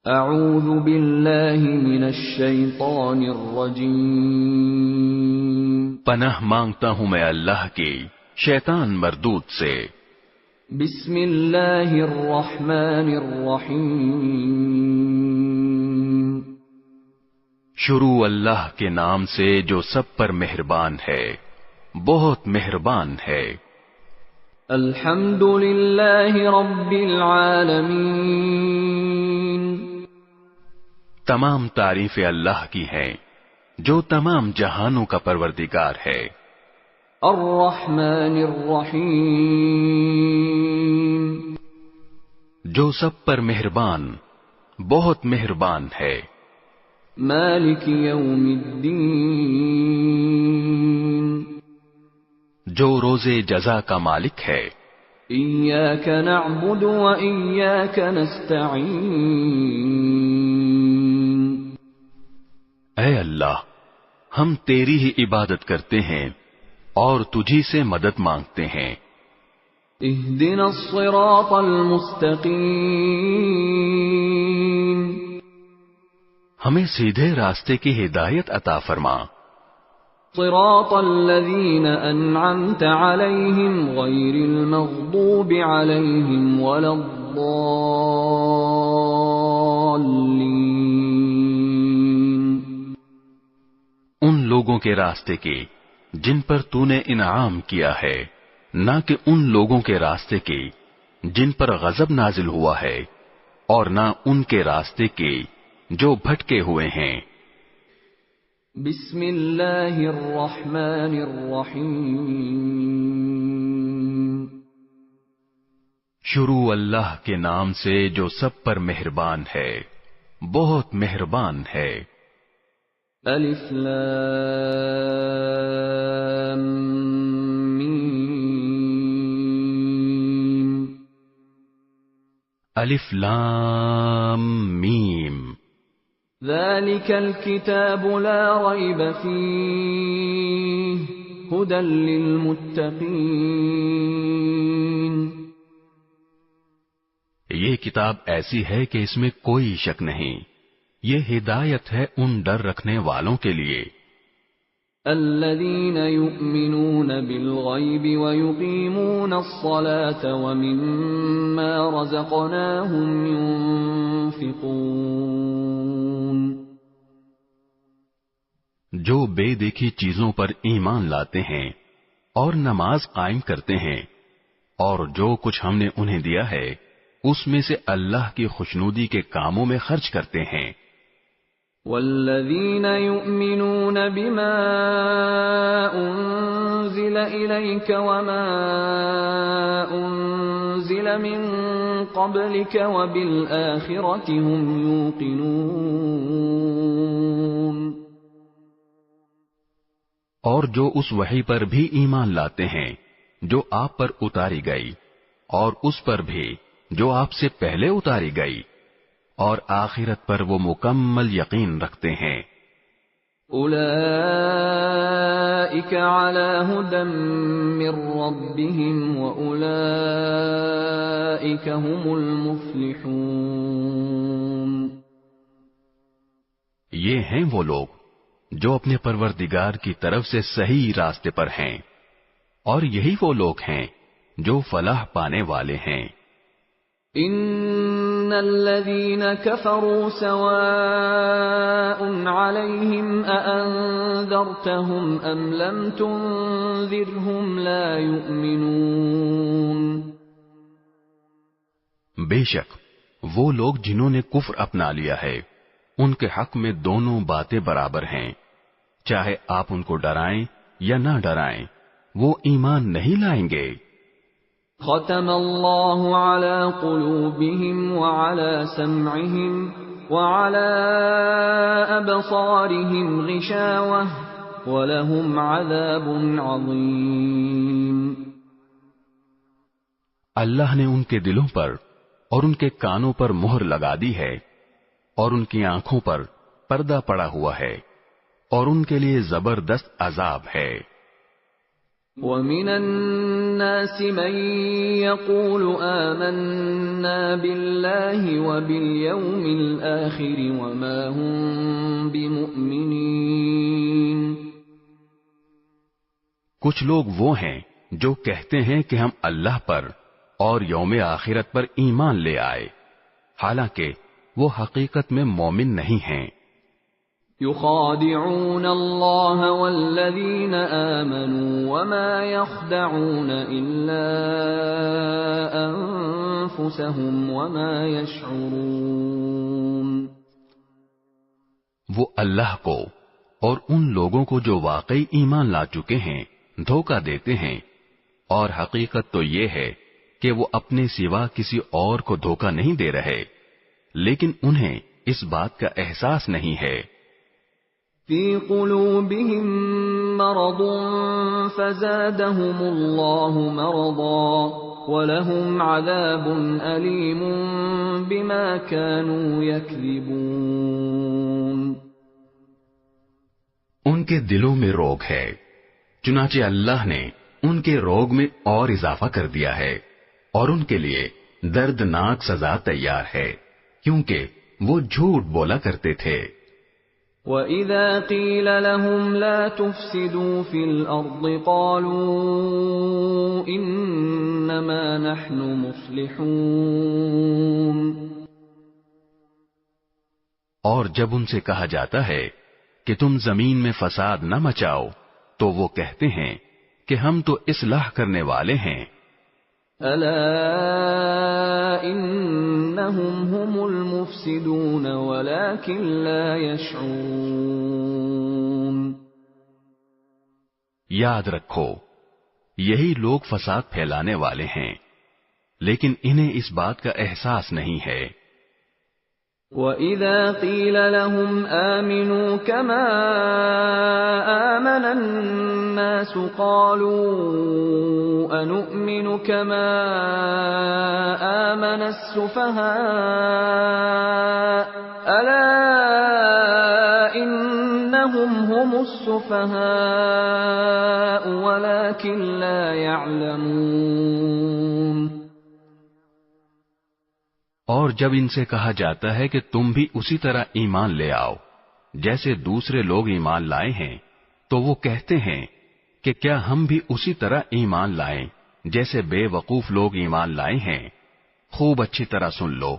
اعوذ باللہ من الشیطان الرجیم، پناہ مانگتا ہوں میں اللہ کی شیطان مردود سے۔ بسم اللہ الرحمن الرحیم، شروع اللہ کے نام سے جو سب پر مہربان ہے، بہت مہربان ہے۔ الحمد للہ رب العالمین، تمام تعریفیں اللہ کی ہیں جو تمام جہانوں کا پروردگار ہے۔ الرحمن الرحیم، جو سب پر مہربان، بہت مہربان ہے۔ مالک یوم الدین، جو روز جزا کا مالک ہے۔ ایاک نعبد و ایاک نستعین، اے اللہ، ہم تیری ہی عبادت کرتے ہیں اور تجھی سے مدد مانگتے ہیں۔ اہدنا الصراط المستقیم، ہمیں سیدھے راستے کی ہدایت عطا فرما۔ صراط الذین انعمت علیہم غیر المغضوب علیہم ولا الضالین، ان لوگوں کے راستے کی جن پر تو نے انعام کیا ہے، نہ کہ ان لوگوں کے راستے کی جن پر غضب نازل ہوا ہے، اور نہ ان کے راستے کی جو بھٹکے ہوئے ہیں۔ بسم اللہ الرحمن الرحیم، شروع اللہ کے نام سے جو سب پر مہربان ہے، بہت مہربان ہے۔ الف لام میم، الف لام میم، ذلك الكتاب لا ريب فيه هدى للمتقين، یہ کتاب ایسی ہے کہ اس میں کوئی شک نہیں، یہ ہدایت ہے ان ڈر رکھنے والوں کے لیے۔ الذين يؤمنون بالغيب ويقيمون الصلاة ومما رزقناهم ينفقون، جو بے دیکھی چیزوں پر ایمان لاتے ہیں اور نماز قائم کرتے ہیں، اور جو کچھ ہم نے انہیں دیا ہے اس میں سے اللہ کی خوشنودی کے کاموں میں خرچ کرتے ہیں۔ والذین یؤمنون بما انزل الیک وما انزل من قبلک وبالآخرة هم یوقنون، اور جو اس وحی پر بھی ایمان لاتے ہیں جو آپ پر اتاری گئی، اور اس پر بھی جو آپ سے پہلے اتاری گئی، اور آخرت پر وہ مکمل یقین رکھتے ہیں۔ اولئک علی ھدی من ربہم واولئک هم المفلحون، یہ ہیں وہ لوگ جو اپنے پروردگار کی طرف سے صحیح راستے پر ہیں، اور یہی وہ لوگ ہیں جو فلاح پانے والے ہیں۔ ان الذين كفروا سواء عليهم أأنذرتهم ام لم تنذرهم لا يؤمنون، بے شک وہ لوگ جنہوں نے کفر اپنا لیا ہے ان کے حق میں دونوں باتیں برابر ہیں، چاہے آپ ان کو ڈرائیں یا نہ ڈرائیں، وہ ایمان نہیں لائیں گے۔ ختم اللہ علی قلوبہم وعلی سمعہم وعلی ابصارہم غشاوہ ولہم عذاب عظیم، اللہ نے ان کے دلوں پر اور ان کے کانوں پر مہر لگا دی ہے، اور ان کی آنکھوں پر پردہ پڑا ہوا ہے، اور ان کے لیے زبردست عذاب ہے۔ وَمِنَ النَّاسِ مَن يَقُولُ آمَنَّا بِاللَّهِ وَبِالْيَوْمِ الْآخِرِ وَمَا هُم بِمُؤْمِنِينَ۔ کچھ لوگ وہ ہیں جو کہتے ہیں کہ ہم اللہ پر اور یوم آخرت پر ایمان لے آئے، حالانکہ وہ حقیقت میں مومن نہیں ہیں۔ يخادعون الله والذين آمنوا وما يخدعون إلا أنفسهم وما يشعرون۔ وہ اللہ کو اور ان لوگوں کو جو واقعی ایمان لا چکے ہیں دھوکہ دیتے ہیں، اور حقیقت تو یہ ہے کہ وہ اپنے سوا کسی اور کو دھوکہ نہیں دے رہے، لیکن انہیں اس بات کا احساس نہیں ہے۔ فی قلوبہم مرض فزادہم اللہ مرضا ولہم عذاب علیم بما كانوا یکذبون۔ ان کے دلوں میں روگ ہے، چنانچہ اللہ نے ان کے روگ میں اور اضافہ کر دیا ہے، اور ان کے لیے دردناک سزا تیار ہے، کیونکہ وہ جھوٹ بولا کرتے تھے۔ وَإِذَا قِيلَ لَهُمْ لَا تُفْسِدُوا فِي الْأَرْضِ قَالُوا إِنَّمَا نَحْنُ مُصْلِحُونَ۔ اور جب ان سے کہا جاتا ہے کہ تم زمین میں فساد نہ مچاؤ تو وہ کہتے ہیں کہ ہم تو اصلاح کرنے والے ہیں۔ الا انہم هم المفسدون ولكن لا يشعرون۔ یاد رکھو، یہی لوگ فساد پھیلانے والے ہیں، لیکن انہیں اس بات کا احساس نہیں ہے۔ وَإِذَا قِيلَ لَهُمْ آمِنُوا كَمَا آمَنَ النَّاسُ قَالُوا أَنُؤْمِنُ كَمَا آمَنَ السُّفَهَاءُ أَلَا إِنَّهُمْ هُمُ السُّفَهَاءُ وَلَكِنْ لَا يَعْلَمُونَ۔ اور جب ان سے کہا جاتا ہے کہ تم بھی اسی طرح ایمان لے آؤ جیسے دوسرے لوگ ایمان لائے ہیں، تو وہ کہتے ہیں کہ کیا ہم بھی اسی طرح ایمان لائیں جیسے بے وقوف لوگ ایمان لائے ہیں۔ خوب اچھی طرح سن لو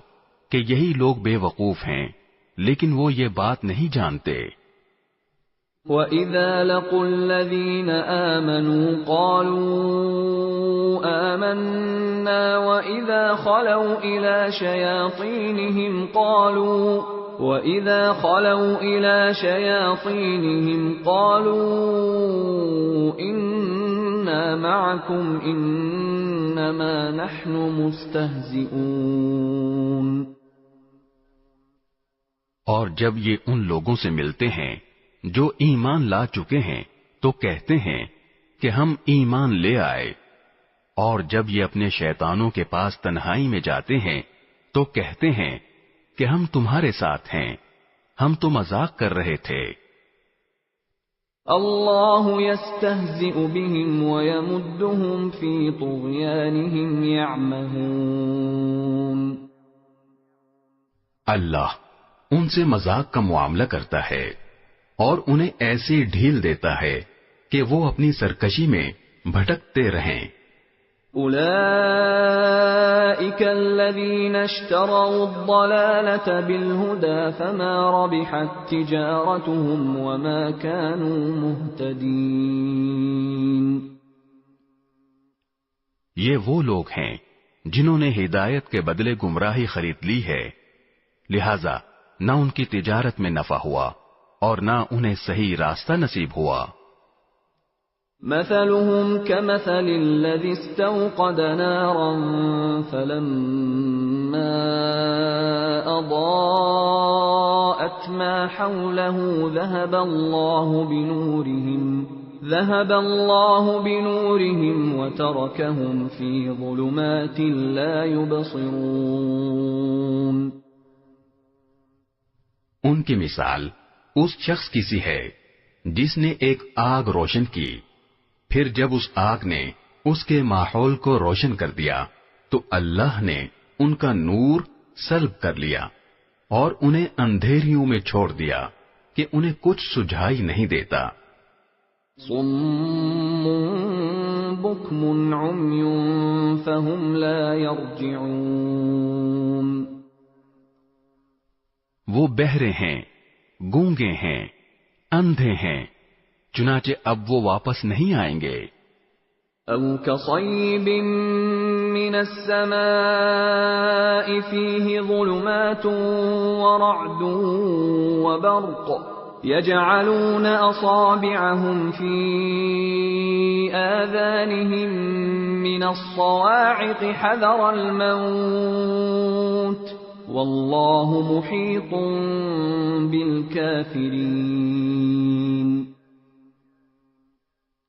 کہ یہی لوگ بے وقوف ہیں، لیکن وہ یہ بات نہیں جانتے۔ وَإِذَا لَقُوا الَّذِينَ آمَنُوا قَالُوا آمَنَّا وَإِذَا خَلَوْا إِلَى شَيَاطِينِهِمْ قَالُوا إِنَّا مَعَكُمْ إِنَّمَا نَحْنُ مُسْتَهْزِئُونَ۔ اور جب یہ ان لوگوں سے ملتے ہیں جو ایمان لا چکے ہیں تو کہتے ہیں کہ ہم ایمان لے آئے، اور جب یہ اپنے شیطانوں کے پاس تنہائی میں جاتے ہیں تو کہتے ہیں کہ ہم تمہارے ساتھ ہیں، ہم تو مذاق کر رہے تھے۔ اللہ یستہزئ بہم ویمدہم فی طغیانہم یعمہون۔ اللہ ان سے مذاق کا معاملہ کرتا ہے اور انہیں ایسی ڈھیل دیتا ہے کہ وہ اپنی سرکشی میں بھٹکتے رہیں۔ اولئک الذین اشتروا الضلالة بالہدى فما ربحت تجارتهم وما كانوا مہتدین۔ یہ وہ لوگ ہیں جنہوں نے ہدایت کے بدلے گمراہی خرید لی ہے، لہذا نہ ان کی تجارت میں نفع ہوا اور نہ انہیں صحیح راستہ نصیب ہوا۔ مثلهم كمثل الذي استوقد نارا فلما أضاءت ما حوله ذهب الله بنورهم وتركهم في ظلمات لا يبصرون۔ ان کی مثال اس شخص کی سی ہے جس نے ایک آگ روشن کی، پھر جب اس آگ نے اس کے ماحول کو روشن کر دیا تو اللہ نے ان کا نور سلب کر لیا اور انہیں اندھیریوں میں چھوڑ دیا کہ انہیں کچھ سجھائی نہیں دیتا۔ صم بکم عمی فہم لا یرجعون، وہ بہرے ہیں، گونگے ہیں، اندھے ہیں، چنانچہ اب وہ واپس نہیں آئیں گے۔ او کصیب من السماء فیہ ظلمات ورعد وبرق يجعلون أصابعهم في آذانهم من الصواعق حذر الموت والله محيط بالكافرين۔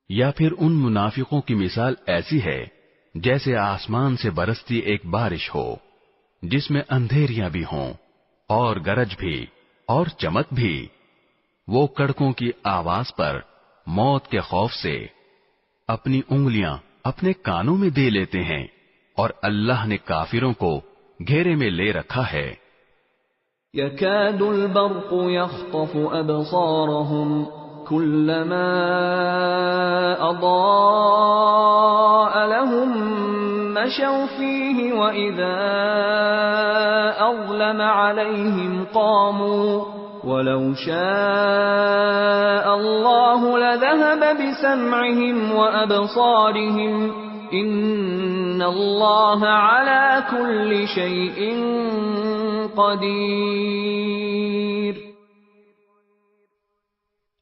یا پھر ان منافقوں کی مثال ایسی ہے جیسے آسمان سے برستی ایک بارش ہو جس میں اندھیریاں بھی ہوں اور گرج بھی اور چمک بھی، وہ کڑکوں کی آواز پر موت کے خوف سے اپنی انگلیاں اپنے کانوں میں دے لیتے ہیں، اور اللہ نے کافروں کو گھیرے میں لے رکھا ہے۔ يكاد البرق يخطف أبصارهم كلما أضاء لهم مشوا فيه وإذا أظلم عليهم قاموا وَلَوْ شَاءَ اللَّهُ لَذَهَبَ بِسَمْعِهِمْ وَأَبْصَارِهِمْ إِنَّ اللَّهَ عَلَى كُلِّ شَيْءٍ قَدِيرٌ۔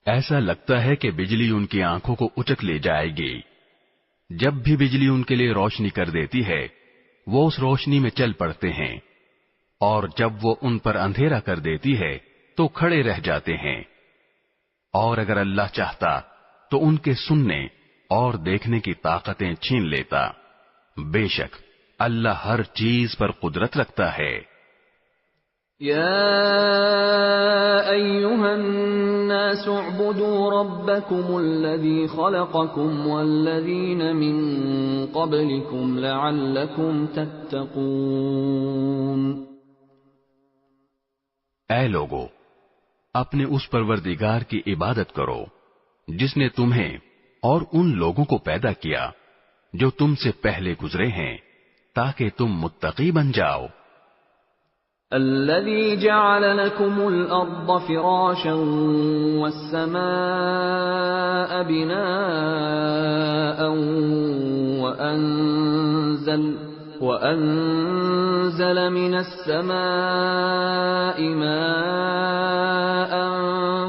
ایسا لگتا ہے کہ بجلی ان کی آنکھوں کو اچک لے جائے گی۔ جب بھی بجلی ان کے لیے روشنی کر دیتی ہے وہ اس روشنی میں چل پڑتے ہیں، اور جب وہ ان پر اندھیرا کر دیتی ہے تو کھڑے رہ جاتے ہیں، اور اگر اللہ چاہتا تو ان کے سننے اور دیکھنے کی طاقتیں چھین لیتا۔ بے شک اللہ ہر چیز پر قدرت رکھتا ہے۔ یا ایھا الناس اعبدوا ربکم الذی خلقکم والذین من قبلکم لعلکم تتقون۔ اے لوگو، اپنے اس پروردگار کی عبادت کرو جس نے تمہیں اور ان لوگوں کو پیدا کیا جو تم سے پہلے گزرے ہیں تاکہ تم متقی بن جاؤ۔ الذي جعل لكم الأرض فراشا والسماء بناء وأنزل من السماء ماء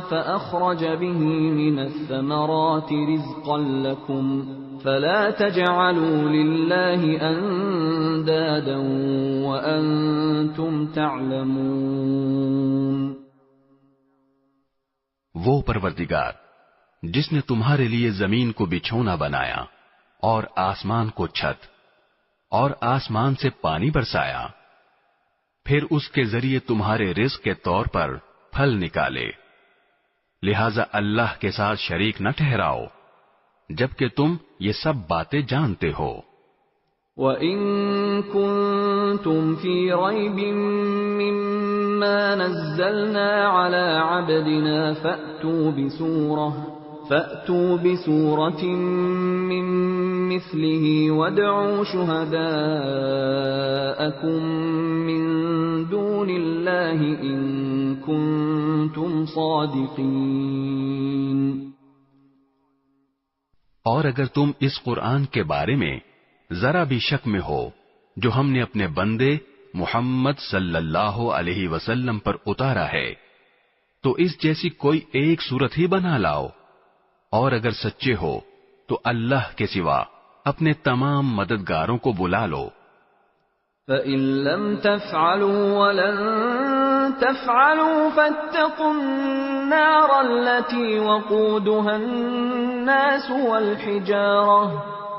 فأخرج به من الثمرات رزقا لكم فلا تجعلوا لله اندادا وانتم تعلمون۔ وہ پروردگار جس نے تمہارے لیے زمین کو بچھونا بنایا اور آسمان کو چھت اور آسمان سے پانی برسایا، پھر اس کے ذریعے تمہارے رزق کے طور پر پھل نکالے، لہذا اللہ کے ساتھ شریک نہ ٹھہراؤ جبکہ تم یہ سب باتیں جانتے ہو۔ وَإِن كُنتُمْ فِي رَيْبٍ مِّمَّا نَزَّلْنَا عَلَىٰ عَبْدِنَا فَأْتُوا بِسُورَةٍ مِّن مِّثْلِهِ وَادْعُوا شُهَدَاءَكُم مِّن دُونِ اللَّهِ إِن كُنتُمْ صَادِقِينَ۔ اور اگر تم اس قرآن کے بارے میں ذرا بھی شک میں ہو جو ہم نے اپنے بندے محمد صلی اللہ علیہ وسلم پر اتارا ہے تو اس جیسی کوئی ایک صورت ہی بنا لاؤ، اور اگر سچے ہو تو اللہ کے سوا اپنے تمام مددگاروں کو بلا لو۔ فَإِن لَّمْ تَفْعَلُوا وَلَن تَفْعَلُوا فَاتَّقُوا النَّارَ الَّتِي وَقُودُهَا النَّاسُ وَالْحِجَارَةُ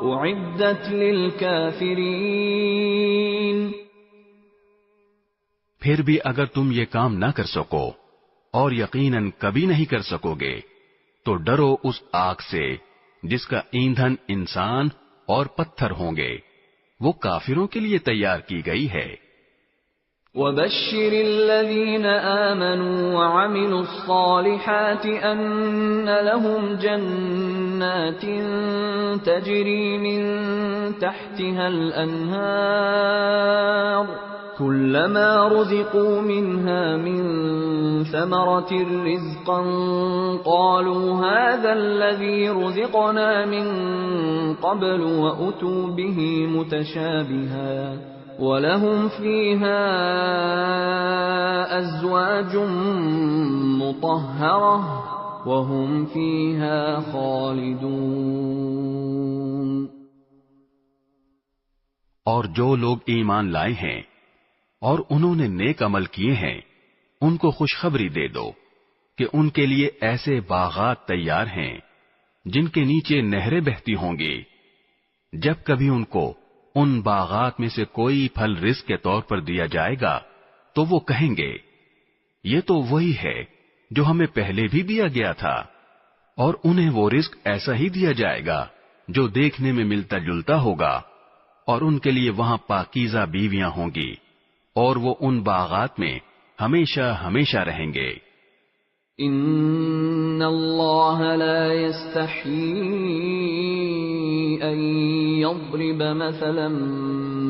أُعِدَّتْ لِلْكَافِرِينَ۔ پھر بھی اگر تم یہ کام نہ کر سکو اور یقیناً کبھی نہیں کر سکو گے تو ڈرو اس آگ سے جس کا ایندھن انسان اور پتھر ہوں گے، وہ کافروں کے لیے تیار کی گئی ہے۔ وَبَشِّرِ الَّذِينَ آمَنُوا وَعَمِلُوا الصَّالِحَاتِ أَنَّ لَهُمْ جَنَّاتٍ تَجْرِي مِن تَحْتِهَا الْأَنْهَارُ كُلَّمَا رُزِقُوا مِنْهَا مِن ثَمَرَةٍ رِزْقًا قَالُوا هَذَا الَّذِي رُزِقْنَا مِن قَبْلُ وَأُتُوا بِهِ مُتَشَابِهًا وَلَهُمْ فِيهَا أَزْوَاجٌ مُطَهَّرَةٌ وَهُمْ فِيهَا خَالِدُونَ۔ اور جو لوگ ایمان لائے ہیں اور انہوں نے نیک عمل کیے ہیں، ان کو خوشخبری دے دو کہ ان کے لیے ایسے باغات تیار ہیں جن کے نیچے نہریں بہتی ہوں گی۔ جب کبھی ان کو ان باغات میں سے کوئی پھل رزق کے طور پر دیا جائے گا تو وہ کہیں گے، یہ تو وہی ہے جو ہمیں پہلے بھی دیا گیا تھا، اور انہیں وہ رزق ایسا ہی دیا جائے گا جو دیکھنے میں ملتا جلتا ہوگا، اور ان کے لیے وہاں پاکیزہ بیویاں ہوں گی، اور وہ ان باغات میں ہمیشہ ہمیشہ رہیں گے۔ ان اللہ لا يستحيي ان يضرب مثلا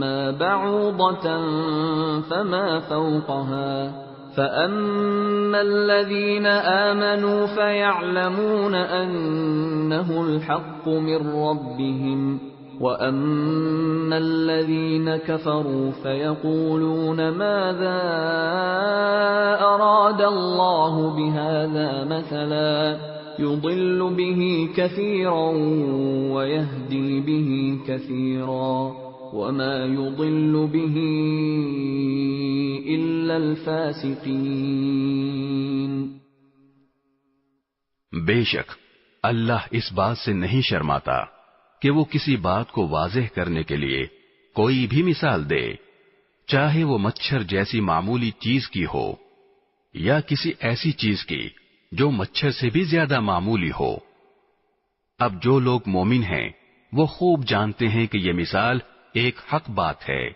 ما بعوضة فما فوقها فأما الذين آمنوا فيعلمون أنه الحق من ربهم وَأَمَّا الَّذِينَ كَفَرُوا فَيَقُولُونَ مَاذَا أَرَادَ اللَّهُ بِهَذَا مَثَلًا يُضِلُّ بِهِ كَثِيرًا وَيَهْدِي بِهِ كَثِيرًا وَمَا يُضِلُّ بِهِ إِلَّا الْفَاسِقِينَ۔ بے شک اللہ اس بات سے نہیں شرماتا کہ وہ کسی بات کو واضح کرنے کے لیے کوئی بھی مثال دے، چاہے وہ مچھر جیسی معمولی چیز کی ہو یا کسی ایسی چیز کی جو مچھر سے بھی زیادہ معمولی ہو۔ اب جو لوگ مومن ہیں وہ خوب جانتے ہیں کہ یہ مثال ایک حق بات ہے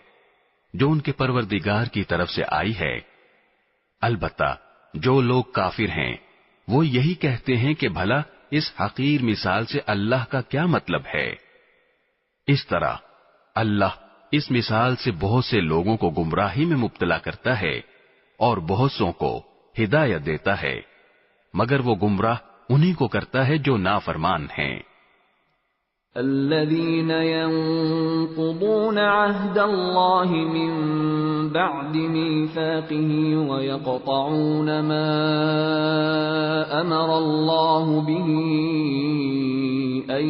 جو ان کے پروردگار کی طرف سے آئی ہے۔ البتہ جو لوگ کافر ہیں وہ یہی کہتے ہیں کہ بھلا اس حقیر مثال سے اللہ کا کیا مطلب ہے۔ اس طرح اللہ اس مثال سے بہت سے لوگوں کو گمراہی میں مبتلا کرتا ہے اور بہت سوں کو ہدایت دیتا ہے، مگر وہ گمراہ انہی کو کرتا ہے جو نافرمان ہیں۔ الذين ينقضون عهد الله من بعد ميثاقه ويقطعون ما أمر الله به أن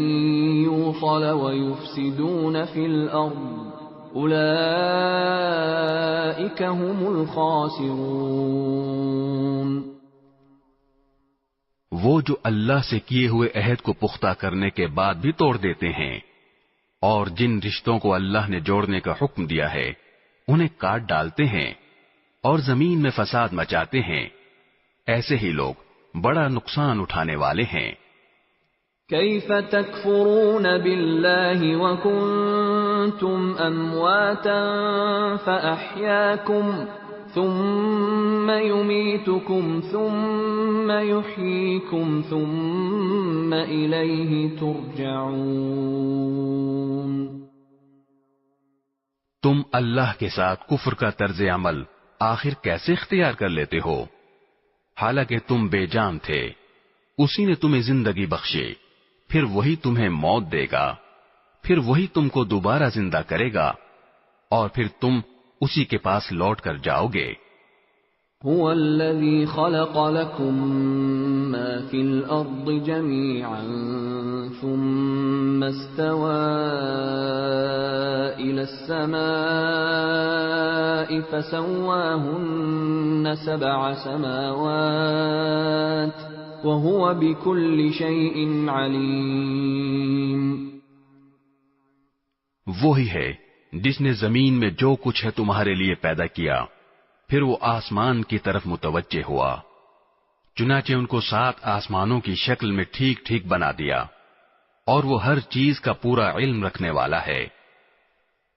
يوصل ويفسدون في الأرض أولئك هم الخاسرون۔ وہ جو اللہ سے کیے ہوئے عہد کو پختہ کرنے کے بعد بھی توڑ دیتے ہیں اور جن رشتوں کو اللہ نے جوڑنے کا حکم دیا ہے انہیں کاٹ ڈالتے ہیں اور زمین میں فساد مچاتے ہیں، ایسے ہی لوگ بڑا نقصان اٹھانے والے ہیں۔ کیف تکفرون باللہ وکنتم امواتا فاحیاکم ثم يميتكم ثم يحييكم ثم إليه ترجعون۔ تم اللہ کے ساتھ کفر کا طرز عمل آخر کیسے اختیار کر لیتے ہو؟ حالانکہ تم بے جان تھے، اسی نے تمہیں زندگی بخشی، پھر وہی تمہیں موت دے گا، پھر وہی تم کو دوبارہ زندہ کرے گا اور پھر تم اسی کے پاس لوٹ کر جاؤ گے۔ هو الذي خلق لكم ما في الأرض جميعا ثم استوى إلى السماء فسواهن 7 سماوات وهو بكل شيء عليم۔ وہی ہے جس نے زمین میں جو کچھ ہے تمہارے لیے پیدا کیا، پھر وہ آسمان کی طرف متوجہ ہوا، چنانچہ ان کو 7 آسمانوں کی شکل میں ٹھیک ٹھیک بنا دیا، اور وہ ہر چیز کا پورا علم رکھنے والا ہے۔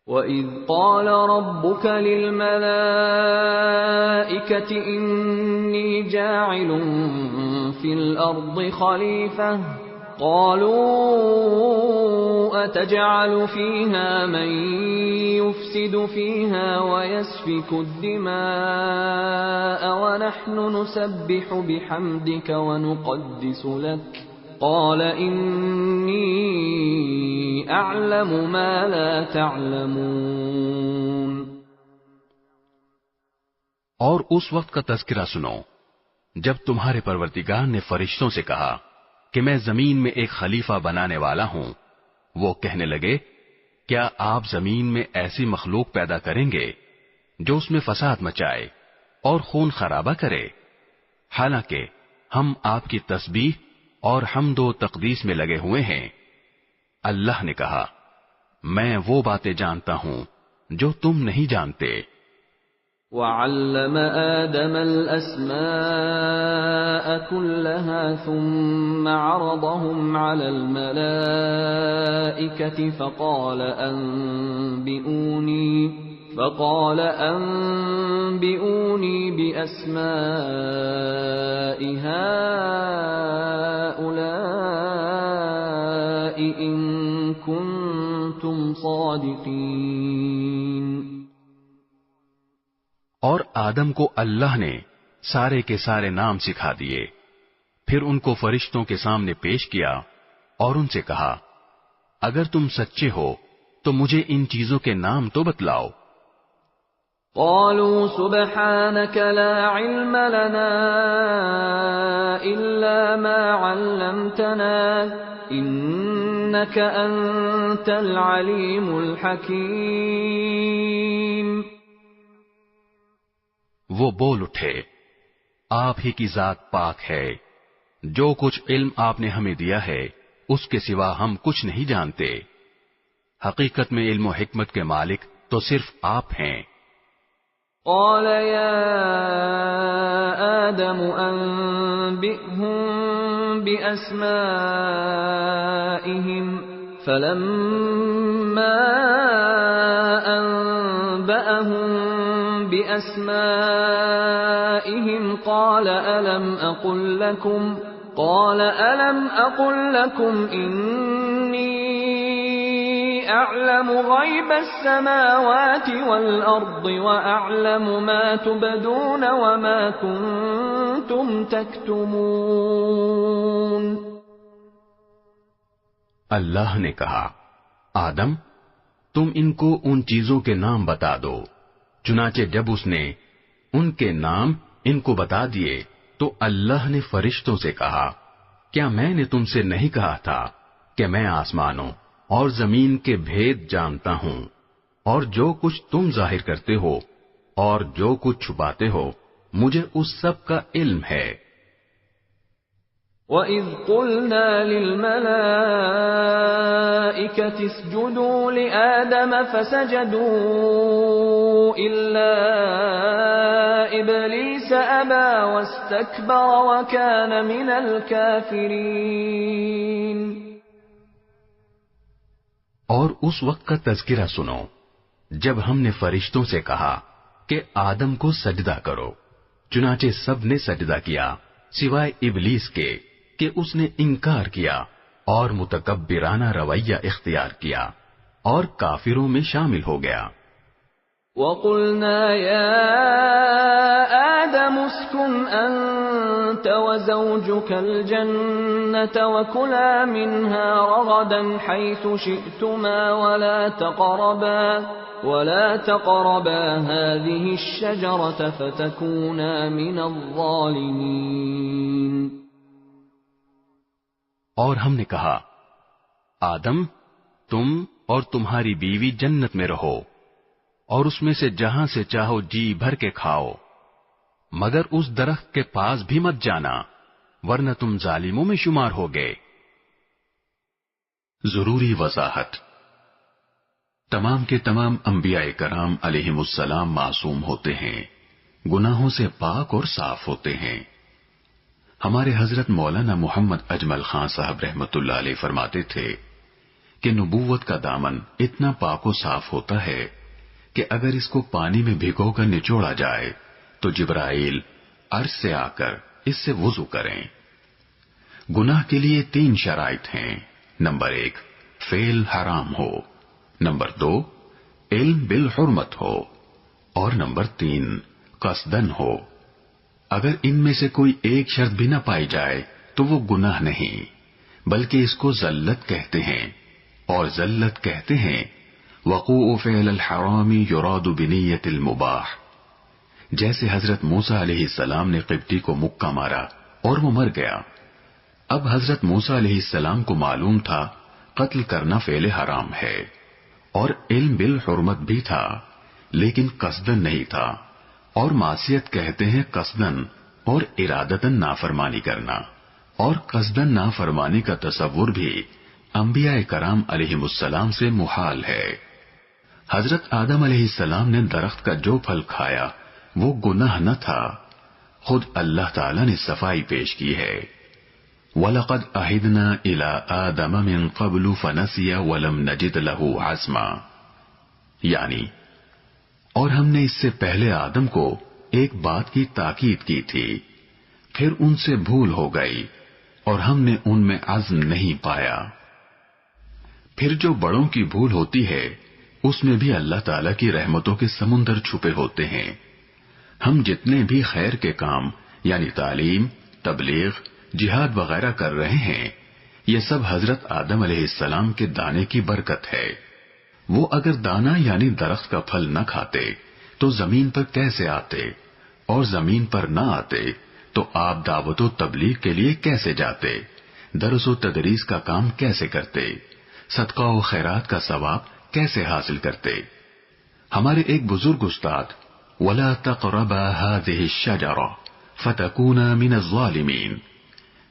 وَإِذْ قَالَ رَبُّكَ لِلْمَلَائِكَةِ إِنِّي جَاعِلٌ فِي الْأَرْضِ خَلِيفَةً قَالُوا أَتَجْعَلُ فِيهَا مَن يُفْسِدُ فِيهَا وَيَسْفِكُ الدِّمَاءَ وَنَحْنُ نُسَبِّحُ بِحَمْدِكَ وَنُقَدِّسُ لَكَ قال انی اعلم ما لا تعلمون۔ اور اس وقت کا تذکرہ سنو جب تمہارے پروردگار نے فرشتوں سے کہا کہ میں زمین میں ایک خلیفہ بنانے والا ہوں۔ وہ کہنے لگے کیا آپ زمین میں ایسی مخلوق پیدا کریں گے جو اس میں فساد مچائے اور خون خرابہ کرے، حالانکہ ہم آپ کی تسبیح اور حمد و تقدیس میں لگے ہوئے ہیں۔ اللہ نے کہا میں وہ باتیں جانتا ہوں جو تم نہیں جانتے۔ وَعَلَّمَ آدَمَ الْأَسْمَاءَ كُلَّهَا ثُمَّ عَرَضَهُمْ عَلَى الْمَلَائِكَةِ فقال أنبئوني بأسماء هؤلاء إن كنتم صادقين۔ اور آدم کو اللہ نے سارے کے سارے نام سکھا دیے، پھر ان کو فرشتوں کے سامنے پیش کیا اور ان سے کہا اگر تم سچے ہو تو مجھے ان چیزوں کے نام تو بتلاؤ۔ قالوا سبحانك لا علم لنا إلا ما علمتنا إنك أنت العليم الحكيم۔ وہ بول اٹھے آپ ہی کی ذات پاک ہے، جو کچھ علم آپ نے ہمیں دیا ہے اس کے سوا ہم کچھ نہیں جانتے، حقیقت میں علم و حکمت کے مالک تو صرف آپ ہیں۔ قال يا آدم أنبئهم بأسمائهم فلما أنبأهم بأسمائهم قال ألم أقل لكم إني أعلم غيب السماوات والأرض وأعلم ما تبدون وما كنتم تكتمون۔ اللہ نے کہا آدم تم ان کو ان چیزوں کے نام بتا دو، چنانچہ جب اس نے ان کے نام ان کو بتا دیے تو اللہ نے فرشتوں سے کہا کیا میں نے تم سے نہیں کہا تھا کہ میں آسمانوں اور زمین کے بھید جانتا ہوں، اور جو کچھ تم ظاہر کرتے ہو اور جو کچھ چھپاتے ہو مجھے اس سب کا علم ہے۔ وَإِذْ قُلْنَا لِلْمَلَائِكَةِ اسْجُدُوا لِآدَمَ فَسَجَدُوا إِلَّا إِبْلِيسَ أَبَى وَاسْتَكْبَرَ وَكَانَ مِنَ الْكَافِرِينَ۔ اور اس وقت کا تذکرہ سنو جب ہم نے فرشتوں سے کہا کہ آدم کو سجدہ کرو، چنانچہ سب نے سجدہ کیا سوائے ابلیس کے کہ اس نے انکار کیا اور متکبرانہ رویہ اختیار کیا اور کافروں میں شامل ہو گیا۔ وَقُلْنَا يَا آدَمُ اسْكُنْ أَنْتَ وَزَوْجُكَ الْجَنَّةَ وَكُلَا مِنْهَا رَغَدًا حَيْثُ شِئْتُمَا وَلَا تَقْرَبَا هَذِهِ الشَّجَرَةَ فَتَكُونَا مِنَ الظَّالِمِينَ۔ اور ہم نے کہا آدم تم اور تمہاری بیوی جنت میں رہو اور اس میں سے جہاں سے چاہو جی بھر کے کھاؤ، مگر اس درخت کے پاس بھی مت جانا ورنہ تم ظالموں میں شمار ہو گئے۔ ضروری وضاحت، تمام کے تمام انبیاء کرام علیہم السلام معصوم ہوتے ہیں، گناہوں سے پاک اور صاف ہوتے ہیں، ہمارے حضرت مولانا محمد اجمل خان صاحب رحمت اللہ علیہ فرماتے تھے کہ نبوت کا دامن اتنا پاک و صاف ہوتا ہے کہ اگر اس کو پانی میں بھگو کر نچوڑا جائے تو جبرائیل عرش سے آ کر اس سے وضو کریں۔ گناہ کے لیے 3 شرائط ہیں۔ نمبر 1، فعل حرام ہو، نمبر 2، علم بالحرمت ہو، اور نمبر 3، قصدن ہو۔ اگر ان میں سے کوئی ایک شرط بھی نہ پائی جائے تو وہ گناہ نہیں، بلکہ اس کو ذلت کہتے ہیں، اور ذلت کہتے ہیں وقوع فعل الحرام یراد بنیت المباح۔ جیسے حضرت موسیٰ علیہ السلام نے قبطی کو مکہ مارا اور وہ مر گیا۔ اب حضرت موسیٰ علیہ السلام کو معلوم تھا قتل کرنا فعل حرام ہے، اور علم بالحرمت بھی تھا، لیکن قصدن نہیں تھا، اور معصیت کہتے ہیں قصدن اور ارادتن نافرمانی کرنا، اور قصدن نافرمانی کا تصور بھی انبیاء کرام علیہم السلام سے محال ہے۔ حضرت آدم علیہ السلام نے درخت کا جو پھل کھایا وہ گناہ نہ تھا، خود اللہ تعالی نے صفائی پیش کی ہے۔ وَلَقَدْ أَهِدْنَا إِلَىٰ آدَمَ مِن قَبْلُ فَنَسِيَ وَلَمْ نَجِدْ لَهُ عَزْمًا، یعنی اور ہم نے اس سے پہلے آدم کو ایک بات کی تاکید کی تھی، پھر ان سے بھول ہو گئی اور ہم نے ان میں عزم نہیں پایا۔ پھر جو بڑوں کی بھول ہوتی ہے اس میں بھی اللہ تعالی کی رحمتوں کے سمندر چھپے ہوتے ہیں۔ ہم جتنے بھی خیر کے کام یعنی تعلیم، تبلیغ، جہاد وغیرہ کر رہے ہیں، یہ سب حضرت آدم علیہ السلام کے دانے کی برکت ہے۔ وہ اگر دانا یعنی درخت کا پھل نہ کھاتے تو زمین پر کیسے آتے، اور زمین پر نہ آتے تو آپ دعوت و تبلیغ کے لیے کیسے جاتے، درس و تدریس کا کام کیسے کرتے، صدقہ و خیرات کا ثواب کیسے حاصل کرتے۔ ہمارے ایک بزرگ استاد وَلَا تَقْرَبَا هَٰذِهِ الشَّجَرَةَ فَتَكُونَا مِنَ الظَّالِمِينَ،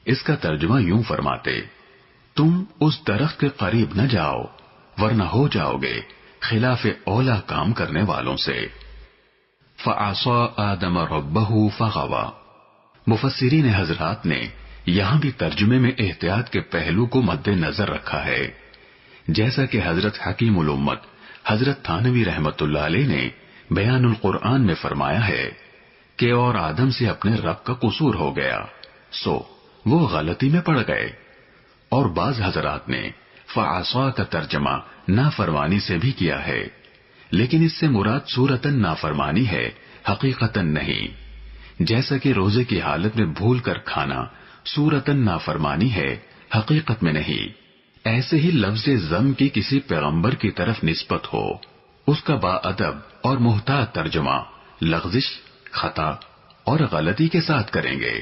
اس کا ترجمہ یوں فرماتے، تم اس درخت کے قریب نہ جاؤ ورنہ ہو جاؤ گے خلاف اولا کام کرنے والوں سے۔ فَعَصَىٰ آدَمَ رَبَّهُ فَغَوَىٰ، مفسرین حضرات نے یہاں بھی ترجمے میں احتیاط کے پہلو کو مد نظر رکھا ہے، جیسا کہ حضرت حکیم الامت حضرت تھانوی رحمت اللہ علیہ نے بیان القرآن میں فرمایا ہے کہ اور آدم سے اپنے رب کا قصور ہو گیا سو وہ غلطی میں پڑ گئے۔ اور بعض حضرات نے فعصا کا ترجمہ نافرمانی سے بھی کیا ہے، لیکن اس سے مراد صورتاً نافرمانی ہے، حقیقتاً نہیں، جیسا کہ روزے کی حالت میں بھول کر کھانا صورتاً نافرمانی ہے، حقیقت میں نہیں۔ ایسے ہی لفظ ذم کی کسی پیغمبر کی طرف نسبت ہو، اس کا با ادب اور محتاط ترجمہ لغزش، خطا اور غلطی کے ساتھ کریں گے۔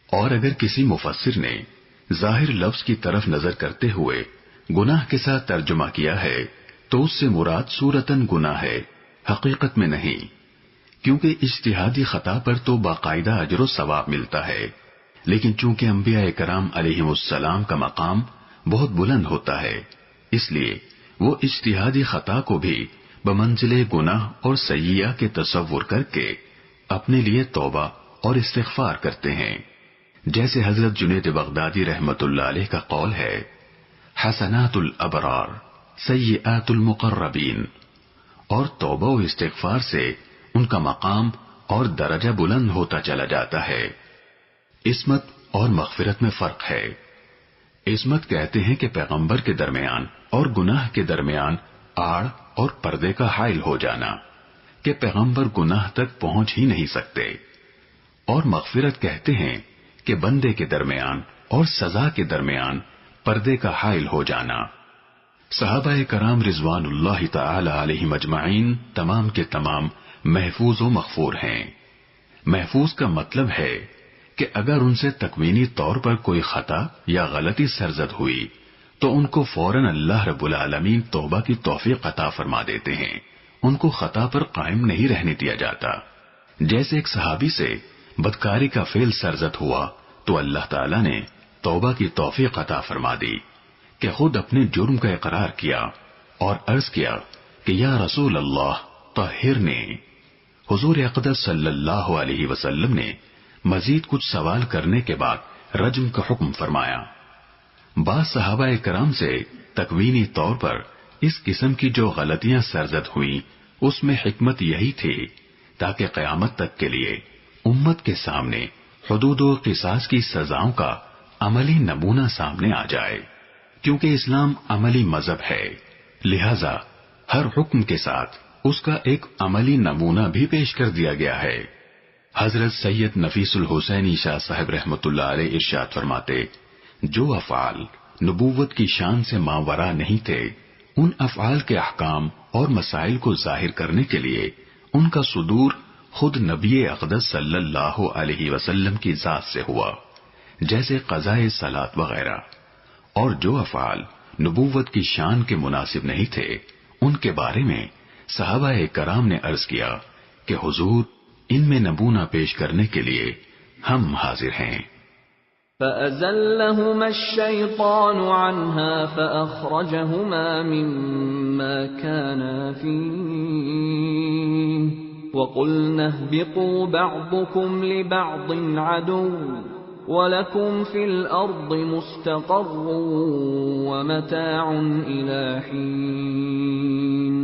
اور اگر کسی مفسر نے ظاہر لفظ کی طرف نظر کرتے ہوئے گناہ کے ساتھ ترجمہ کیا ہے تو اس سے مراد صورتاً گناہ ہے، حقیقت میں نہیں، کیونکہ اجتہادی خطا پر تو باقاعدہ اجر و ثواب ملتا ہے، لیکن چونکہ انبیاء کرام علیہم السلام کا مقام بہت بلند ہوتا ہے، اس لیے وہ اجتہادی خطا کو بھی بمنزلے گناہ اور سیئہ کے تصور کر کے اپنے لیے توبہ اور استغفار کرتے ہیں، جیسے حضرت جنید بغدادی رحمت اللہ علیہ کا قول ہے، حسنات الابرار سیئات المقربین، اور توبہ و استغفار سے ان کا مقام اور درجہ بلند ہوتا چلا جاتا ہے۔ عصمت اور مغفرت میں فرق ہے۔ عصمت کہتے ہیں کہ پیغمبر کے درمیان اور گناہ کے درمیان آڑ اور پردے کا حائل ہو جانا، کہ پیغمبر گناہ تک پہنچ ہی نہیں سکتے، اور مغفرت کہتے ہیں کہ بندے کے درمیان اور سزا کے درمیان پردے کا حائل ہو جانا۔ صحابہ کرام رضوان اللہ تعالی علیہم اجمعین تمام کے تمام محفوظ و مغفور ہیں۔ محفوظ کا مطلب ہے کہ اگر ان سے تکوینی طور پر کوئی خطا یا غلطی سرزد ہوئی تو ان کو فوراً اللہ رب العالمین توبہ کی توفیق عطا فرما دیتے ہیں، ان کو خطا پر قائم نہیں رہنے دیا جاتا۔ جیسے ایک صحابی سے بدکاری کا فعل سرزد ہوا تو اللہ تعالی نے توبہ کی توفیق عطا فرما دی کہ خود اپنے جرم کا اقرار کیا اور عرض کیا کہ یا رسول اللہ طہرنی۔ حضور اقدس صلی اللہ علیہ وسلم نے مزید کچھ سوال کرنے کے بعد رجم کا حکم فرمایا۔ بعض صحابہ کرام سے تکوینی طور پر اس قسم کی جو غلطیاں سرزد ہوئیں اس میں حکمت یہی تھی تاکہ قیامت تک کے لیے امت کے سامنے حدود و قصاص کی سزاؤں کا عملی نمونہ سامنے آ جائے، کیونکہ اسلام عملی مذہب ہے، لہذا ہر حکم کے ساتھ اس کا ایک عملی نمونہ بھی پیش کر دیا گیا ہے۔ حضرت سید نفیس الحسینی شاہ صاحب رحمۃ اللہ علیہ ارشاد فرماتے، جو افعال نبوت کی شان سے ماورا نہیں تھے، ان افعال کے احکام اور مسائل کو ظاہر کرنے کے لیے ان کا صدور خود نبی اقدس صلی اللہ علیہ وسلم کی ذات سے ہوا، جیسے قضائے صلاۃ وغیرہ، اور جو افعال نبوت کی شان کے مناسب نہیں تھے ان کے بارے میں صحابہ کرام نے عرض کیا کہ حضور ان میں نمونہ پیش کرنے کے لیے ہم حاضر ہیں۔ فَأَزَلَّهُمَا الشَّيْطَانُ عَنْهَا فَأَخْرَجَهُمَا مِمَّا كَانَا فِيهِ وَقُلْنَا اهْبِطُوا بَعْضُكُمْ لِبَعْضٍ عَدُوٌّ وَلَكُمْ فِي الْأَرْضِ مُسْتَقَرٌّ وَمَتَاعٌ إِلَى حِينٍ۔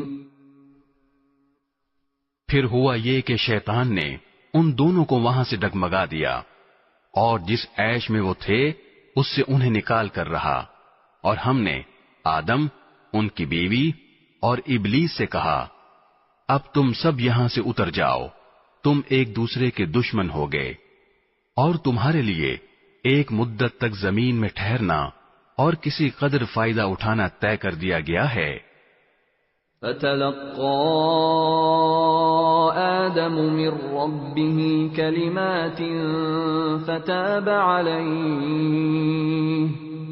پھر ہوا یہ کہ شیطان نے ان دونوں کو وہاں سے ڈگمگا دیا اور جس عیش میں وہ تھے اس سے انہیں نکال کر رہا، اور ہم نے آدم، ان کی بیوی اور ابلیس سے کہا، اب تم سب یہاں سے اتر جاؤ، تم ایک دوسرے کے دشمن ہو گئے، اور تمہارے لیے ایک مدت تک زمین میں ٹھہرنا اور کسی قدر فائدہ اٹھانا طے کر دیا گیا ہے۔ فَتَلَقَّى آدَمُ مِن رَّبِّهِ كَلِمَاتٍ فَتَابَ عَلَيْهِ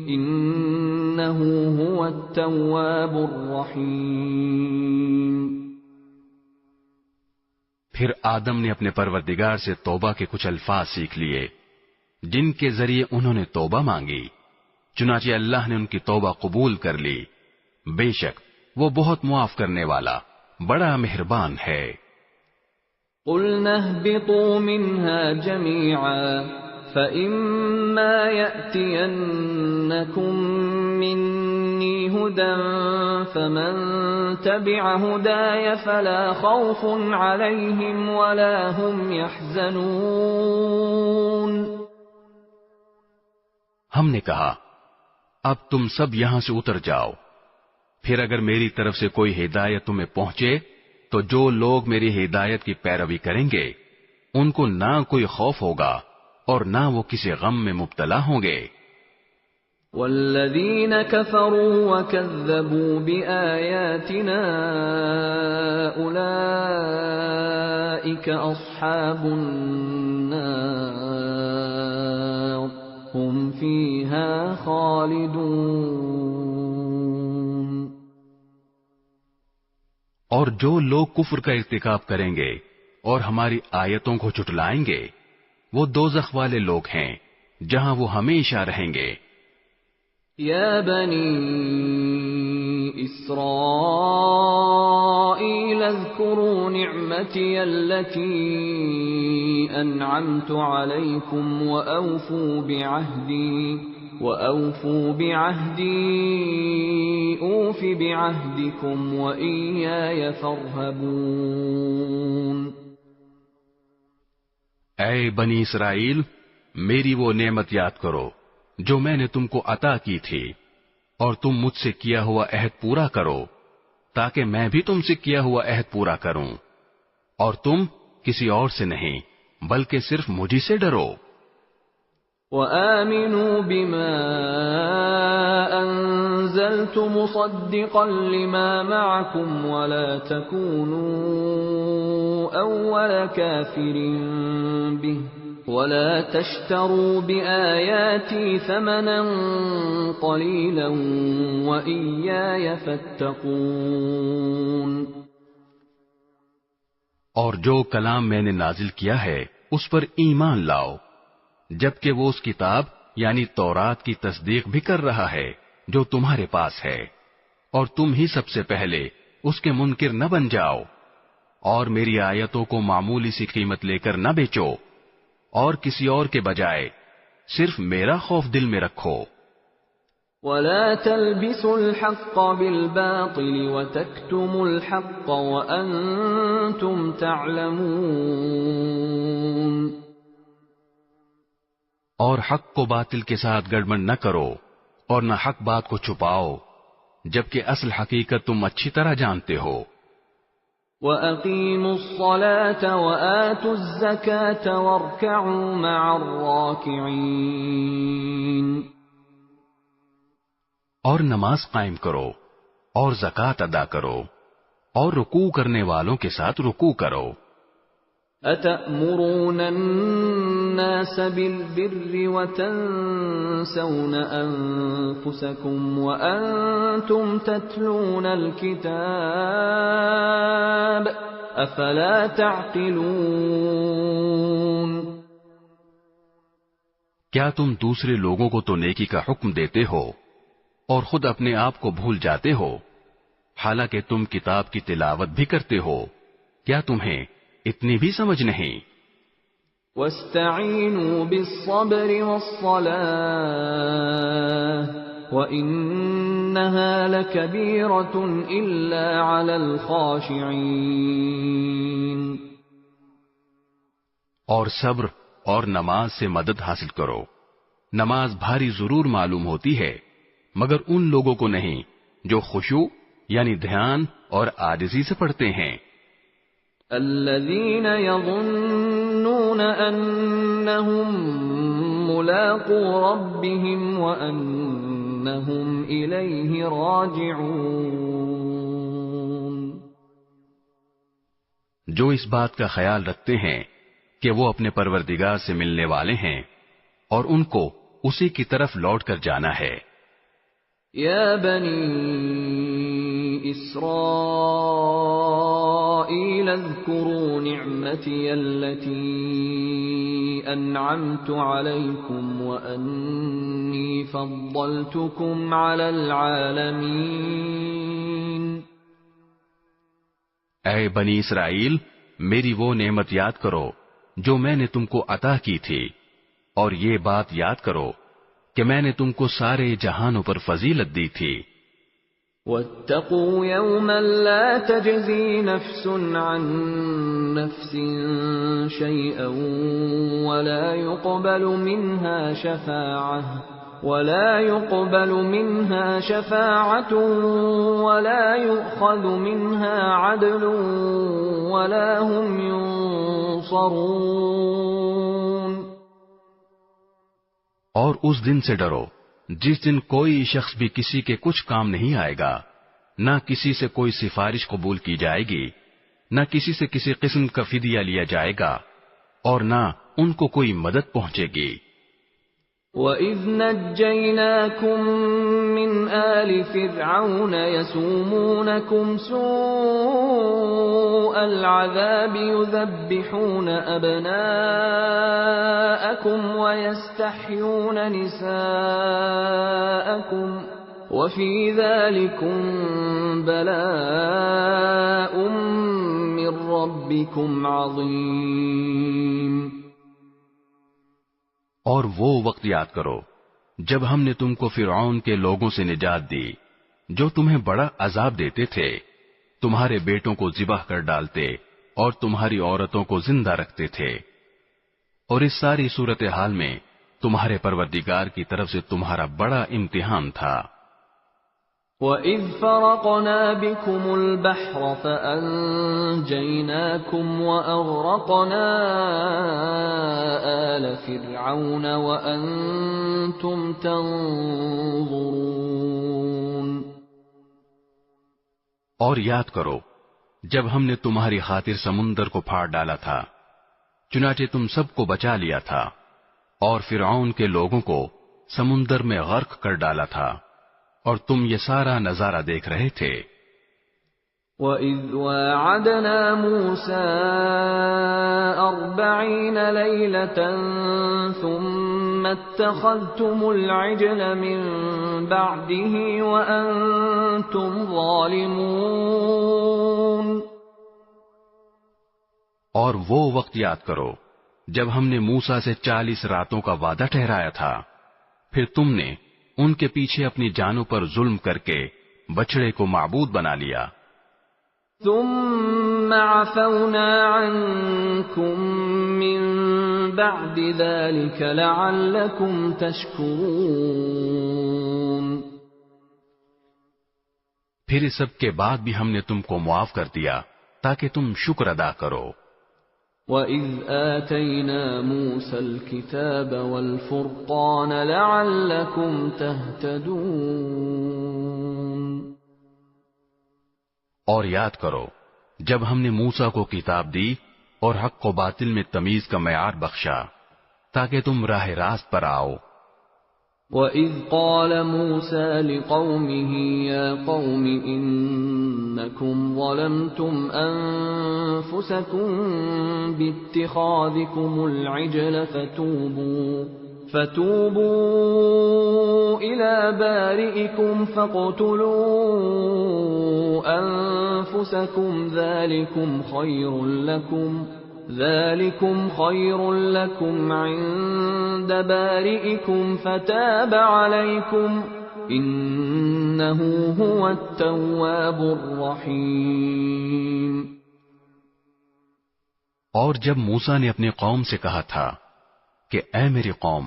إِنَّهُ هُوَ التَّوَّابُ الرَّحِيمُ۔ پھر آدم نے اپنے پروردگار سے توبہ کے کچھ الفاظ سیکھ لیے جن کے ذریعے انہوں نے توبہ مانگی، چنانچہ اللہ نے ان کی توبہ قبول کر لی، بے شک وہ بہت معاف کرنے والا بڑا مہربان ہے۔ قُلْنَا اهْبِطُوا مِنْهَا جَمِيعًا فَإِمَّا يَأْتِيَنَّكُم مِّنِّي هُدًى فَمَن تَبِعَ هُدَايَ فَلَا خَوْفٌ عَلَيْهِمْ وَلَا هُمْ يَحْزَنُونَ۔ ہم نے کہا اب تم سب یہاں سے اتر جاؤ، پھر اگر میری طرف سے کوئی ہدایت تمہیں پہنچے تو جو لوگ میری ہدایت کی پیروی کریں گے ان کو نہ کوئی خوف ہوگا اور نہ وہ کسی غم میں مبتلا ہوں گے۔ والذین کفروا وکذبوا بآیاتنا اولئک اصحاب النار هم فیہا خالدون۔ اور جو لوگ کفر کا ارتکاب کریں گے اور ہماری آیتوں کو جھٹلائیں گے وہ دوزخ والے لوگ ہیں جہاں وہ ہمیشہ رہیں گے۔ یا بنی اسرائیل اذکروا نعمتی التي انعمت علیکم وأوفوا بعهدي أوف بعهدكم وإياي فارهبون۔ اے بنی اسرائیل، میری وہ نعمت یاد کرو جو میں نے تم کو عطا کی تھی، اور تم مجھ سے کیا ہوا عہد پورا کرو تاکہ میں بھی تم سے کیا ہوا عہد پورا کروں، اور تم کسی اور سے نہیں بلکہ صرف مجھی سے ڈرو۔ وآمنوا بما أنزلت مصدقا لما معكم ولا تكونوا أول كافر به ولا تشتروا بآياتي ثمنا قليلا وإياي فاتقون۔ اور جو کلام میں نے نازل کیا ہے اس پر ایمان لاؤ، جبکہ وہ اس کتاب یعنی تورات کی تصدیق بھی کر رہا ہے جو تمہارے پاس ہے، اور تم ہی سب سے پہلے اس کے منکر نہ بن جاؤ، اور میری آیتوں کو معمولی سی قیمت لے کر نہ بیچو، اور کسی اور کے بجائے صرف میرا خوف دل میں رکھو. وَلَا تَلْبِسُوا الْحَقَّ بِالْبَاطِلِ وَتَكْتُمُوا الْحَقَّ وَأَنْتُمْ تَعْلَمُونَ. اور حق کو باطل کے ساتھ گڑبڑ نہ کرو اور نہ حق بات کو چھپاؤ جبکہ اصل حقیقت تم اچھی طرح جانتے ہو. وَأَقِيمُوا الصَّلَاةَ وَآتُوا الزَّكَاةَ وَارْكَعُوا مَعَ الرَّاكِعِينَ. اور نماز قائم کرو اور زکوٰۃ ادا کرو اور رکوع کرنے والوں کے ساتھ رکوع کرو. أَتَأْمُرُونَ النَّاسَ بِالْبِرِّ وَتَنْسَوْنَ أَنفُسَكُمْ وَأَنْتُمْ تَتْلُونَ الْكِتَابَ أَفَلَا تَعْقِلُونَ. کیا تم دوسرے لوگوں کو تو نیکی کا حکم دیتے ہو اور خود اپنے آپ کو بھول جاتے ہو حالانکہ تم کتاب کی تلاوت بھی کرتے ہو؟ کیا تمہیں اتنی بھی سمجھ نہیں؟ وَاسْتَعِینُوا بِالصَّبْرِ وَالصَّلَاةِ وَإِنَّهَا لَكَبِيرَةٌ إِلَّا عَلَى الْخَاشِعِينَ. اور صبر اور نماز سے مدد حاصل کرو. نماز بھاری ضرور معلوم ہوتی ہے مگر ان لوگوں کو نہیں جو خشوع یعنی دھیان اور عاجزی سے پڑھتے ہیں. الذين يظنون أنهم ملاقو ربهم وأنهم إليه راجعون. جو اس بات کا خیال رکھتے ہیں کہ وہ اپنے پروردگار سے ملنے والے ہیں اور ان کو اسی کی طرف لوٹ کر جانا ہے. يا بني إسرائيل اذكروا نعمتي التي أنعمت عليكم وأني فضلتكم على العالمين. اے بنی اسرائیل میری وہ نعمت یاد کرو جو میں نے تم کو عطا کی تھی اور یہ بات یاد کرو کہ میں نے تم کو سارے جہانوں پر فضیلت دی تھی. وَاتَّقُوا يَوْمًا لَا تَجْزِي نَفْسٌ عَن نَفْسٍ شَيْئًا وَلَا يُقْبَلُ مِنْهَا شَفَاعَةٌ وَلَا يُؤْخَذُ مِنْهَا عَدْلٌ وَلَا هُمْ يُنصَرُونَ. اور اس دن سے ڈرو جس دن کوئی شخص بھی کسی کے کچھ کام نہیں آئے گا، نہ کسی سے کوئی سفارش قبول کی جائے گی، نہ کسی سے کسی قسم کا فدیہ لیا جائے گا اور نہ ان کو کوئی مدد پہنچے گی. وَإِذْ نَجَّيْنَاكُمْ مِنْ آلِ فِرْعَوْنَ يَسُومُونَكُمْ سُوءَ الْعَذَابِ يُذَبِّحُونَ أَبْنَاءَكُمْ وَيَسْتَحْيُونَ نِسَاءَكُمْ وَفِي ذَلِكُمْ بَلَاءٌ مِّن رَّبِّكُمْ عَظِيمٌ. اور وہ وقت یاد کرو جب ہم نے تم کو فرعون کے لوگوں سے نجات دی جو تمہیں بڑا عذاب دیتے تھے، تمہارے بیٹوں کو ذبح کر ڈالتے اور تمہاری عورتوں کو زندہ رکھتے تھے. اور اس ساری صورتحال میں تمہارے پروردگار کی طرف سے تمہارا بڑا امتحان تھا. وَإِذْ فَرَقْنَا بِكُمُ الْبَحْرَ فَأَنْجَيْنَاكُمْ وَأَغْرَقْنَا آلَ فِرْعَوْنَ وَأَنْتُمْ تَنْظُرُونَ. اور یاد کرو جب ہم نے تمہاری خاطر سمندر کو پھاڑ ڈالا تھا، چنانچہ تم سب کو بچا لیا تھا اور فرعون کے لوگوں کو سمندر میں غرق کر ڈالا تھا اور تم یہ سارا نظارہ دیکھ رہے تھے. وَإِذْ وَاعَدْنَا مُوسَىٰ 40 لَيْلَةً ثُمَّ اتَّخَذْتُمُ الْعِجْلَ مِن بَعْدِهِ وَأَنْتُمْ ظَالِمُونَ. اور وہ وقت یاد کرو جب ہم نے موسیٰ سے 40 راتوں کا وعدہ ٹھہرایا تھا، پھر تم نے ان کے پیچھے اپنی جانوں پر ظلم کر کے بچڑے کو معبود بنا لیا۔ ثم عفونا عنكم من بعد ذلك لعلكم تشكرون۔ پھر اس سب کے بعد بھی ہم نے تم کو معاف کر دیا تاکہ تم شکر ادا کرو۔ وَإِذْ آتَيْنَا مُوسَى الْكِتَابَ وَالْفُرْقَانَ لَعَلَّكُمْ تَهْتَدُونَ۔ اور یاد کرو جب ہم نے موسیٰ کو کتاب دی اور حق و باطل میں تمیز کا معیار بخشا تاکہ تم راہ راست پر آؤ۔ وَإِذْ قَالَ مُوسَى لِقَوْمِهِ يَا قَوْمِ إِنَّكُمْ ظَلَمْتُمْ أَنفُسَكُمْ بِاتِّخَاذِكُمُ الْعِجْلَ فَتُوبُوا إِلَى بَارِئِكُمْ فَاقْتُلُوا أَنفُسَكُمْ ذَلِكُمْ خَيْرٌ لَكُمْ عِندَ بَارِئِكُمْ فَتَابَ عَلَيْكُمْ إِنَّهُ هُوَ التَّوَّابُ الرَّحِيمُ۔ اور جب موسیٰ نے اپنی قوم سے کہا تھا کہ اے میری قوم،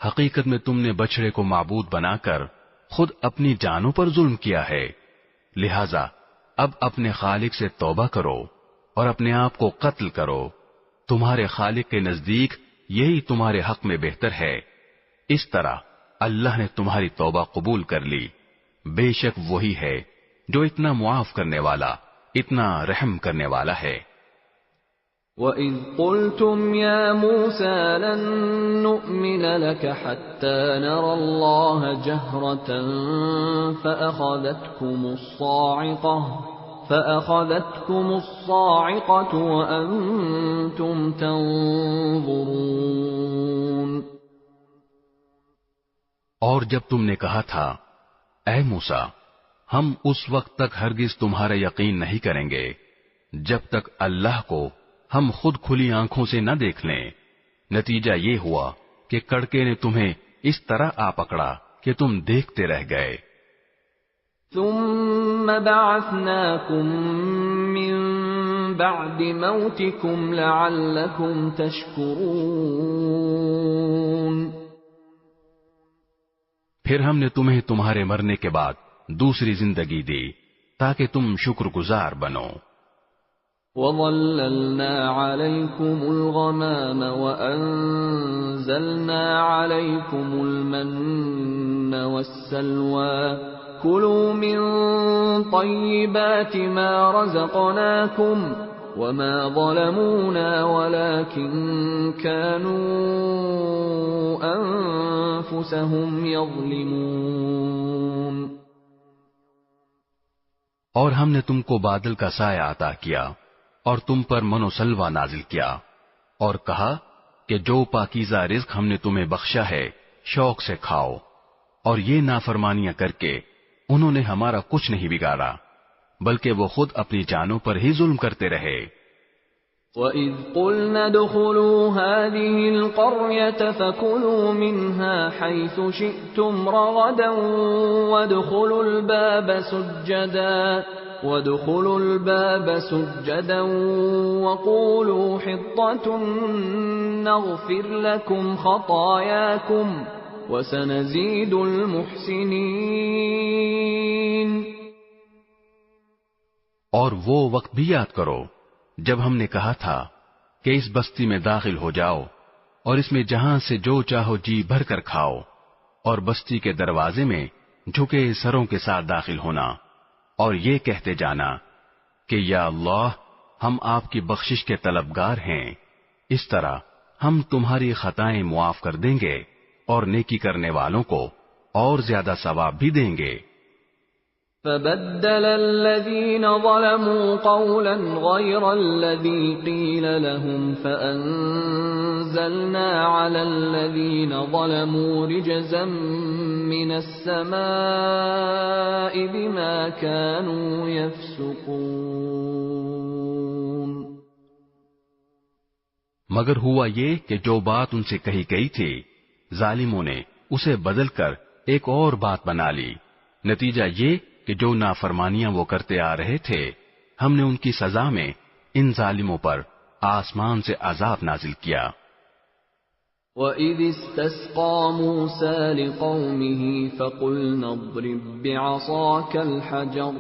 حقیقت میں تم نے بچڑے کو معبود بنا کر خود اپنی جانوں پر ظلم کیا ہے، لہذا اب اپنے خالق سے توبہ کرو اور اپنے آپ کو قتل کرو، تمہارے خالق کے نزدیک یہی تمہارے حق میں بہتر ہے۔ اس طرح اللہ نے تمہاری توبہ قبول کر لی، بے شک وہی ہے جو اتنا معاف کرنے والا، اتنا رحم کرنے والا ہے۔ وَإِذْ قُلْتُمْ يَا مُوسَى لَن نُّؤْمِنَ لَكَ حَتَّى نَرَى اللَّهَ جَهْرَةً فَأَخَذَتْكُمُ الصَّاعِقَةُ وَأَنْتُمْ تَنظُرُونَ۔ اور جب تم نے کہا تھا اے موسیٰ، ہم اس وقت تک ہرگز تمہارا یقین نہیں کریں گے جب تک اللہ کو ہم خود کھلی آنکھوں سے نہ دیکھ لیں، نتیجہ یہ ہوا کہ کڑکے نے تمہیں اس طرح آ پکڑا کہ تم دیکھتے رہ گئے۔ ثم بعثناكم من بعد موتكم لعلكم تشكرون۔ پھر ہم نے تمہیں تمہارے مرنے کے بعد دوسری زندگی دی تاکہ تم شکر گزار بنو۔ وَظَلَّلْنَا عَلَيْكُمُ الْغَمَامَ وَأَنزَلْنَا عَلَيْكُمُ الْمَنَّ وَالسَّلْوَىٰ كُلُوا مِن طَيِّبَاتِ مَا رَزَقْنَاكُمْ وَمَا ظَلَمُونَا وَلَٰكِن كَانُوا أَنفُسَهُمْ يَظْلِمُونَ۔ اور ہم نے تم کو بادل کا سایہ عطا کیا اور تم پر من و سلوہ نازل کیا اور کہا کہ جو پاکیزہ رزق ہم نے تمہیں بخشا ہے شوق سے کھاؤ، اور یہ نافرمانیاں کر کے انہوں نے ہمارا کچھ نہیں بگاڑا بلکہ وہ خود اپنی جانوں پر ہی ظلم کرتے رہے۔ وَإِذْ قُلْنَا ادْخُلُوا هَٰذِهِ الْقَرْيَةَ فَكُلُوا مِنْهَا حَيْثُ شِئْتُمْ رَغَدًا وَادْخُلُوا الْبَابَ سُجَّدًا وَقُولُوا حِطَّةٌ نَّغْفِرْ لَكُمْ خَطَايَاكُمْ وَسَنَزِيدُ الْمُحْسِنِينَ۔ اور وہ وقت بھی یاد کرو جب ہم نے کہا تھا کہ اس بستی میں داخل ہو جاؤ اور اس میں جہاں سے جو چاہو جی بھر کر کھاؤ، اور بستی کے دروازے میں جھکے سروں کے ساتھ داخل ہونا اور یہ کہتے جانا کہ یا اللہ ہم آپ کی بخشش کے طلبگار ہیں، اس طرح ہم تمہاری خطائیں معاف کر دیں گے اور نیکی کرنے والوں کو اور زیادہ ثواب بھی دیں گے۔ فَبَدَّلَ الَّذِينَ ظَلَمُوا قَوْلًا غَيْرَ الَّذِي قِيلَ لَهُمْ فَأَنزَلْنَا عَلَى الَّذِينَ ظَلَمُوا رِجْزًا مِّنَ السَّمَاءِ بِمَا كَانُوا يَفْسُقُونَ۔ مگر ہوا یہ کہ جو بات ان سے کہی گئی تھی ظالموں نے اسے بدل کر ایک اور بات بنا لی. نتیجہ یہ کہ جو نافرمانیاں وہ کرتے آ رہے تھے ہم نے ان کی سزا میں ان ظالموں پر آسمان سے عذاب نازل کیا. وَإِذِ اسْتَسْقَى مُوسَى لِقَوْمِهِ فَقُلْنَا اضْرِب بِّعَصَاكَ الْحَجَرَ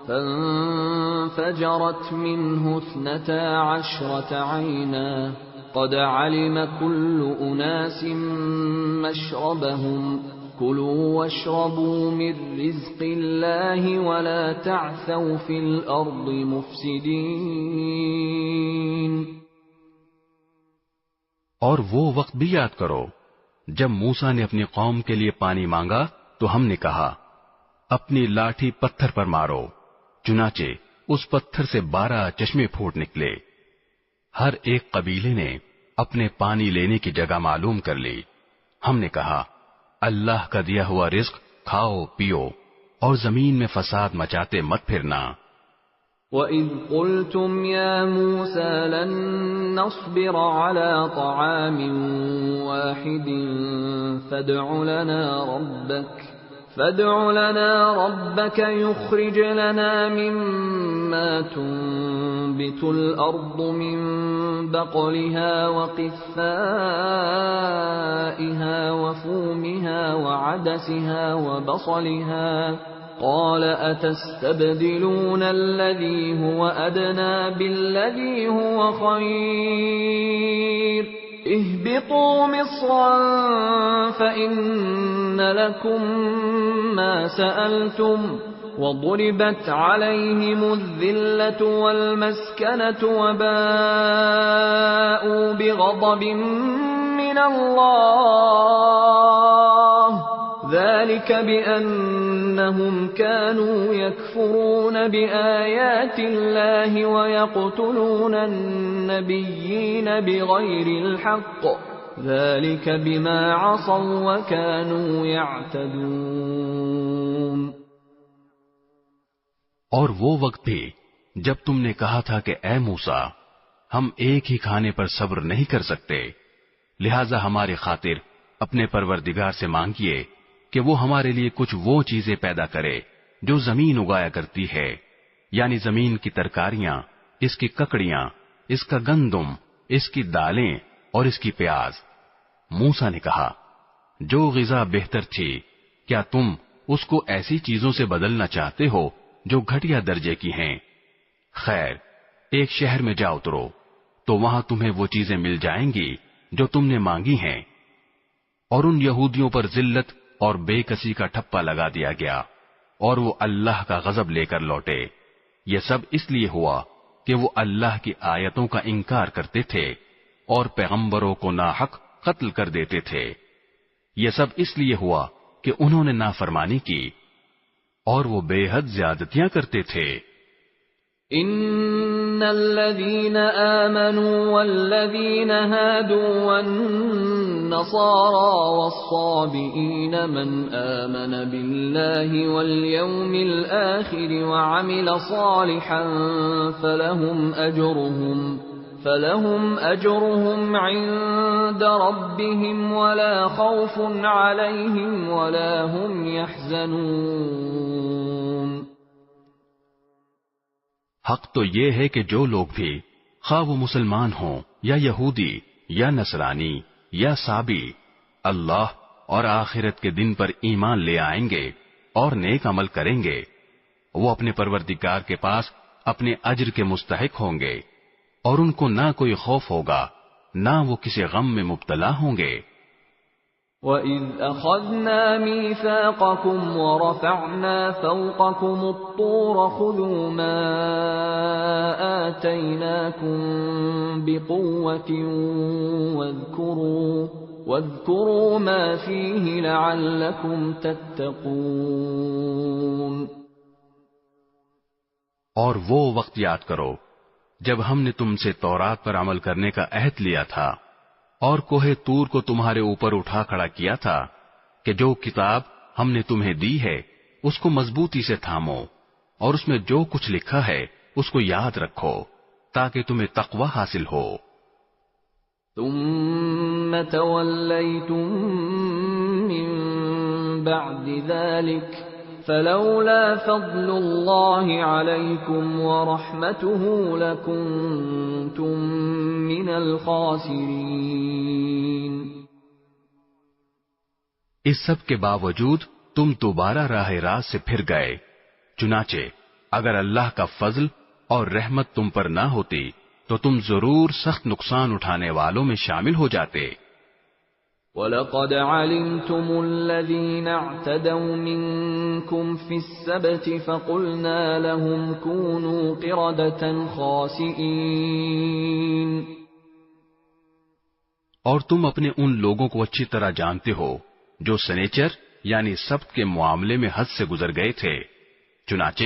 فَانفَجَرَتْ مِنْهُ 12 عَيْنًا قَدْ عَلِمَ كُلُّ أُنَاسٍ مَّشْرَبَهُمْ كُلُوا وَاشْرَبُوا مِن رِّزْقِ اللَّهِ وَلَا تَعْثَوْا فِي الْأَرْضِ مُفْسِدِينَ. اور وہ وقت بھی یاد کرو جب موسیٰ نے اپنی قوم کے لیے پانی مانگا تو ہم نے کہا اپنی لاٹھی پتھر پر مارو. چنانچہ اس پتھر سے 12 چشمے پھوٹ نکلے. ہر ایک قبیلے نے اپنے پانی لینے کی جگہ معلوم کر لی. ہم نے کہا اللہ کا دیا ہوا رزق کھاؤ پیو اور زمین میں فساد مچاتے مت پھرنا. وَإِذْ قُلْتُمْ يَا مُوسَى لَن نَّصْبِرَ عَلَىٰ طَعَامٍ وَاحِدٍ فَادْعُ لَنَا رَبَّكَ يُخْرِجْ لَنَا مِمَّا تُنبِتُ الْأَرْضُ مِن بَقْلِهَا وَقِثَّائِهَا وَفُومِهَا وَعَدَسِهَا وَبَصَلِهَا قَالَ أَتَسْتَبْدِلُونَ الَّذِي هُوَ أَدْنَىٰ بِالَّذِي هُوَ خَيْرٌ اهْبِطُوا مِصْرًا فَإِنَّ لَكُم مَّا سَأَلْتُمْ وَضُرِبَتْ عَلَيْهِمُ الذِّلَّةُ وَالْمَسْكَنَةُ وَبَاءُوا بِغَضَبٍ مِّنَ اللَّهِ ذَلِكَ بِأَنَّهُمْ كَانُوا يَكْفُرُونَ بِآيَاتِ اللَّهِ وَيَقْتُلُونَ النَّبِيِّينَ بِغَيْرِ الْحَقِّ ذَلِكَ بِمَا عَصَوا وَكَانُوا يَعْتَدُونَ. اور وہ وقت بھی جب تم نے کہا تھا کہ اے موسیٰ ہم ایک ہی کھانے پر صبر نہیں کر سکتے لہذا ہماری خاطر اپنے پروردگار سے مانگیے کہ وہ ہمارے لیے کچھ وہ چیزیں پیدا کرے جو زمین اگایا کرتی ہے یعنی زمین کی ترکاریاں اس کی ککڑیاں اس کا گندم اس کی دالیں اور اس کی پیاز. موسیٰ نے کہا جو غذا بہتر تھی کیا تم اس کو ایسی چیزوں سے بدلنا چاہتے ہو جو گھٹیا درجے کی ہیں؟ خیر ایک شہر میں جا اترو تو وہاں تمہیں وہ چیزیں مل جائیں گی جو تم نے مانگی ہیں. اور ان یہودیوں پر ذلت اور بے کسی کا ٹھپا لگا دیا گیا اور وہ اللہ کا غضب لے کر لوٹے. یہ سب اس لیے ہوا کہ وہ اللہ کی آیتوں کا انکار کرتے تھے اور پیغمبروں کو ناحق قتل کر دیتے تھے. یہ سب اس لیے ہوا کہ انہوں نے نافرمانی کی اور وہ بے حد زیادتیاں کرتے تھے. ان الذين آمنوا والذين هادوا والنصارى والصابئين من آمن بالله واليوم الآخر وعمل صالحا فلهم أجرهم عند ربهم ولا خوف عليهم ولا هم يحزنون. حق تو یہ ہے کہ جو لوگ بھی خواہ وہ مسلمان ہوں یا یہودی یا نصرانی یا صابی اللہ اور آخرت کے دن پر ایمان لے آئیں گے اور نیک عمل کریں گے وہ اپنے پروردگار کے پاس اپنے اجر کے مستحق ہوں گے اور ان کو نہ کوئی خوف ہوگا نہ وہ کسی غم میں مبتلا ہوں گے. وَإِذْ أَخَذْنَا مِيثَاقَكُمْ وَرَفَعْنَا فَوْقَكُمُ الطُّورَ خُذُوا مَا آتَيْنَاكُمْ بِقُوَّةٍ وَاذْكُرُوا مَا فِيهِ لَعَلَّكُمْ تَتَّقُونَ. اور وہ وقت یاد کرو جب ہم نے تم سے تورات پر عمل کرنے کا عہد لیا تھا اور کوہ طور کو تمہارے اوپر اٹھا کھڑا کیا تھا کہ جو کتاب ہم نے تمہیں دی ہے اس کو مضبوطی سے تھامو اور اس میں جو کچھ لکھا ہے اس کو یاد رکھو تاکہ تمہیں تقوی حاصل ہو. ثم توليتم من بعد ذلك فلولا فضل الله عليكم ورحمته لكنتم من الخاسرين۔ اس سب کے باوجود تم دوبارہ راہ راست سے پھر گئے، چنانچہ اگر اللہ کا فضل اور رحمت تم پر نہ ہوتی تو تم ضرور سخت نقصان اٹھانے والوں میں شامل ہو جاتے۔ وَلَقَدْ عَلِمْتُمُ الَّذِينَ اعْتَدَوْا مِنكُمْ فِي السَّبْتِ فَقُلْنَا لَهُمْ كُونُوا قِرَدَةً خَاسِئِينَ۔ اور تم اپنے ان لوگوں کو اچھی طرح جانتے ہو جو سنیچر یعنی سبت کے معاملے میں حد سے گزر گئے تھے، چنانچہ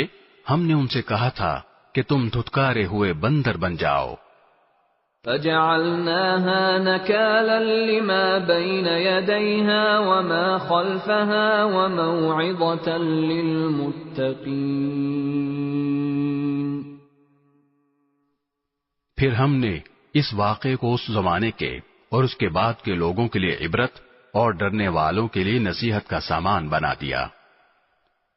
ہم نے ان سے کہا تھا کہ تم دھتکارے ہوئے بندر بن جاؤ۔ فَجَعَلْنَاهَا نَكَالًا لِمَا بَيْنَ يَدَيْهَا وَمَا خَلْفَهَا وَمَوْعِظَةً لِلْمُتَّقِينَ۔ پھر ہم نے اس واقعے کو اس زمانے کے اور اس کے بعد کے لوگوں کے لیے عبرت اور ڈرنے والوں کے لیے نصیحت کا سامان بنا دیا۔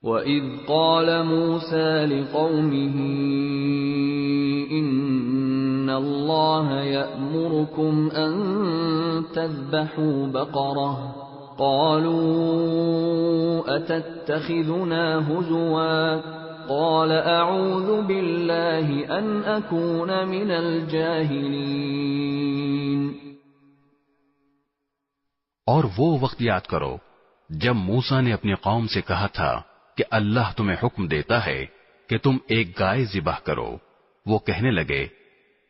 وَإِذْ قَالَ مُوسَى لِقَوْمِهِ إِنَّ اللَّهَ يَأْمُرُكُمْ أَن تَذْبَحُوا بَقَرَةً قَالُوا أَتَتَّخِذُنَا هُزُوًا قَالَ أَعُوذُ بِاللَّهِ أَنْ أَكُونَ مِنَ الْجَاهِلِينَ۔ اور وہ وقت یاد کرو جب موسیٰ نے اپنی قوم سے کہا تھا کہ اللہ تمہیں حکم دیتا ہے کہ تم ایک گائے ذبح کرو۔ وہ کہنے لگے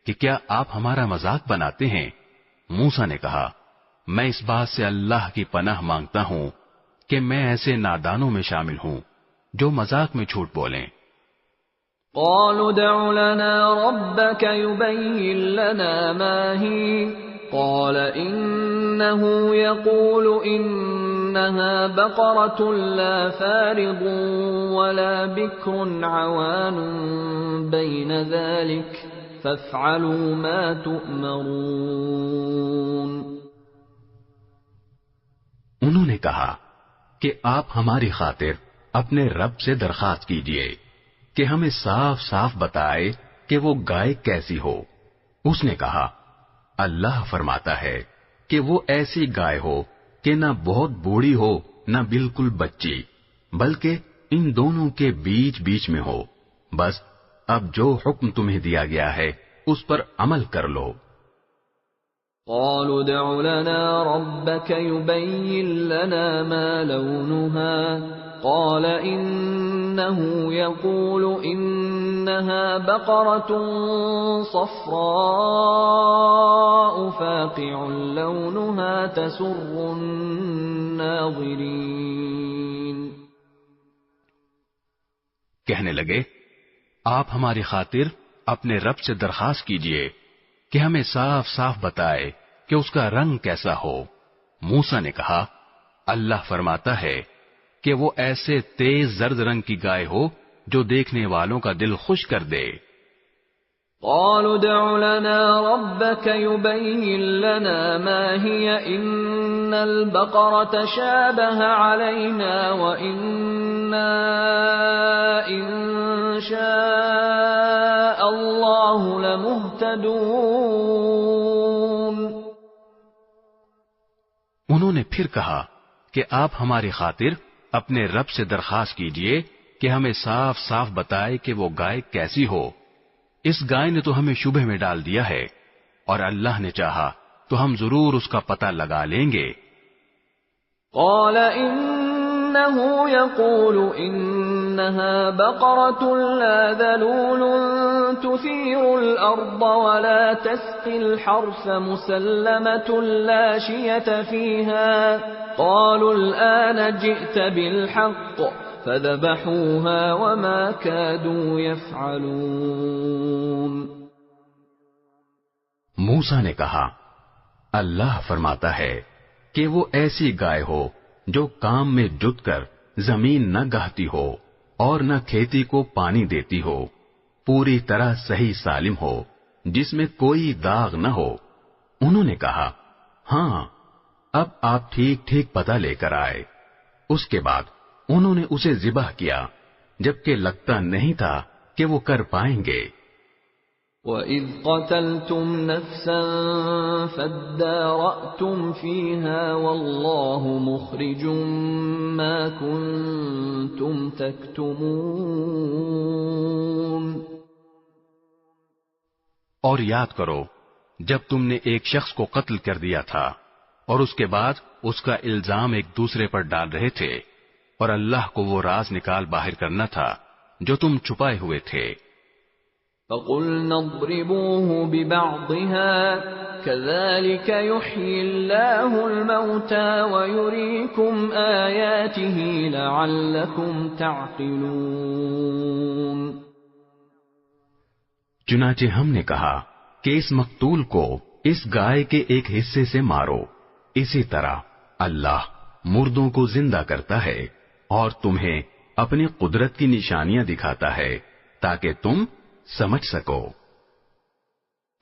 کہ کیا آپ ہمارا مذاق بناتے ہیں؟ موسیٰ نے کہا میں اس بات سے اللہ کی پناہ مانگتا ہوں کہ میں ایسے نادانوں میں شامل ہوں جو مذاق میں جھوٹ بولیں۔ قالوا ادع لنا ربك يبين لنا ما هي قال إنه يقول إنها بقرة لا فارض ولا بكر عوان بين ذلك فافعلوا ما تؤمرون۔ انہوں نے کہا کہ آپ ہماری خاطر اپنے رب سے درخواست کیجئے کہ ہمیں صاف صاف بتائے کہ وہ گائے کیسی ہو۔ اس نے کہا اللہ فرماتا ہے کہ وہ ایسی گائے ہو کہ نہ بہت بوڑھی ہو نہ بالکل بچی، بلکہ ان دونوں کے بیچ بیچ میں ہو۔ بس اب جو حکم تمہیں دیا گیا ہے اس پر عمل کر لو۔ قالوا ادع لنا ربك يبين لنا ما لونها قال إنه يقول إنها بقرة صفراء فاقع لونها تسر الناظرين۔ کہنے لگے آپ ہماری خاطر اپنے رب سے درخواست کیجئے کہ ہمیں صاف صاف بتائے کہ اس کا رنگ کیسا ہو۔ موسیٰ نے کہا اللہ فرماتا ہے کہ وہ ایسے تیز زرد رنگ کی گائے ہو جو دیکھنے والوں کا دل خوش کر دے۔ قالوا ادع لنا ربك يبين لنا ما هي إن البقرة شابه علينا وإنا إن شاء الله لمهتدون۔ انہوں نے پھر کہا کہ آپ ہماری خاطر اپنے رب سے درخواست کیجئے کہ ہمیں صاف صاف بتائے کہ وہ گائے کیسی ہو۔ اس گائے نے تو ہمیں شبہ میں ڈال دیا ہے اور اللہ نے چاہا تو ہم ضرور اس کا پتہ لگا لیں گے۔ قال إنه يقول إنها بقرة لا ذلول تثير الأرض ولا تسقي الحرث مسلمة لا شية فيها قالوا الآن جئت بالحق فذبحوها وما كادوا يفعلون۔ موسیٰ نے کہا اللہ فرماتا ہے کہ وہ ایسی گائے ہو جو کام میں جت کر زمین نہ گہتی ہو اور نہ کھیتی کو پانی دیتی ہو، پوری طرح صحیح سالم ہو، جس میں کوئی داغ نہ ہو۔ انہوں نے کہا ہاں اب آپ ٹھیک ٹھیک پتہ لے کر آئے۔ اس کے بعد انہوں نے اسے ذبح کیا جبکہ لگتا نہیں تھا کہ وہ کر پائیں گے۔ وَإِذْ قَتَلْتُمْ نَفْسًا فَادَّارَأْتُمْ فِيهَا وَاللَّهُ مُخْرِجٌ مَا كُنْتُمْ تَكْتُمُونَ۔ اور یاد کرو جب تم نے ایک شخص کو قتل کر دیا تھا اور اس کے بعد اس کا الزام ایک دوسرے پر ڈال رہے تھے، اور اللہ کو وہ راز نکال باہر کرنا تھا جو تم چھپائے ہوئے تھے۔ فَقُلْنَا اضْرِبُوهُ بِبَعْضِهَا كَذَلِكَ يُحْيِي اللَّهُ الْمَوْتَى وَيُرِيكُمْ آيَاتِهِ لَعَلَّكُمْ تَعْقِلُونَ۔ چنانچہ ہم نے کہا کہ اس مقتول کو اس گائے کے ایک حصے سے مارو، اسی طرح اللہ مردوں کو زندہ کرتا ہے اور تمہیں اپنی قدرت کی نشانیاں دکھاتا ہے تاکہ تم سمجھ سکو۔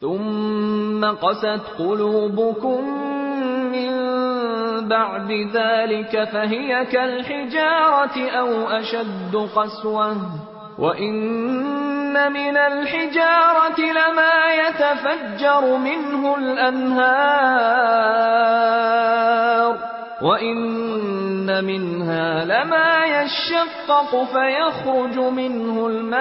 ثم قست قلوبكم من بعد ذلك فهي كالحجارة أو أشد قسوة وإن من الحجارة لما يتفجر منه الأنهار وَإِنَّ مِنْهَا لَمَا يَشَّقَّقُ فَيَخْرُجُ مِنْهُ الْمَاءُ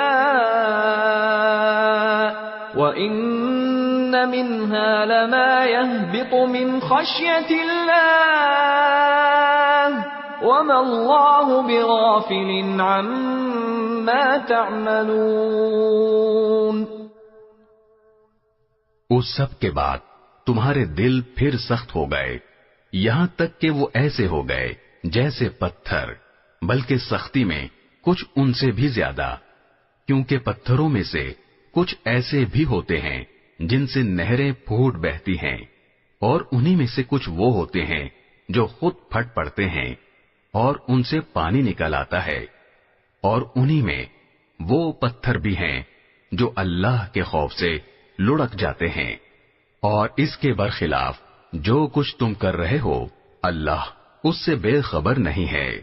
وَإِنَّ مِنْهَا لَمَا يَهْبِطُ مِنْ خَشْيَةِ اللَّهِ وَمَا اللَّهُ بِغَافِلٍ عَمَّا تَعْمَلُونَ۔ اس سب کے بعد تمہارے دل پھر سخت ہو گئے، یہاں تک کہ وہ ایسے ہو گئے جیسے پتھر، بلکہ سختی میں کچھ ان سے بھی زیادہ، کیونکہ پتھروں میں سے کچھ ایسے بھی ہوتے ہیں جن سے نہریں پھوٹ بہتی ہیں، اور انہی میں سے کچھ وہ ہوتے ہیں جو خود پھٹ پڑتے ہیں اور ان سے پانی نکل آتا ہے، اور انہی میں وہ پتھر بھی ہیں جو اللہ کے خوف سے لڑک جاتے ہیں، اور اس کے برخلاف جو کچھ تم کر رہے ہو اللہ اس سے بے خبر نہیں ہے۔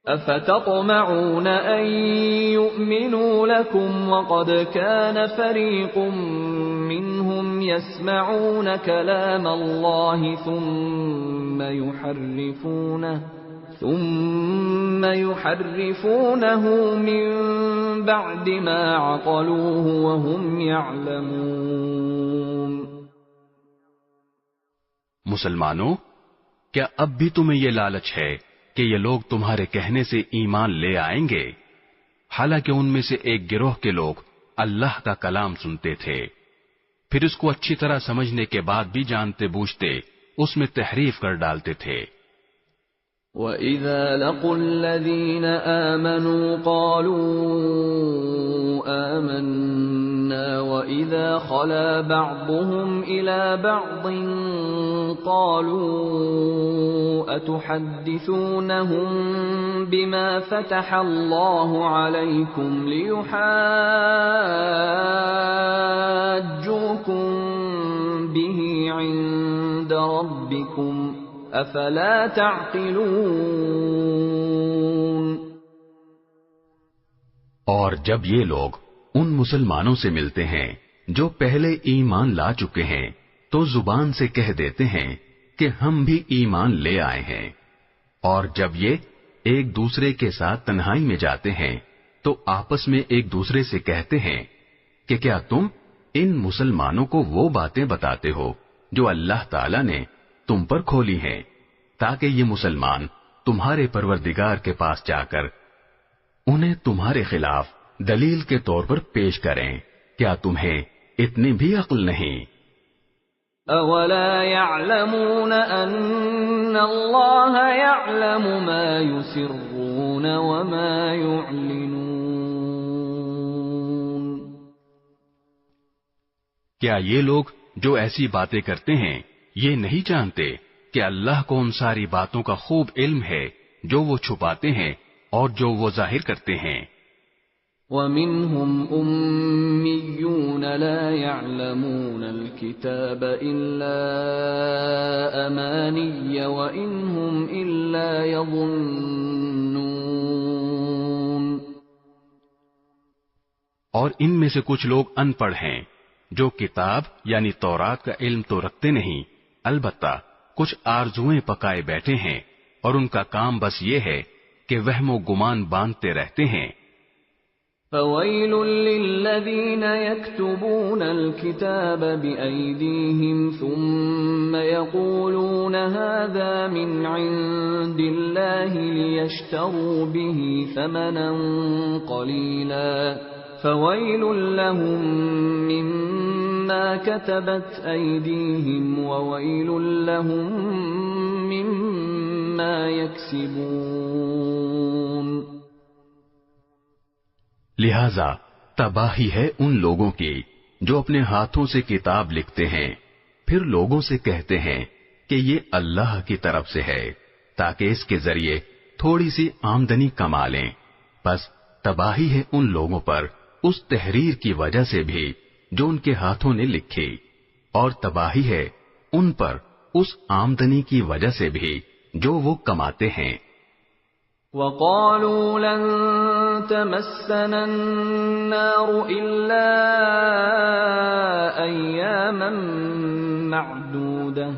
افتطمعون ان يؤمنوا لكم وقد كان فريق منهم يسمعون كلام الله ثم يحرفونه من بعد ما عقلوه وهم يعلمون۔ مسلمانوں، کیا اب بھی تمہیں یہ لالچ ہے کہ یہ لوگ تمہارے کہنے سے ایمان لے آئیں گے، حالانکہ ان میں سے ایک گروہ کے لوگ اللہ کا کلام سنتے تھے، پھر اس کو اچھی طرح سمجھنے کے بعد بھی جانتے بوجھتے اس میں تحریف کر ڈالتے تھے۔ وَإِذَا لَقُوا الَّذِينَ آمَنُوا قَالُوا آمَنَّا وَإِذَا خَلَا بَعْضُهُمْ إِلَى بَعْضٍ قَالُوا أَتُحَدِّثُونَهُم بِمَا فَتَحَ اللَّهُ عَلَيْكُمْ لِيُحَاجُّوكُم بِهِ عِندَ رَبِّكُمْ افلا تعقلون۔ اور جب یہ لوگ ان مسلمانوں سے ملتے ہیں جو پہلے ایمان لا چکے ہیں تو زبان سے کہہ دیتے ہیں کہ ہم بھی ایمان لے آئے ہیں، اور جب یہ ایک دوسرے کے ساتھ تنہائی میں جاتے ہیں تو آپس میں ایک دوسرے سے کہتے ہیں کہ کیا تم ان مسلمانوں کو وہ باتیں بتاتے ہو جو اللہ تعالی نے تم پر کھولی ہیں، تاکہ یہ مسلمان تمہارے پروردگار کے پاس جا کر انہیں تمہارے خلاف دلیل کے طور پر پیش کریں۔ کیا تمہیں اتنی بھی عقل نہیں؟ اولا يعلمون ان اللہ يعلم ما يسرون وما يعلنون۔ کیا یہ لوگ جو ایسی باتیں کرتے ہیں یہ نہیں جانتے کہ اللہ کو ان ساری باتوں کا خوب علم ہے جو وہ چھپاتے ہیں اور جو وہ ظاہر کرتے ہیں؟ وَمِنْهُمْ أُمِّيُّونَ لَا يَعْلَمُونَ الْكِتَابَ إِلَّا أَمَانِيَّ وَإِنْ هُمْ إِلَّا يَظُنُّونَ۔ اور ان میں سے کچھ لوگ ان پڑھ ہیں جو کتاب یعنی تورات کا علم تو رکھتے نہیں، البتہ کچھ آرزوئیں پکائے بیٹھے ہیں اور ان کا کام بس یہ ہے کہ وہم و گمان باندھتے رہتے ہیں۔ فَوَيْلٌ لِّلَّذِينَ يَكْتُبُونَ الْكِتَابَ بِأَيْدِيهِمْ ثُمَّ يَقُولُونَ هَٰذَا مِنْ عِندِ اللَّهِ لِيَشْتَرُوا بِهِ ثَمَنًا قَلِيلًا فَوَيْلٌ لَّهُم مِّمَّا كَتَبَتْ أَيْدِيهِمْ وَوَيْلٌ لَّهُم مِّمَّا يَكْسِبُونَ۔ لہذا تباہی ہے ان لوگوں کی جو اپنے ہاتھوں سے کتاب لکھتے ہیں پھر لوگوں سے کہتے ہیں کہ یہ اللہ کی طرف سے ہے تاکہ اس کے ذریعے تھوڑی سی آمدنی کما لیں، بس تباہی ہے ان لوگوں پر اس تحریر کی وجہ سے بھی جو ان کے ہاتھوں نے لکھی، اور تباہی ہے ان پر اس آمدنی کی وجہ سے بھی جو وہ کماتے ہیں۔ وَقَالُوا لَن تَمَسَّنَا النَّارُ إِلَّا أَيَّامًا مَّعْدُودَةً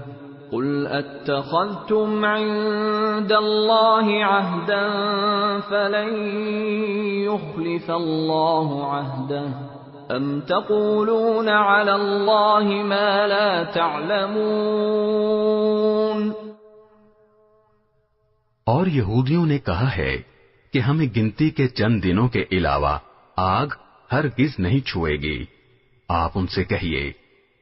قُلْ أَتَّخَذْتُمْ عِندَ اللَّهِ عَهْدًا فَلَن يُخْلِفَ اللَّهُ عَهْدَهُ أَمْ تَقُولُونَ عَلَى اللَّهِ مَا لَا تَعْلَمُونَ۔ اور یہودیوں نے کہا ہے کہ ہمیں گنتی کے چند دنوں کے علاوہ آگ ہرگز نہیں چھوئے گی۔ آپ ان سے کہیے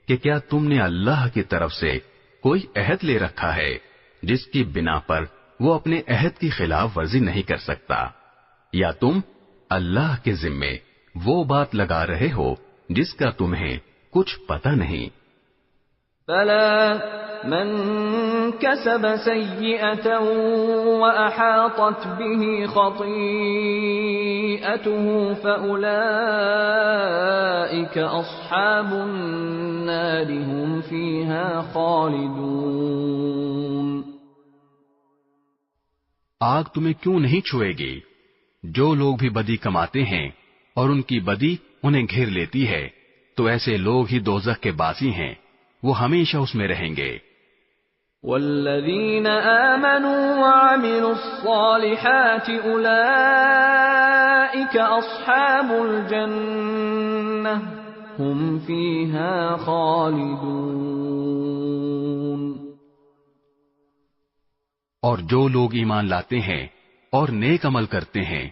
کہ کیا تم نے اللہ کی طرف سے کوئی عہد لے رکھا ہے جس کی بنا پر وہ اپنے عہد کی خلاف ورزی نہیں کر سکتا، یا تم اللہ کے ذمے وہ بات لگا رہے ہو جس کا تمہیں کچھ پتہ نہیں۔ بَلَىٰ مَن كَسَبَ سَيِّئَةً وَأَحَاطَتْ بِهِ خَطِيئَتُهُ فَأُولَٰئِكَ أَصْحَابُ النَّارِ هُمْ فِيهَا خَالِدُونَ۔ آگ تمہیں کیوں نہیں چھوئے گی؟ جو لوگ بھی بدی کماتے ہیں اور ان کی بدی انہیں گھیر لیتی ہے تو ایسے لوگ ہی دوزخ کے باسی ہیں، وہ ہمیشہ اس میں رہیں گے۔ وَالَّذِينَ آمَنُوا وَعَمِلُوا الصَّالِحَاتِ أُولَٰئِكَ أَصْحَابُ الْجَنَّةِ هُمْ فِيهَا خَالِدُونَ۔ اور جو لوگ ایمان لاتے ہیں اور نیک عمل کرتے ہیں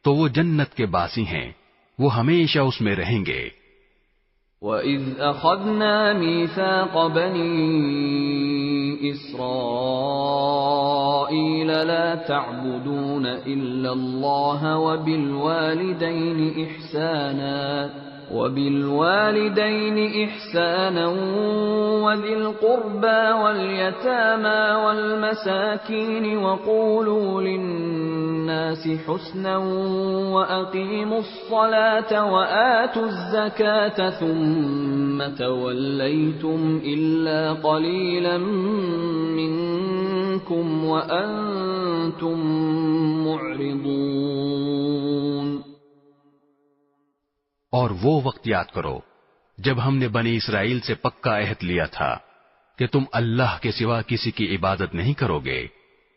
تو وہ جنت کے باسی ہیں، وہ ہمیشہ اس میں رہیں گے۔ وَإِذْ أَخَذْنَا مِيثَاقَ بَنِي إِسْرَائِيلَ لَا تَعْبُدُونَ إِلَّا اللَّهَ وَبِالْوَالِدَيْنِ إِحْسَانًا وَذِي الْقُرْبَى وَالْيَتَامَى وَالْمَسَاكِينِ وَقُولُوا لِلنَّاسِ حُسْنًا وَأَقِيمُوا الصَّلَاةَ وَآتُوا الزَّكَاةَ ثُمَّ تَوَلَّيْتُمْ إِلَّا قَلِيلًا مِّنكُمْ وَأَنتُم مُّعْرِضُونَ۔ اور وہ وقت یاد کرو جب ہم نے بنی اسرائیل سے پکا عہد لیا تھا کہ تم اللہ کے سوا کسی کی عبادت نہیں کرو گے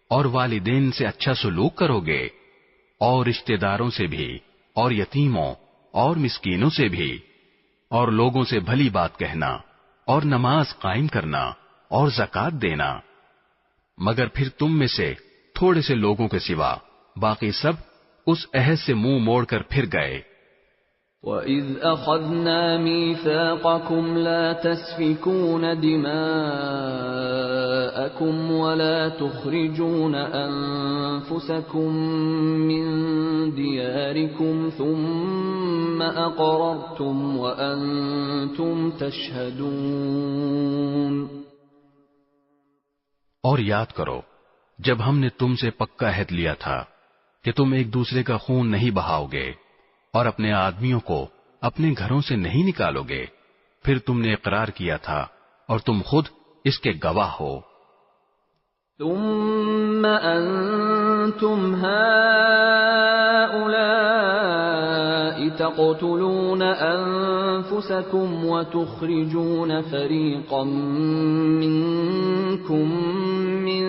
اور والدین سے اچھا سلوک کرو گے اور رشتہ داروں سے بھی اور یتیموں اور مسکینوں سے بھی اور لوگوں سے بھلی بات کہنا اور نماز قائم کرنا اور زکوٰۃ دینا، مگر پھر تم میں سے تھوڑے سے لوگوں کے سوا باقی سب اس عہد سے منہ موڑ کر پھر گئے۔ وَإِذْ أَخَذْنَا مِيثَاقَكُمْ لَا تَسْفِكُونَ دِمَاءَكُمْ وَلَا تُخْرِجُونَ أَنفُسَكُم مِّن دِيَارِكُمْ ثُمَّ أَقْرَرْتُمْ وَأَنتُمْ تَشْهَدُونَ۔ اور یاد کرو جب ہم نے تم سے پکا عہد لیا تھا کہ تم ایک دوسرے کا خون نہیں بہاؤ گے اور اپنے آدمیوں کو اپنے گھروں سے نہیں نکالو گے، پھر تم نے اقرار کیا تھا اور تم خود اس کے گواہ ہو۔ ثم أنتم هؤلاء تقتلون أنفسكم وتخرجون فريقا منكم من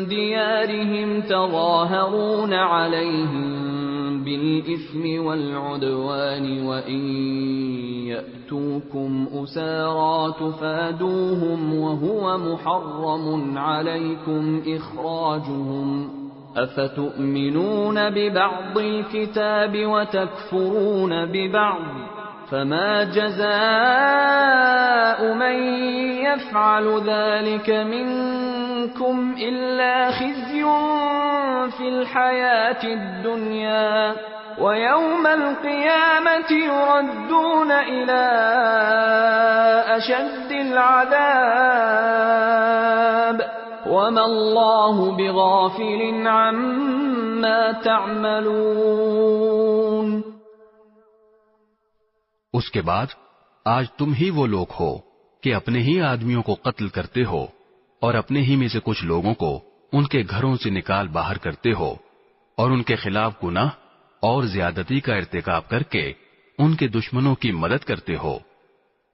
ديارهم تظاهرون عليهم بالإثم والعدوان وإن يأتوكم أسارى تفادوهم وهو محرم عليكم إخراجهم أفتؤمنون ببعض الكتاب وتكفرون ببعض فما جزاء من يفعل ذلك منكم إلا خزي في الحياة الدنيا ويوم القيامة يردون إلى أشد العذاب وما الله بغافل عما تعملون۔ اس کے بعد آج تم ہی وہ لوگ ہو کہ اپنے ہی آدمیوں کو قتل کرتے ہو اور اپنے ہی میں سے کچھ لوگوں کو ان کے گھروں سے نکال باہر کرتے ہو اور ان کے خلاف گناہ اور زیادتی کا ارتکاب کر کے ان کے دشمنوں کی مدد کرتے ہو،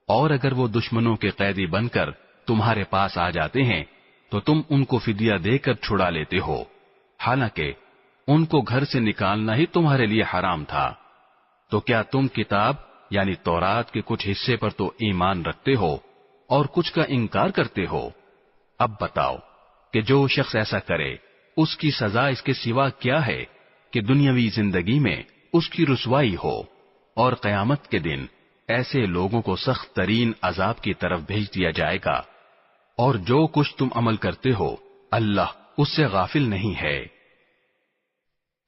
اور اگر وہ دشمنوں کے قیدی بن کر تمہارے پاس آ جاتے ہیں تو تم ان کو فدیہ دے کر چھڑا لیتے ہو، حالانکہ ان کو گھر سے نکالنا ہی تمہارے لیے حرام تھا۔ تو کیا تم کتاب یعنی تورات کے کچھ حصے پر تو ایمان رکھتے ہو اور کچھ کا انکار کرتے ہو؟ اب بتاؤ کہ جو شخص ایسا کرے اس کی سزا اس کے سوا کیا ہے کہ دنیاوی زندگی میں اس کی رسوائی ہو، اور قیامت کے دن ایسے لوگوں کو سخت ترین عذاب کی طرف بھیج دیا جائے گا، اور جو کچھ تم عمل کرتے ہو اللہ اس سے غافل نہیں ہے۔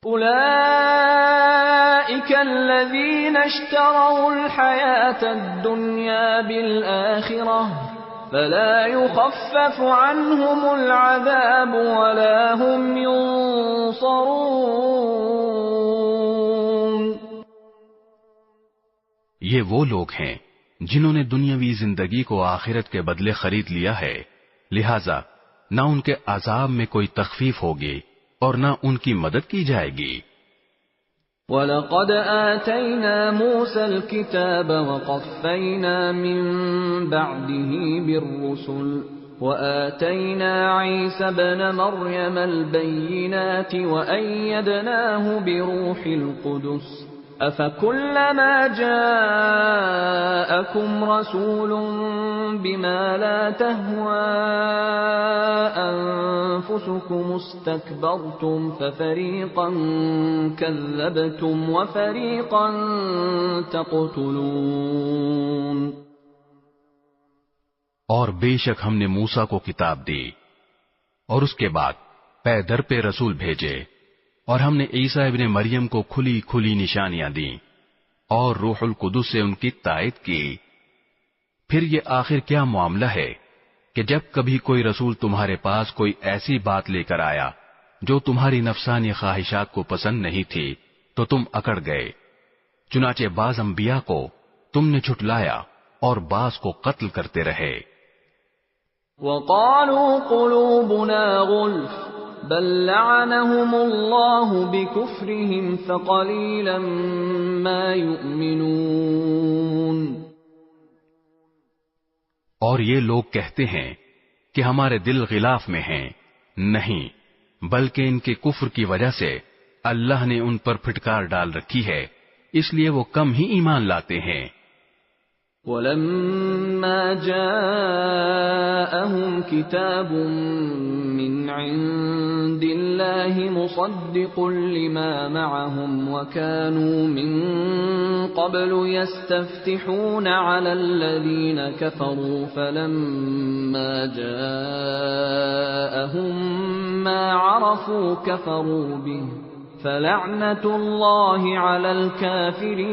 أولئك الذين اشتروا الحياة الدنيا بالآخرة فلا يخفف عنهم العذاب ولا هم ينصرون۔ یہ وہ لوگ ہیں جنہوں نے دنیاوی زندگی کو آخرت کے بدلے خرید لیا ہے، لہذا نہ ان کے عذاب میں کوئی تخفیف ہوگی اور نہ ان کی مدد کی جائے گی۔ وَلَقَدْ آتَيْنَا مُوسَى الْكِتَابَ وَقَفَّيْنَا مِن بَعْدِهِ بِالرُّسُلِ وَآتَيْنَا عِيسَى ابْنَ مَرْيَمَ الْبَيِّنَاتِ وَأَيَّدْنَاهُ بِرُوحِ الْقُدُسِ أَفَكُلَّمَا جَاءَكُمْ رَسُولٌ بِمَا لَا تَهْوَى أَنفُسُكُمُ اسْتَكْبَرْتُمْ فَفَرِيقًا كَذَّبْتُمْ وَفَرِيقًا تَقْتُلُونَ۔ اور بے شک ہم نے موسیٰ کو کتاب دی اور اس کے بعد پے در پہ رسول بھیجے، اور ہم نے عیسیٰ ابن مریم کو کھلی کھلی نشانیاں دیں اور روح القدس سے ان کی تائید کی۔ پھر یہ آخر کیا معاملہ ہے کہ جب کبھی کوئی رسول تمہارے پاس کوئی ایسی بات لے کر آیا جو تمہاری نفسانی خواہشات کو پسند نہیں تھی تو تم اکڑ گئے، چنانچہ بعض انبیاء کو تم نے جھٹلایا اور بعض کو قتل کرتے رہے۔ وَقَالُوا قُلُوبُنَا غُلْفٌ بل لعنهم اللہ بکفرهم فقلیلا ما یؤمنون۔ اور یہ لوگ کہتے ہیں کہ ہمارے دل غلاف میں ہیں، نہیں بلکہ ان کے کفر کی وجہ سے اللہ نے ان پر پھٹکار ڈال رکھی ہے، اس لیے وہ کم ہی ایمان لاتے ہیں۔ وَلَمَّا جَاءَهُمْ كِتَابٌ مِّنْ عِندِ اللَّهِ مُصَدِّقٌ لِّمَا مَعَهُمْ وَكَانُوا مِن قَبْلُ يَسْتَفْتِحُونَ عَلَى الَّذِينَ كَفَرُوا فَلَمَّا جَاءَهُم مَّا عَرَفُوا كَفَرُوا بِهِ فَلَعْنَةُ اللَّهِ عَلَى الْكَافِرِينَ۔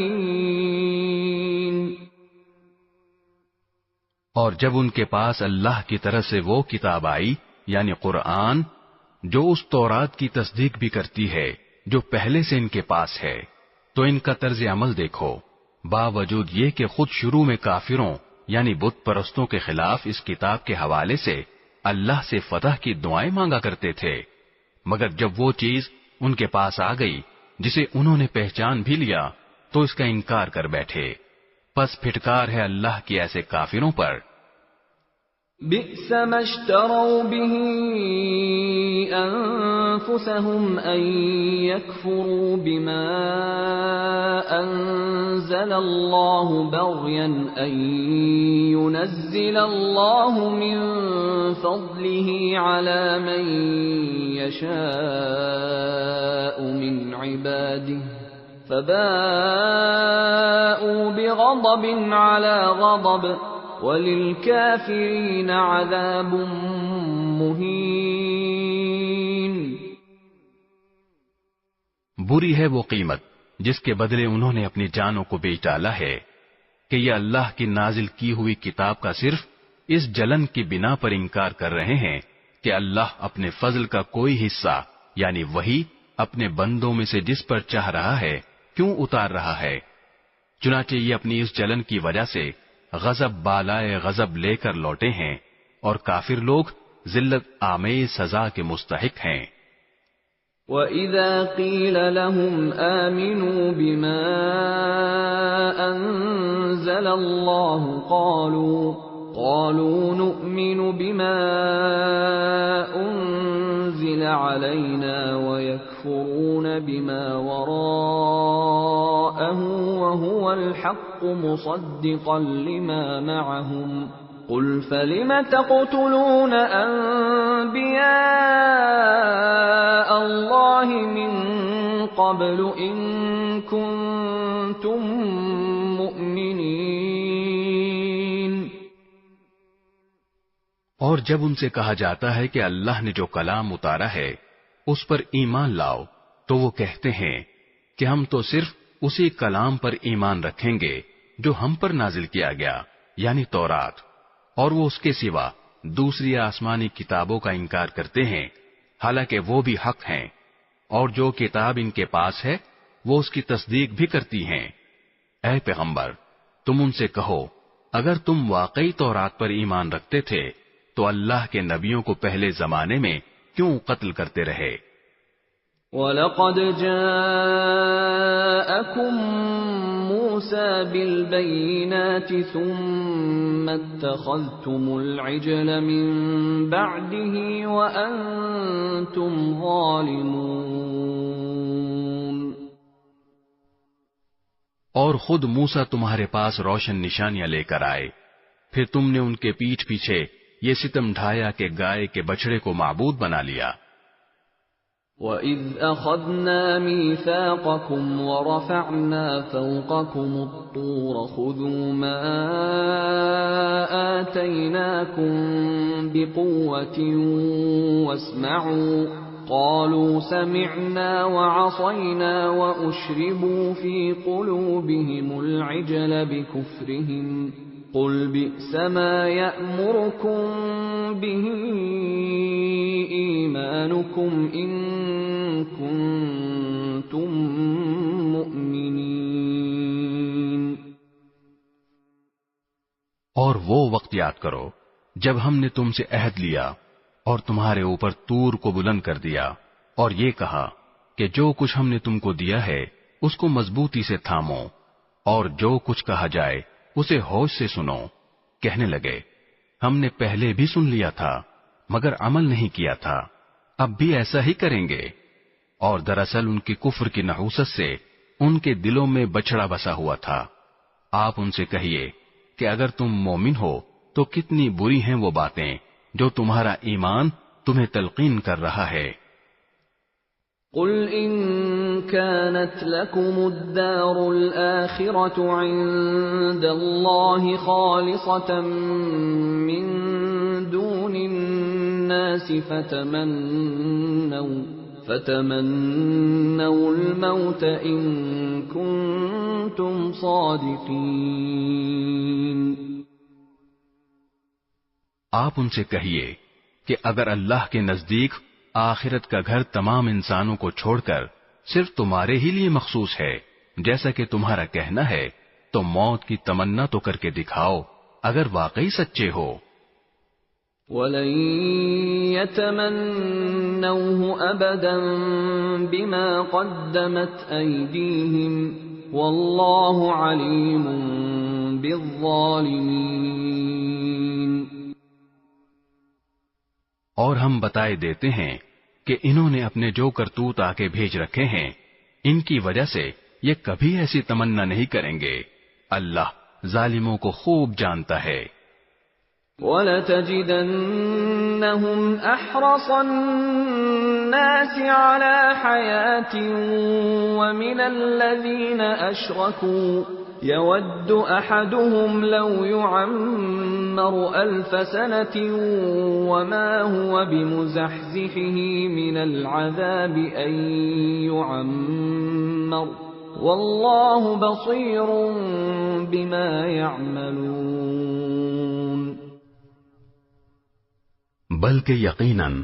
اور جب ان کے پاس اللہ کی طرف سے وہ کتاب آئی یعنی قرآن جو اس تورات کی تصدیق بھی کرتی ہے جو پہلے سے ان کے پاس ہے، تو ان کا طرز عمل دیکھو، باوجود یہ کہ خود شروع میں کافروں یعنی بت پرستوں کے خلاف اس کتاب کے حوالے سے اللہ سے فتح کی دعائیں مانگا کرتے تھے، مگر جب وہ چیز ان کے پاس آ گئی جسے انہوں نے پہچان بھی لیا تو اس کا انکار کر بیٹھے۔ پس پھٹکار ہے اللہ کی ایسے کافروں پر۔ بئس ما اشتروا به أنفسهم أن يكفروا بما أنزل الله بغيا أن ينزل الله من فضله على من يشاء من عباده فباءوا بغضب على غضب وَلِلْكَافِرِينَ عَذَابٌ مُهِينٌ۔ بری ہے وہ قیمت جس کے بدلے انہوں نے اپنی جانوں کو بیچ ڈالا ہے کہ یہ اللہ کی نازل کی ہوئی کتاب کا صرف اس جلن کی بنا پر انکار کر رہے ہیں کہ اللہ اپنے فضل کا کوئی حصہ یعنی وہی اپنے بندوں میں سے جس پر چاہ رہا ہے کیوں اتار رہا ہے۔ چنانچہ یہ اپنی اس جلن کی وجہ سے غضب بالائے غضب لے کر لوٹے ہیں اور کافر لوگ ذلت آمیز سزا کے مستحق ہیں۔ وَإِذَا قِيلَ لَهُمْ آمِنُوا بِمَا أَنزَلَ اللَّهُ قَالُوا نُؤْمِنُ بِمَا أُنزِلَ عَلَيْنَا وَيَكْفُرُونَ بِمَا وَرَاءَهُ وَهُوَ الْحَقُّ مُصَدِّقًا لِمَا مَعَهُمْ قُلْ فَلِمَ تَقْتُلُونَ أَنبِيَاءَ اللَّهِ مِن قَبْلُ إِن كُنتُم مُّؤْمِنِينَ۔ اور جب ان سے کہا جاتا ہے کہ اللہ نے جو کلام اتارا ہے اس پر ایمان لاؤ تو وہ کہتے ہیں کہ ہم تو صرف اسی کلام پر ایمان رکھیں گے جو ہم پر نازل کیا گیا یعنی تورات، اور وہ اس کے سوا دوسری آسمانی کتابوں کا انکار کرتے ہیں حالانکہ وہ بھی حق ہیں، اور جو کتاب ان کے پاس ہے وہ اس کی تصدیق بھی کرتی ہیں۔ اے پیغمبر تم ان سے کہو اگر تم واقعی تورات پر ایمان رکھتے تھے تو اللہ کے نبیوں کو پہلے زمانے میں کیوں قتل کرتے رہے؟ وَلَقَدْ جَاءَكُم مُّوسَىٰ بِالْبَيِّنَاتِ ثُمَّ اتَّخَذْتُمُ الْعِجْلَ مِن بَعْدِهِ وَأَنتُمْ ظَالِمُونَ۔ اور خود موسیٰ تمہارے پاس روشن نشانیاں لے کر آئے، پھر تم نے ان کے پیٹھ پیچھے یہ ستم ڈھایا کہ گائے کے بچڑے کو معبود بنا لیا۔ وَإِذْ أَخَذْنَا مِيثَاقَكُمْ وَرَفَعْنَا فَوْقَكُمُ الطُّورَ خُذُوا مَا آتَيْنَاكُمْ بِقُوَّةٍ وَاسْمَعُوا قَالُوا سَمِعْنَا وَعَصَيْنَا وَأُشْرِبُوا فِي قُلُوبِهِمُ الْعِجْلَ بِكُفْرِهِمْ قُلْ بِئْسَ مَا يَأْمُرُكُمْ بِهِ إِيمَانُكُمْ إِن كُنتُم مُّؤْمِنِينَ۔ اور وہ وقت یاد کرو جب ہم نے تم سے عہد لیا اور تمہارے اوپر طور کو بلند کر دیا اور یہ کہا کہ جو کچھ ہم نے تم کو دیا ہے اس کو مضبوطی سے تھامو اور جو کچھ کہا جائے اسے ہوش سے سنو۔ کہنے لگے ہم نے پہلے بھی سن لیا تھا مگر عمل نہیں کیا تھا، اب بھی ایسا ہی کریں گے۔ اور دراصل ان کی کفر کی نحوست سے ان کے دلوں میں بچڑا بسا ہوا تھا۔ آپ ان سے کہیے کہ اگر تم مومن ہو تو کتنی بری ہیں وہ باتیں جو تمہارا ایمان تمہیں تلقین کر رہا ہے۔ قُلْ إِن كَانَتْ لَكُمُ الدَّارُ الْآخِرَةُ عِندَ اللَّهِ خَالِصَةً مِّن دُونِ النَّاسِ فَتَمَنَّوُا الْمَوْتَ إِن كُنتُمْ صَادِقِينَ۔ آپ ان سے کہیے کہ اگر اللہ کے نزدیک آخرت کا گھر تمام انسانوں کو چھوڑ کر صرف تمہارے ہی لیے مخصوص ہے، جیسا کہ تمہارا کہنا ہے تو موت کی تمنا تو کر کے دکھاؤ اگر واقعی سچے ہو۔ وَلَن يَتَمَنَّوْهُ أَبَدًا بِمَا قَدَّمَتْ أَيْدِيهِمْ وَاللَّهُ عَلِيمٌ بِالظَّالِمِينَ۔ اور ہم بتائے دیتے ہیں کہ انہوں نے اپنے جو کرتوت آگے بھیج رکھے ہیں ان کی وجہ سے یہ کبھی ایسی تمنا نہیں کریں گے، اللہ ظالموں کو خوب جانتا ہے۔ وَلَتَجِدَنَّهُمْ أَحْرَصَ النَّاسِ عَلَى حَيَاةٍ وَمِنَ الَّذِينَ أَشْرَكُوا يَوَدُّ أَحَدُهُمْ لَوْ يُعَمَّرُ أَلْفَ سَنَةٍ وَمَا هُوَ بِمُزَحْزِحِهِ مِنَ الْعَذَابِ أَن يُعَمَّرَ وَاللَّهُ بَصِيرٌ بِمَا يَعْمَلُونَ۔ بلکہ یقیناً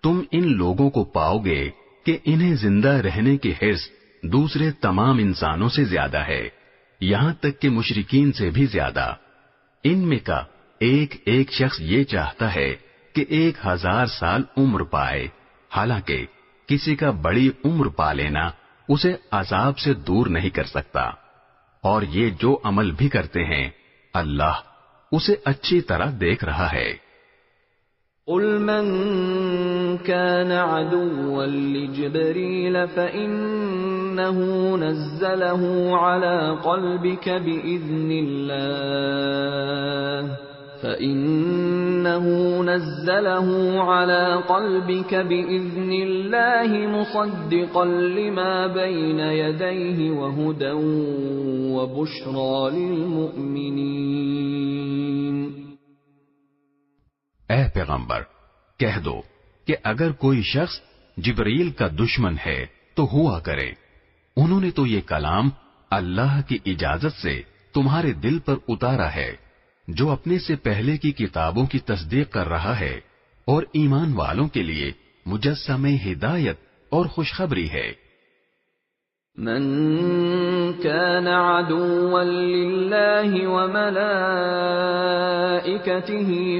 تم ان لوگوں کو پاؤ گے کہ انہیں زندہ رہنے کی حرص دوسرے تمام انسانوں سے زیادہ ہے، یہاں تک کہ مشرکین سے بھی زیادہ۔ ان میں کا ایک ایک شخص یہ چاہتا ہے کہ 1000 سال عمر پائے، حالانکہ کسی کا بڑی عمر پا لینا اسے عذاب سے دور نہیں کر سکتا، اور یہ جو عمل بھی کرتے ہیں اللہ اسے اچھی طرح دیکھ رہا ہے۔ قُلْ مَنْ كَانَ عَدُوًّا لِجِبْرِيلَ فَإِنَّهُ نَزَّلَهُ عَلَى قَلْبِكَ بِإِذْنِ اللَّهِ مُصَدِّقًا لِمَا بَيْنَ يَدَيْهِ وَهُدًى وَبُشْرَى لِلْمُؤْمِنِينَ۔ اے پیغمبر کہہ دو کہ اگر کوئی شخص جبریل کا دشمن ہے تو ہوا کرے، انہوں نے تو یہ کلام اللہ کی اجازت سے تمہارے دل پر اتارا ہے، جو اپنے سے پہلے کی کتابوں کی تصدیق کر رہا ہے، اور ایمان والوں کے لیے مجسم ہدایت اور خوشخبری ہے۔ من كان عدوا لله وملائكته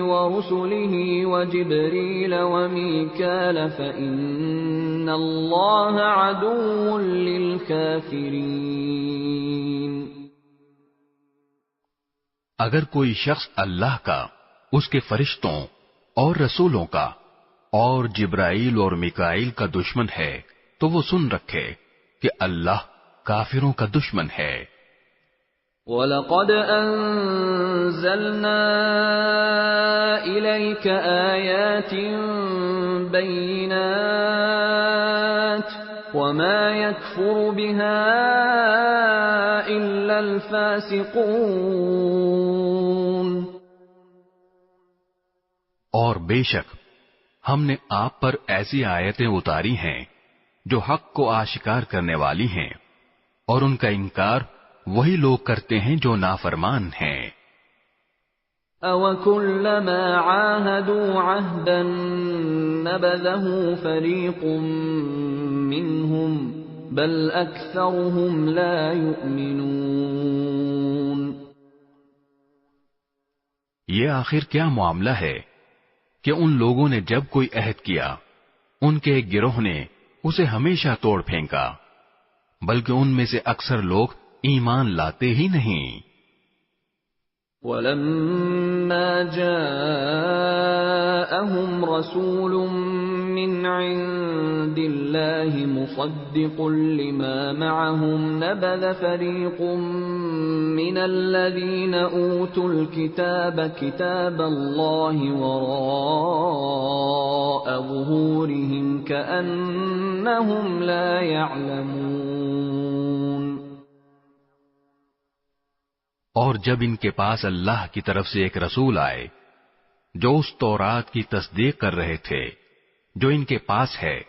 ورسله وجبريل وميكال فإن الله عدو للكافرين۔ اگر کوئی شخص اللہ کا، اس کے فرشتوں اور رسولوں کا اور جبرائیل اور میکائیل کا دشمن ہے تو وہ سن رکھے کہ اللہ کافروں کا دشمن ہے۔ وَلَقَدْ أَنزَلْنَا إِلَيْكَ آيَاتٍ بَيِّنَاتٍ وَمَا يَكْفُرُ بِهَا إِلَّا الْفَاسِقُونَ۔ اور بے شک ہم نے آپ پر ایسی آیتیں اتاری ہیں جو حق کو آشکار کرنے والی ہیں، اور ان کا انکار وہی لوگ کرتے ہیں جو نافرمان ہیں۔ أَوَكُلَّمَا عَاهَدُوا عَهْدًا نَبَذَهُ فَرِيقٌ مِّنْهُمْ بَلْ أَكْثَرُهُمْ لَا يُؤْمِنُونَ۔ یہ آخر کیا معاملہ ہے کہ ان لوگوں نے جب کوئی عہد کیا ان کے ایک گروہ نے اسے ہمیشہ توڑ پھینکا، بلکہ ان میں سے اکثر لوگ ایمان لاتے ہی نہیں۔ وَلَمَّا جَاءَهُمْ رَسُولٌ مِّنْ عِندِ اللَّهِ مُصَدِّقٌ لِمَا مَعَهُمْ نَبَذَ فَرِيقٌ مِّنَ الَّذِينَ أُوتُوا الْكِتَابَ كِتَابَ اللَّهِ وَرَاءَ ظُهُورِهِمْ كَأَنَّهُمْ لَا يَعْلَمُونَ۔ اور جب ان کے پاس اللہ کی طرف سے ایک رسول آئے جو اس تورات کی تصدیق کر رہے تھے جو ان کے پاس ہے،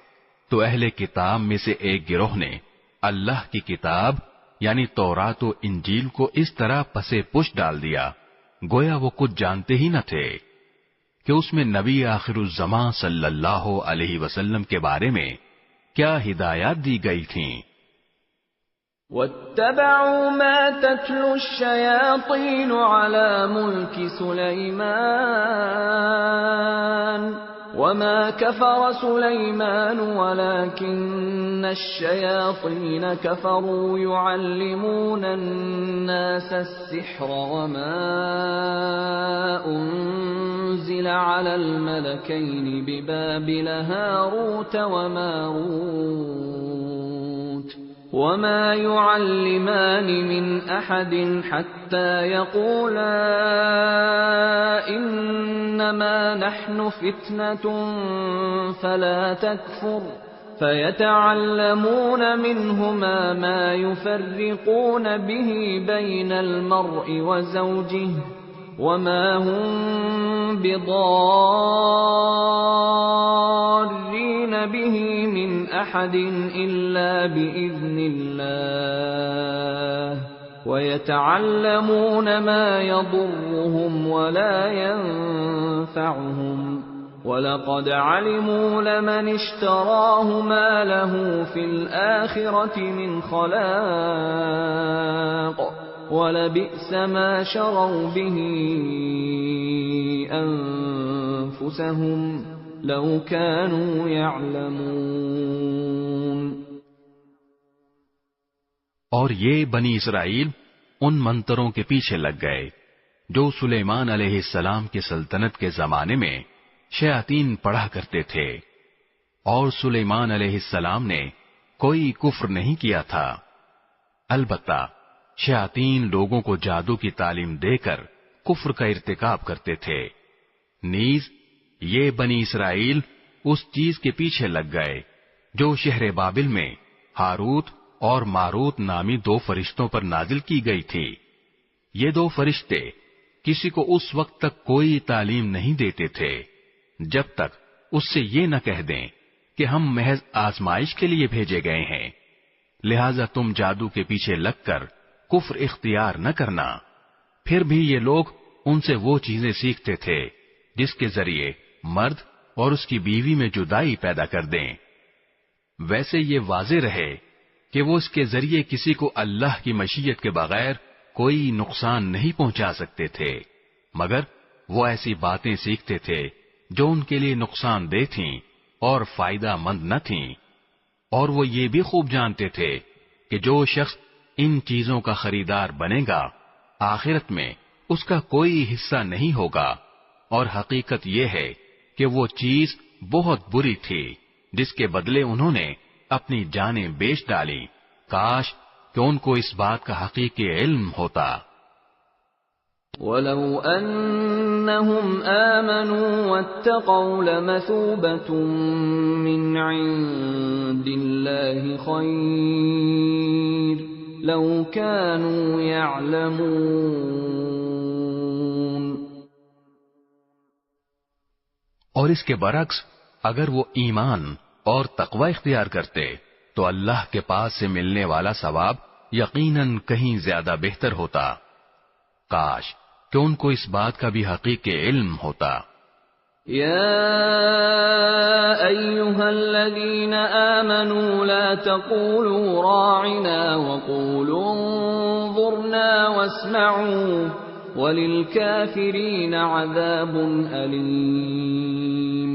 تو اہل کتاب میں سے ایک گروہ نے اللہ کی کتاب یعنی تورات و انجیل کو اس طرح پسے پش ڈال دیا گویا وہ کچھ جانتے ہی نہ تھے کہ اس میں نبی آخر الزماں صلی اللہ علیہ وسلم کے بارے میں کیا ہدایات دی گئی تھیں۔ واتبعوا ما تتلو الشياطين على ملك سليمان وما كفر سليمان ولكن الشياطين كفروا يعلمون الناس السحر وما أنزل على الملكين ببابل هاروت وماروت وما يعلمان من أحد حتى يقولا إنما نحن فتنة فلا تكفر فيتعلمون منهما ما يفرقون به بين المرء وزوجه وما هم بضارين به من أحد إلا بإذن الله ويتعلمون ما يضرهم ولا ينفعهم وَلَقَدْ عَلِمُوا لَمَنِ اشْتَرَاهُ مَا لَهُ فِي الْآخِرَةِ مِنْ خَلَاقٍ وَلَبِئْسَ مَا شَرَوْا بِهِ أَنفُسَهُمْ لَوْ كَانُوا يَعْلَمُونَ۔ اور یہ بنی اسرائیل ان منتروں کے پیچھے لگ گئے جو سلیمان علیہ السلام کی سلطنت کے زمانے میں شیاطین پڑھا کرتے تھے، اور سلیمان علیہ السلام نے کوئی کفر نہیں کیا تھا، البتہ شیاطین لوگوں کو جادو کی تعلیم دے کر کفر کا ارتکاب کرتے تھے۔ نیز یہ بنی اسرائیل اس چیز کے پیچھے لگ گئے جو شہر بابل میں ہاروت اور ماروت نامی دو فرشتوں پر نازل کی گئی تھی۔ یہ دو فرشتے کسی کو اس وقت تک کوئی تعلیم نہیں دیتے تھے جب تک اس سے یہ نہ کہہ دیں کہ ہم محض آزمائش کے لیے بھیجے گئے ہیں، لہذا تم جادو کے پیچھے لگ کر کفر اختیار نہ کرنا۔ پھر بھی یہ لوگ ان سے وہ چیزیں سیکھتے تھے جس کے ذریعے مرد اور اس کی بیوی میں جدائی پیدا کر دیں۔ ویسے یہ واضح رہے کہ وہ اس کے ذریعے کسی کو اللہ کی مشیت کے بغیر کوئی نقصان نہیں پہنچا سکتے تھے، مگر وہ ایسی باتیں سیکھتے تھے جو ان کے لیے نقصان دہ تھیں اور فائدہ مند نہ تھیں، اور وہ یہ بھی خوب جانتے تھے کہ جو شخص ان چیزوں کا خریدار بنے گا آخرت میں اس کا کوئی حصہ نہیں ہوگا، اور حقیقت یہ ہے کہ وہ چیز بہت بری تھی جس کے بدلے انہوں نے اپنی جانیں بیچ ڈالی۔ کاش کہ ان کو اس بات کا حقیقی علم ہوتا۔ وَلَوْ أَنَّهُمْ آمَنُوا وَاتَّقَوْا لَمَثُوبَةٌ مِّنْ عِندِ اللَّهِ خَيْرٌ لَوْ كَانُوا يَعْلَمُونَ۔ اور اس کے برعکس اگر وہ ایمان اور تقوی اختیار کرتے تو اللہ کے پاس سے ملنے والا ثواب یقیناً کہیں زیادہ بہتر ہوتا۔ کاش کہ ان کو اس بات کا بھی حقیقی علم ہوتا۔ یا ایھا الذین آمنوا لا تقولوا راعنا وقولوا انظرنا واسمعوا وللکافرین عذاب علیم۔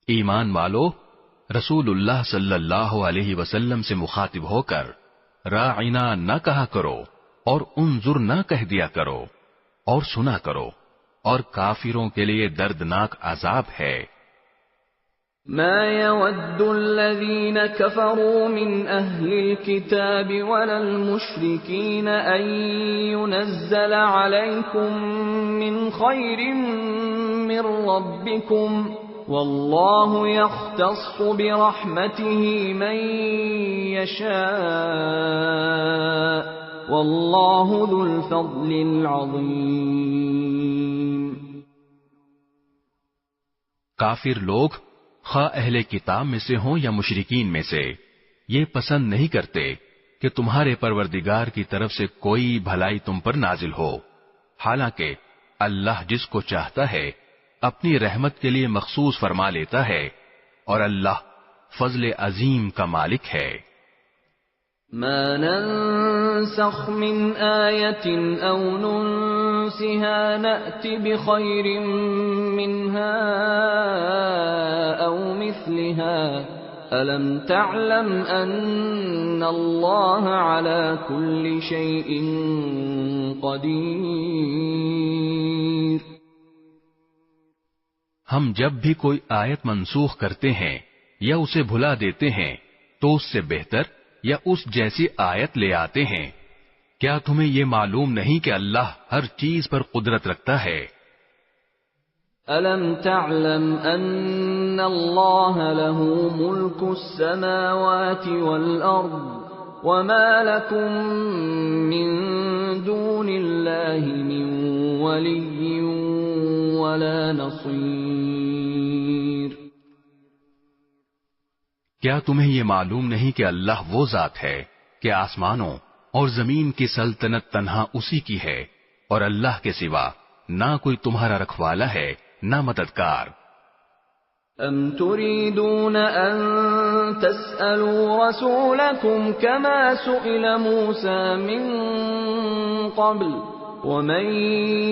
ایمان والو، رسول اللہ صلی اللہ علیہ وسلم سے مخاطب ہو کر راعنا نہ کہا کرو اور انظر نہ کہہ دیا کرو، اور سنا کرو، اور کافروں کے لیے دردناک عذاب ہے۔ ما يود الذين كفروا من أهل الكتاب ولا المشركين أن ينزل عليكم من خير من ربكم والله يختص برحمته من يشاء والله ذو الفضل العظيم۔ کافر لوگ خواہ اہل کتاب میں سے ہوں یا مشرکین میں سے یہ پسند نہیں کرتے کہ تمہارے پروردگار کی طرف سے کوئی بھلائی تم پر نازل ہو، حالانکہ اللہ جس کو چاہتا ہے اپنی رحمت کے لیے مخصوص فرما لیتا ہے، اور اللہ فضل عظیم کا مالک ہے۔ ما ننسخ من آية أو ننسها نأت بخير منها أو مثلها ألم تعلم أن الله على كل شيء قدير۔ ہم جب بھی کوئی آیت منسوخ کرتے ہیں یا اسے بھلا دیتے ہیں تو اس سے بہتر یا اس جیسی آیت لے آتے ہیں۔ کیا تمہیں یہ معلوم نہیں کہ اللہ ہر چیز پر قدرت رکھتا ہے؟ أَلَمْ تَعْلَمْ أَنَّ اللَّهَ لَهُ مُلْكُ السَّمَاوَاتِ وَالْأَرْضِ وَمَا لَكُمْ مِنْ دُونِ اللَّهِ مِنْ وَلِيٍّ وَلَا نَصِيرٍ۔ کیا تمہیں یہ معلوم نہیں کہ اللہ وہ ذات ہے کہ آسمانوں اور زمین کی سلطنت تنہا اسی کی ہے، اور اللہ کے سوا نہ کوئی تمہارا رکھوالا ہے نہ مددگار۔ ام تريدون ان تسألوا رسولكم كما سئل موسى من قبل ومن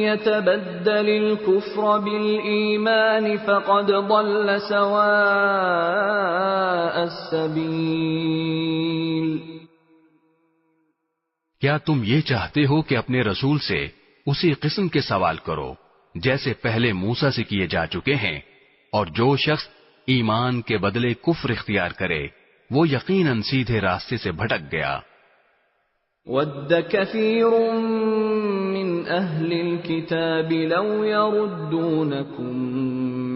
يتبدل الكفر بالإيمان فقد ضل سواء السبيل۔ کیا تم یہ چاہتے ہو کہ اپنے رسول سے اسی قسم کے سوال کرو جیسے پہلے موسیٰ سے کیے جا چکے ہیں، اور جو شخص ایمان کے بدلے کفر اختیار کرے وہ یقیناً سیدھے راستے سے بھٹک گیا۔ وَدَّ كَثِيرٌ مِّنْ أَهْلِ الْكِتَابِ لَوْ يَرُدُّونَكُمْ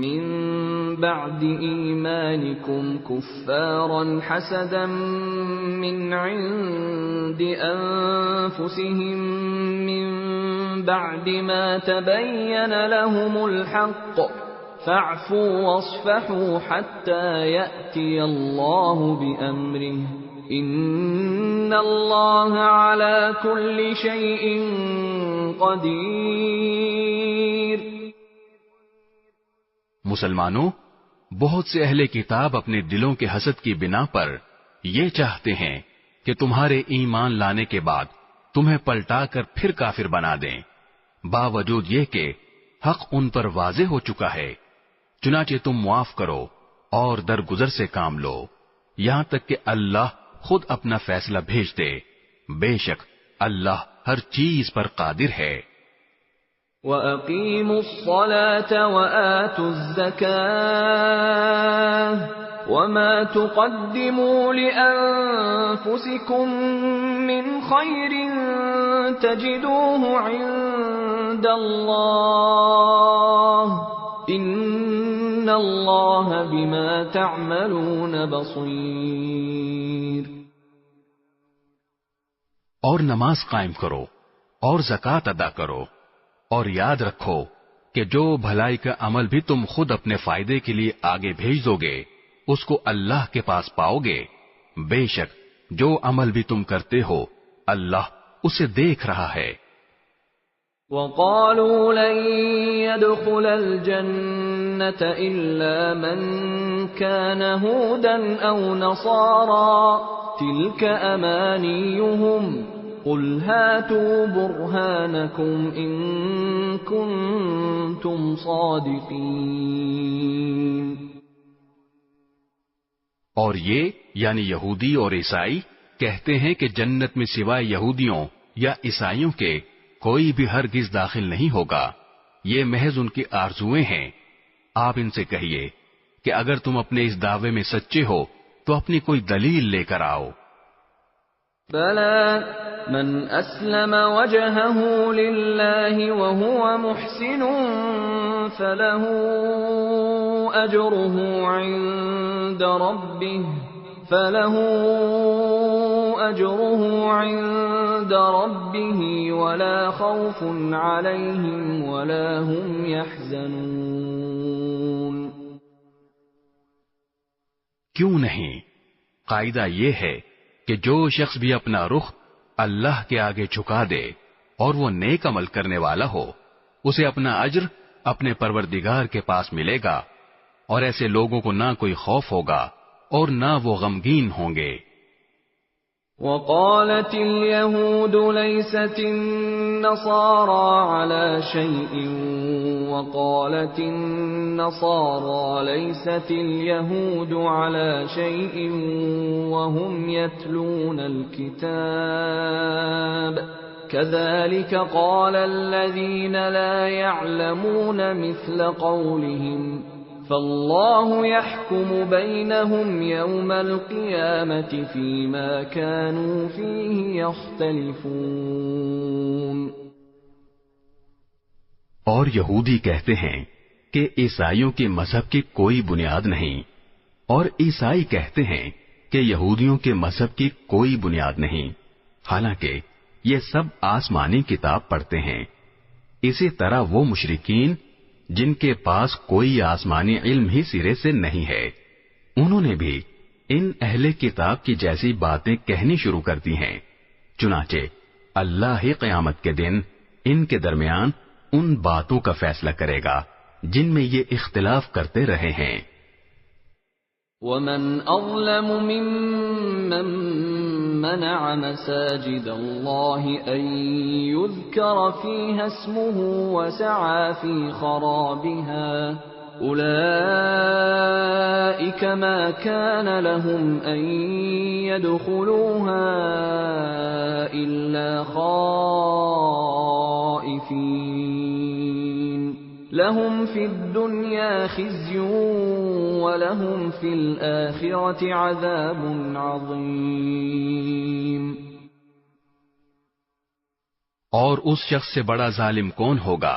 مِّن بَعْدِ إِيمَانِكُمْ كُفَّارًا حَسَدًا مِّنْ عِندِ أَنفُسِهِم مِّن بَعْدِ مَا تَبَيَّنَ لَهُمُ الْحَقُّ فَاعْفُوا وَاصْفَحُوا حَتَّى يَأْتِيَ اللَّهُ بِأَمْرِهِ إِنَّ اللَّهَ عَلَى كُلِّ شَيْءٍ قَدِيرٌ۔ مسلمانوں، بہت سے اہل کتاب اپنے دلوں کے حسد کی بنا پر یہ چاہتے ہیں کہ تمہارے ایمان لانے کے بعد تمہیں پلٹا کر پھر کافر بنا دیں، باوجود یہ کہ حق ان پر واضح ہو چکا ہے۔ چنانچہ تم معاف کرو اور درگزر سے کام لو یہاں تک کہ اللہ خود اپنا فیصلہ بھیج دے، بے شک اللہ ہر چیز پر قادر ہے۔ وَأَقِيمُوا الصَّلَاةَ وَآتُوا الزَّكَاةَ وَمَا تُقَدِّمُوا لِأَنفُسِكُم مِّنْ خَيْرٍ تَجِدُوهُ عِندَ اللَّهِ إِنَّ اللَّهَ بِمَا تَعْمَلُونَ بَصِيرٌ۔ اور نماز قائم کرو اور زکوٰۃ ادا کرو، اور یاد رکھو کہ جو بھلائی کا عمل بھی تم خود اپنے فائدے کے لیے آگے بھیج دو گے اس کو اللہ کے پاس پاؤ گے، بے شک جو عمل بھی تم کرتے ہو اللہ اسے دیکھ رہا ہے۔ وَقَالُوا لَن يَدْخُلَ الْجَنَّةَ إِلَّا مَن كَانَ هُودًا أَوْ نَصَارَىٰ تِلْكَ أَمَانِيُّهُمْ قُلْ هَاتُوا بُرْهَانَكُمْ إِن كُنتُمْ صَادِقِينَ۔ اور یہ یعنی یہودی اور عیسائی کہتے ہیں کہ جنت میں سوائے یہودیوں یا عیسائیوں کے کوئی بھی ہرگز داخل نہیں ہوگا، یہ محض ان کی آرزویں ہیں۔ آپ ان سے کہیے کہ اگر تم اپنے اس دعوے میں سچے ہو تو اپنی کوئی دلیل لے کر آؤ۔ بَلَى مَنْ أَسْلَمَ وَجْهَهُ لِلَّهِ وَهُوَ مُحْسِنٌ فَلَهُ أَجْرُهُ عِندَ رَبِّهِ وَلَا خَوْفٌ عَلَيْهِمْ وَلَا هُمْ يَحْزَنُونَ۔ کیوں نہیں؟ قاعدہ یہ ہے کہ جو شخص بھی اپنا رخ اللہ کے آگے جھکا دے اور وہ نیک عمل کرنے والا ہو اسے اپنا اجر اپنے پروردگار کے پاس ملے گا، اور ایسے لوگوں کو نہ کوئی خوف ہوگا اور نہ وہ غمگین ہوں گے۔ وقالت اليهود ليست النصارى على شيء وقالت النصارى ليست اليهود على شيء وهم يتلون الكتاب كذلك قال الذين لا يعلمون مثل قولهم فالله يحكم بينهم يوم القيامة فيما كانوا فيه يختلفون. اور یہودی کہتے ہیں کہ عیسائیوں کے مذہب کی کوئی بنیاد نہیں، اور عیسائی کہتے ہیں کہ یہودیوں کے مذہب کی کوئی بنیاد نہیں، حالانکہ یہ سب آسمانی کتاب پڑھتے ہیں. اسی طرح وہ مشرکین جن کے پاس کوئی آسمانی علم ہی سرے سے نہیں ہے، انہوں نے بھی ان اہل کتاب کی جیسی باتیں کہنی شروع کر دی ہیں. چنانچہ اللہ ہی قیامت کے دن ان کے درمیان ان باتوں کا فیصلہ کرے گا جن میں یہ اختلاف کرتے رہے ہیں. وَمَنْ أَظْلَمُ مِمَّن مَّنَعَ مَسَاجِدَ اللَّهِ أَن يُذْكَرَ فِيهَا اسْمُهُ وَسَعَى فِي خَرَابِهَا أُولَئِكَ مَا كَانَ لَهُمْ أَن يَدْخُلُوهَا إِلَّا خَائِفِينَ لَهُمْ فِي الدُّنْيَا خِزْيٌ وَلَهُمْ فِي الْآخِرَةِ عَذَابٌ عَظِيمٌ. اور اس شخص سے بڑا ظالم کون ہوگا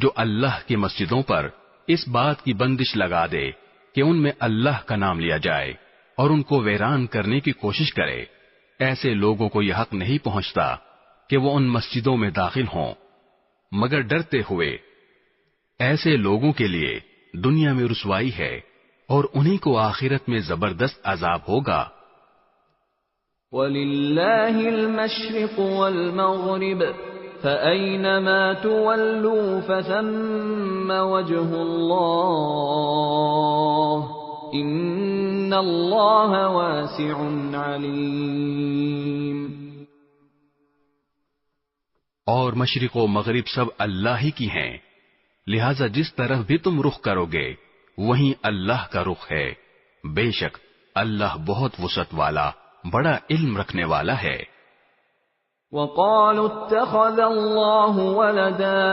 جو اللہ کی مسجدوں پر اس بات کی بندش لگا دے کہ ان میں اللہ کا نام لیا جائے اور ان کو ویران کرنے کی کوشش کرے. ایسے لوگوں کو یہ حق نہیں پہنچتا کہ وہ ان مسجدوں میں داخل ہوں مگر ڈرتے ہوئے. ایسے لوگوں کے لیے دنیا میں رسوائی ہے اور انہی کو آخرت میں زبردست عذاب ہوگا. وَلِلَّهِ الْمَشْرِقُ وَالْمَغْرِبُ فَأَيْنَمَا تُوَلُّوا فَثَمَّ وَجْهُ اللَّهِ إِنَّ اللَّهَ وَاسِعٌ عَلِيمٌ. اور مشرق و مغرب سب اللہ ہی کی ہیں، لہذا جس طرف بھی تم رخ کرو گے وہیں اللہ کا رخ ہے. بے شک اللہ بہت وسعت والا بڑا علم رکھنے والا ہے. وَقَالُوا اتَّخَذَ اللَّهُ وَلَدًا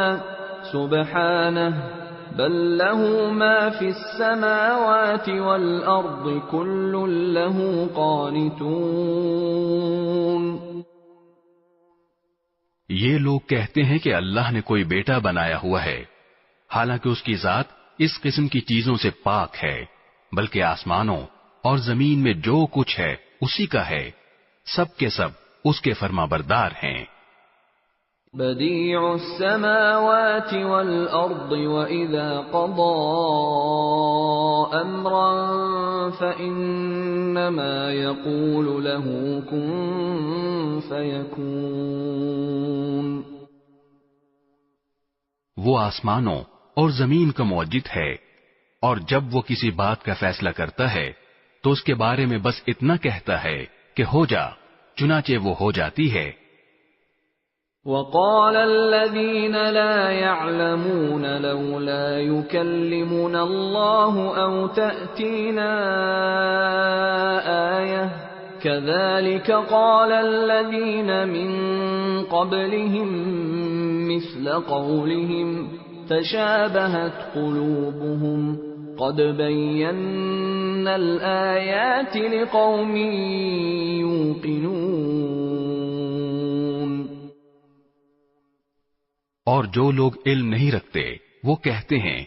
سُبْحَانَهُ بَل لَّهُ مَا فِي السَّمَاوَاتِ وَالْأَرْضِ كُلٌّ لَّهُ قَانِتُونَ. یہ لوگ کہتے ہیں کہ اللہ نے کوئی بیٹا بنایا ہوا ہے، حالانکہ اس کی ذات اس قسم کی چیزوں سے پاک ہے، بلکہ آسمانوں اور زمین میں جو کچھ ہے اسی کا ہے، سب کے سب اس کے فرما بردار ہیں. بدیع السماوات والارض واذا قضى امرا فانما يقول له كن فيكون. وہ آسمانوں اور زمین کا موجد ہے، اور جب وہ کسی بات کا فیصلہ کرتا ہے تو اس کے بارے میں بس اتنا کہتا ہے کہ ہو جا، چنانچہ وہ ہو جاتی ہے. وقال الذين لا يعلمون لولا يكلمنا الله أو تأتينا آية كذلك قال الذين من قبلهم مثل قولهم تشابهت قلوبهم قد بينا الآيات لقوم يوقنون. اور جو لوگ علم نہیں رکھتے وہ کہتے ہیں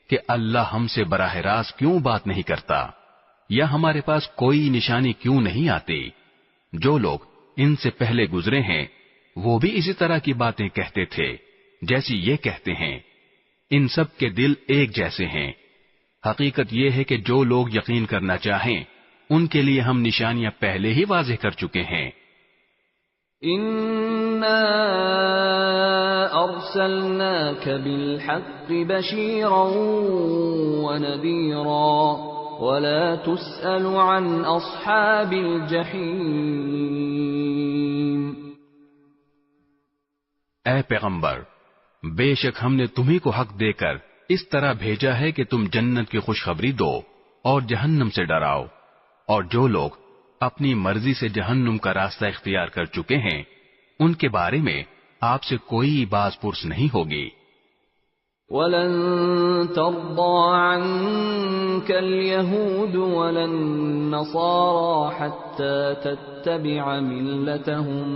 کہ اللہ ہم سے براہ راست کیوں بات نہیں کرتا، یا ہمارے پاس کوئی نشانی کیوں نہیں آتی. جو لوگ ان سے پہلے گزرے ہیں وہ بھی اسی طرح کی باتیں کہتے تھے جیسی یہ کہتے ہیں. ان سب کے دل ایک جیسے ہیں. حقیقت یہ ہے کہ جو لوگ یقین کرنا چاہیں ان کے لیے ہم نشانیاں پہلے ہی واضح کر چکے ہیں. إِنَّا أَرْسَلْنَاكَ بِالْحَقِّ بَشِيرًا وَنَذِيرًا ولا تسأل عن أصحاب الجحيم۔ اے پیغمبر، بے شک ہم نے تمہیں کو حق دے کر اس طرح بھیجا ہے کہ تم جنت کی خوشخبری دو اور جہنم سے ڈراؤ، اور جو لوگ اپنی مرضی سے جہنم کا راستہ اختیار کر چکے ہیں ان کے بارے میں آپ سے کوئی باز پرس نہیں ہوگی۔ وَلَن تَرْضَىٰ عَنكَ الْيَهُودُ وَلَا النَّصَارَىٰ حَتَّىٰ تَتَّبِعَ مِلَّتَهُمْ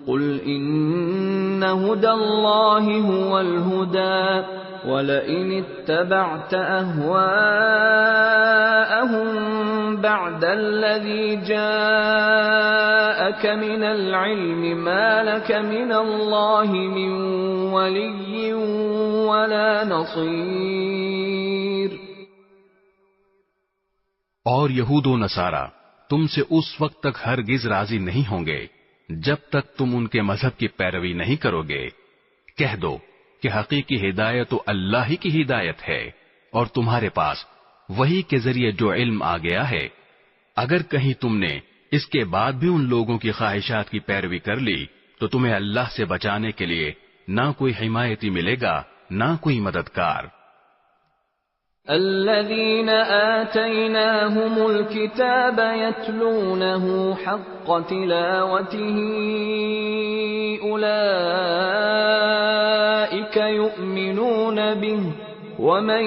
قُلْ إِنَّ هُدَى اللَّهِ هُوَ الْهُدَىٰ وَلَئِنِ اتَّبَعْتَ أَهْوَاءَهُم بَعْدَ الَّذِي جَاءَكَ مِنَ الْعِلْمِ مَا لَكَ مِنَ اللَّهِ مِن وَلِيٍّ وَلَا نَصِيرٍ۔ اور یہود و نصارہ تم سے اس وقت تک ہرگز راضی نہیں ہوں گے جب تک تم ان کے مذہب کی پیروی نہیں کرو گے۔ کہہ دو کہ حقیقی ہدایت تو اللہ ہی کی ہدایت ہے، اور تمہارے پاس وہی کے ذریعے جو علم آ گیا ہے، اگر کہیں تم نے اس کے بعد بھی ان لوگوں کی خواہشات کی پیروی کر لی تو تمہیں اللہ سے بچانے کے لیے نہ کوئی حمایتی ملے گا نہ کوئی مددگار۔ الذين آتيناهم الكتاب يتلونه حق تلاوته أولئك يؤمنون به ومن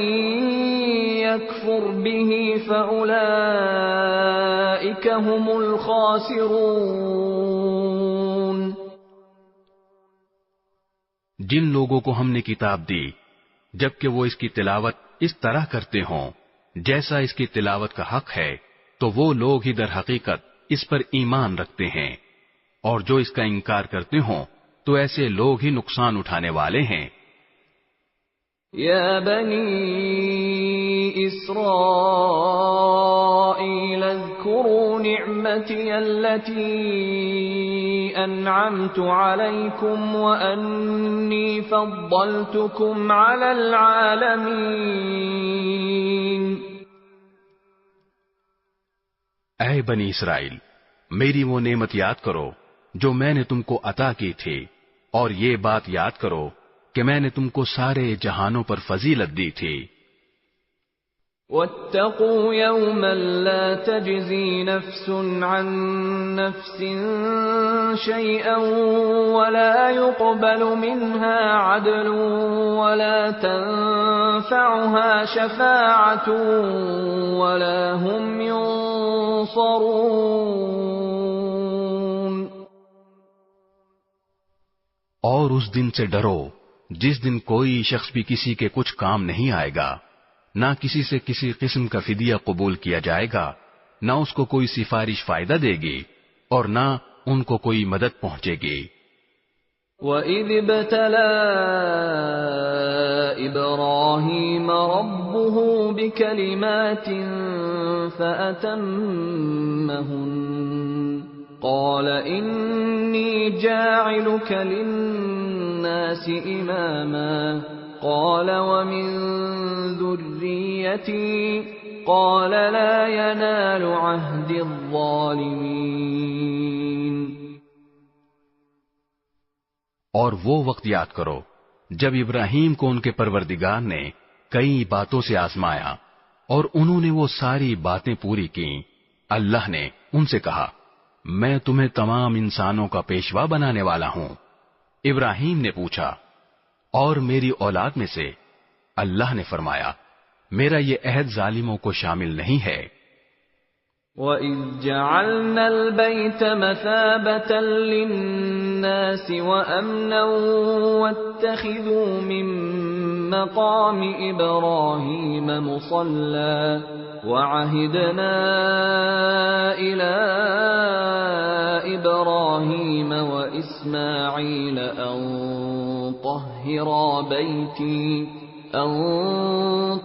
يكفر به فأولئك هم الخاسرون۔ جن لوگوں کو ہم نے کتاب دی جبکہ وہ اس کی تلاوت اس طرح کرتے ہوں جیسا اس کی تلاوت کا حق ہے، تو وہ لوگ ہی در حقیقت اس پر ایمان رکھتے ہیں، اور جو اس کا انکار کرتے ہوں تو ایسے لوگ ہی نقصان اٹھانے والے ہیں۔ یا بنی اسرائیل اذکروا نعمتی التي انعمت علیکم وانی فضلتکم علی العالمین۔ اے بنی اسرائیل، میری وہ نعمت یاد کرو جو میں نے تم کو عطا کی تھی، اور یہ بات یاد کرو کہ میں نے تم کو سارے جہانوں پر فضیلت دی تھی۔ وَاتَّقُوا يَوْمًا لَا تَجْزِي نَفْسٌ عَن نَّفْسٍ شَيْئًا وَلَا يُقْبَلُ مِنْهَا عَدْلٌ وَلَا تَنفَعُهَا شَفَاعَةٌ وَلَا هُمْ يُنصَرُونَ۔ اور اس دن سے ڈرو جس دن کوئی شخص بھی کسی کے کچھ کام نہیں آئے گا، نہ کسی سے کسی قسم کا فدیہ قبول کیا جائے گا، نہ اس کو کوئی سفارش فائدہ دے گی اور نہ ان کو کوئی مدد پہنچے گی۔ وَإِذِ ابْتَلَىٰ إِبْرَاهِيمَ رَبُّهُ بِكَلِمَاتٍ فَأَتَمَّهُنَّ قال إني جاعلك للناس إماما قال ومن ذريتي قال لا ينال عهد الظالمين۔ اور وہ وقت یاد کرو جب ابراہیم کو ان کے پروردگار نے کئی باتوں سے آزمایا اور انہوں نے وہ ساری باتیں پوری کی۔ اللہ نے ان سے کہا میں تمہیں تمام انسانوں کا پیشوا بنانے والا ہوں۔ ابراہیم نے پوچھا اور میری اولاد میں سے؟ اللہ نے فرمایا میرا یہ عہد ظالموں کو شامل نہیں ہے۔ وَإِذْ جَعَلْنَا الْبَيْتَ مَثَابَةً لِلنَّاسِ وَأَمْنًا وَاتَّخِذُوا مِن مَّقَامِ إِبْرَاهِيمَ مُصَلًّى وَعَهِدْنَا إِلَىٰ إِبْرَاهِيمَ وَإِسْمَاعِيلَ أَن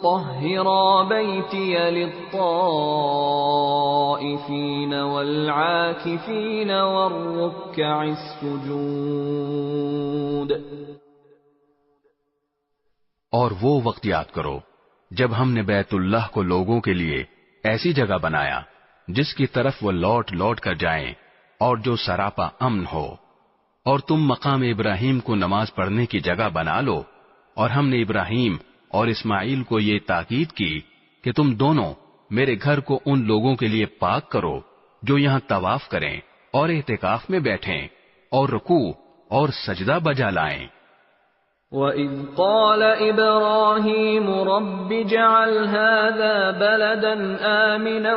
طَهِّرَا بَيْتِيَ لِلطَّائِفِينَ وَالْعَاكِفِينَ وَالرُّكَّعِ السُّجُودِ۔ اور وہ وقت یاد کرو جب ہم نے بیت اللہ کو لوگوں کے لیے ایسی جگہ بنایا جس کی طرف وہ لوٹ لوٹ کر جائیں اور جو سراپا امن ہو، اور تم مقام ابراہیم کو نماز پڑھنے کی جگہ بنا لو، اور ہم نے ابراہیم اور اسماعیل کو یہ تاکید کی کہ تم دونوں میرے گھر کو ان لوگوں کے لیے پاک کرو جو یہاں طواف کریں اور اعتکاف میں بیٹھیں اور رکوع اور سجدہ بجا لائیں۔ وَإِذْ قَالَ إِبْرَاهِيمُ رَبِّ اجْعَلْ هَذَا بَلَدًا آمِنًا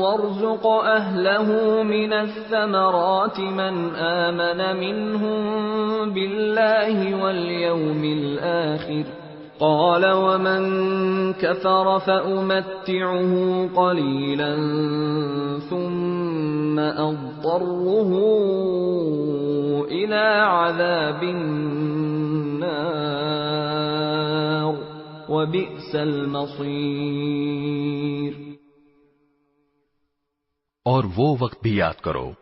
وَارْزُقْ أَهْلَهُ مِنَ الثَّمَرَاتِ مَنْ آمَنَ مِنْهُمْ بِاللَّهِ وَالْيَوْمِ الْآخِرِ قَالَ وَمَنْ كَفَرَ فَأُمَتِّعُهُ قَلِيلًا ثُمَّ أَضْطَرُّهُ إِلَى عَذَابِ النَّارِ وَبِئْسَ الْمَصِيرُ۔ اور وہ وقت بھی یاد کرو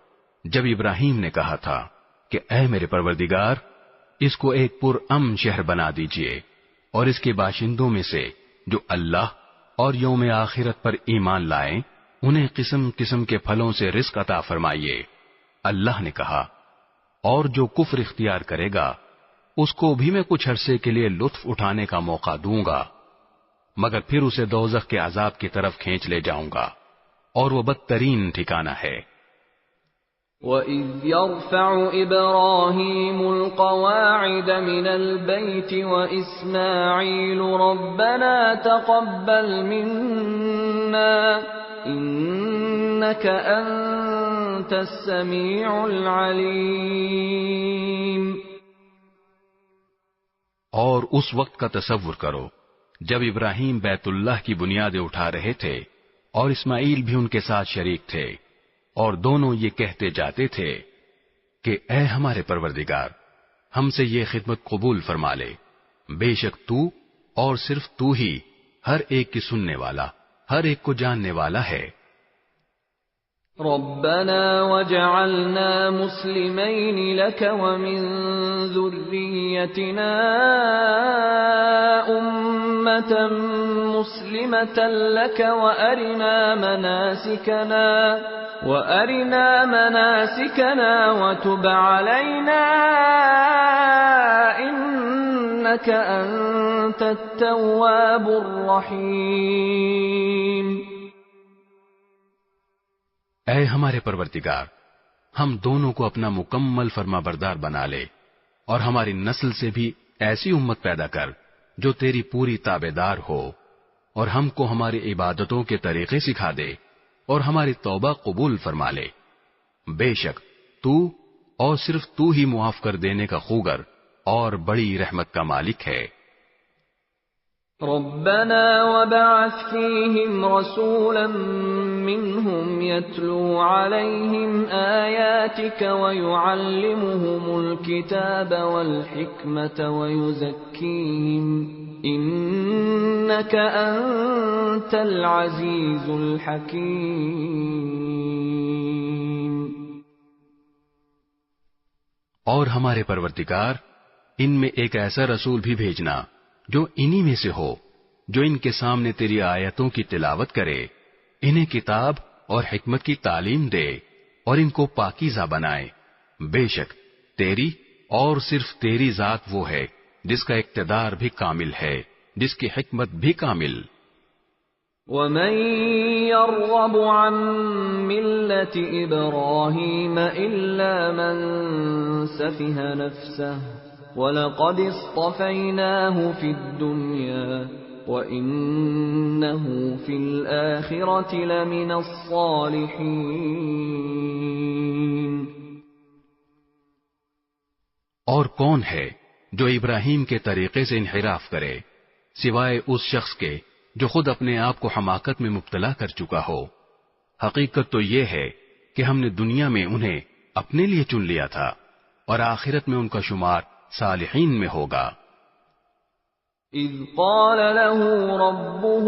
جب ابراہیم نے کہا تھا کہ اے میرے پروردگار، اس کو ایک پرامن شہر بنا دیجئے، اور اس کے باشندوں میں سے جو اللہ اور یوم آخرت پر ایمان لائیں انہیں قسم قسم کے پھلوں سے رزق عطا فرمائیے۔ اللہ نے کہا، اور جو کفر اختیار کرے گا اس کو بھی میں کچھ عرصے کے لیے لطف اٹھانے کا موقع دوں گا، مگر پھر اسے دوزخ کے عذاب کی طرف کھینچ لے جاؤں گا، اور وہ بدترین ٹھکانہ ہے۔ وَإِذْ يَرْفَعُ إِبْرَاهِيمُ الْقَوَاعِدَ مِنَ الْبَيْتِ وَإِسْمَاعِيلُ رَبَّنَا تَقَبَّلْ مِنَّا إِنَّكَ أَنْتَ السَّمِيعُ الْعَلِيمُ۔ اور اس وقت کا تصور کرو جب ابراہیم بیت اللہ کی بنیادیں اٹھا رہے تھے اور اسماعیل بھی ان کے ساتھ شریک تھے، اور دونوں یہ کہتے جاتے تھے کہ اے ہمارے پروردگار، ہم سے یہ خدمت قبول فرما لے، بے شک تو اور صرف تو ہی ہر ایک کی سننے والا، ہر ایک کو جاننے والا ہے۔ ربنا وجعلنا مسلمين لك ومن ذريتنا أمة مسلمة لك وأرنا مناسكنا وتب علينا إنك أنت التواب الرحيم۔ اے ہمارے پروردگار، ہم دونوں کو اپنا مکمل فرما بردار بنا لے، اور ہماری نسل سے بھی ایسی امت پیدا کر جو تیری پوری تابعدار ہو، اور ہم کو ہماری عبادتوں کے طریقے سکھا دے اور ہماری توبہ قبول فرما لے۔ بے شک تو اور صرف تو ہی معاف کر دینے کا خوگر اور بڑی رحمت کا مالک ہے۔ ربنا وبعث فيهم رسولا منهم يتلو عليهم آياتك ويعلمهم الكتاب والحكمة ويزكيهم إنك أنت العزيز الحكيم۔ اور ہمارے پروردگار، ان میں ایک ایسا رسول بھی بھیجنا جو انہی میں سے ہو، جو ان کے سامنے تیری آیتوں کی تلاوت کرے، انہیں کتاب اور حکمت کی تعلیم دے اور ان کو پاکیزہ بنائے۔ بے شک تیری اور صرف تیری ذات وہ ہے جس کا اقتدار بھی کامل ہے، جس کی حکمت بھی کامل۔ وَمَن يَرْغَبُ عَن مِّلَّةِ إِبْرَاهِيمَ إِلَّا مَن سَفِهَ نَفْسَهُ وَلَقَدِ اصْطَفَيْنَاهُ فِي الدُّنْيَا وَإِنَّهُ فِي الْآخِرَةِ لَمِنَ الصَّالِحِينَ۔ اور کون ہے جو ابراہیم کے طریقے سے انحراف کرے سوائے اس شخص کے جو خود اپنے آپ کو حماقت میں مبتلا کر چکا ہو۔ حقیقت تو یہ ہے کہ ہم نے دنیا میں انہیں اپنے لیے چن لیا تھا، اور آخرت میں ان کا شمار صالحین میں ہوگا۔ اذ قال له ربه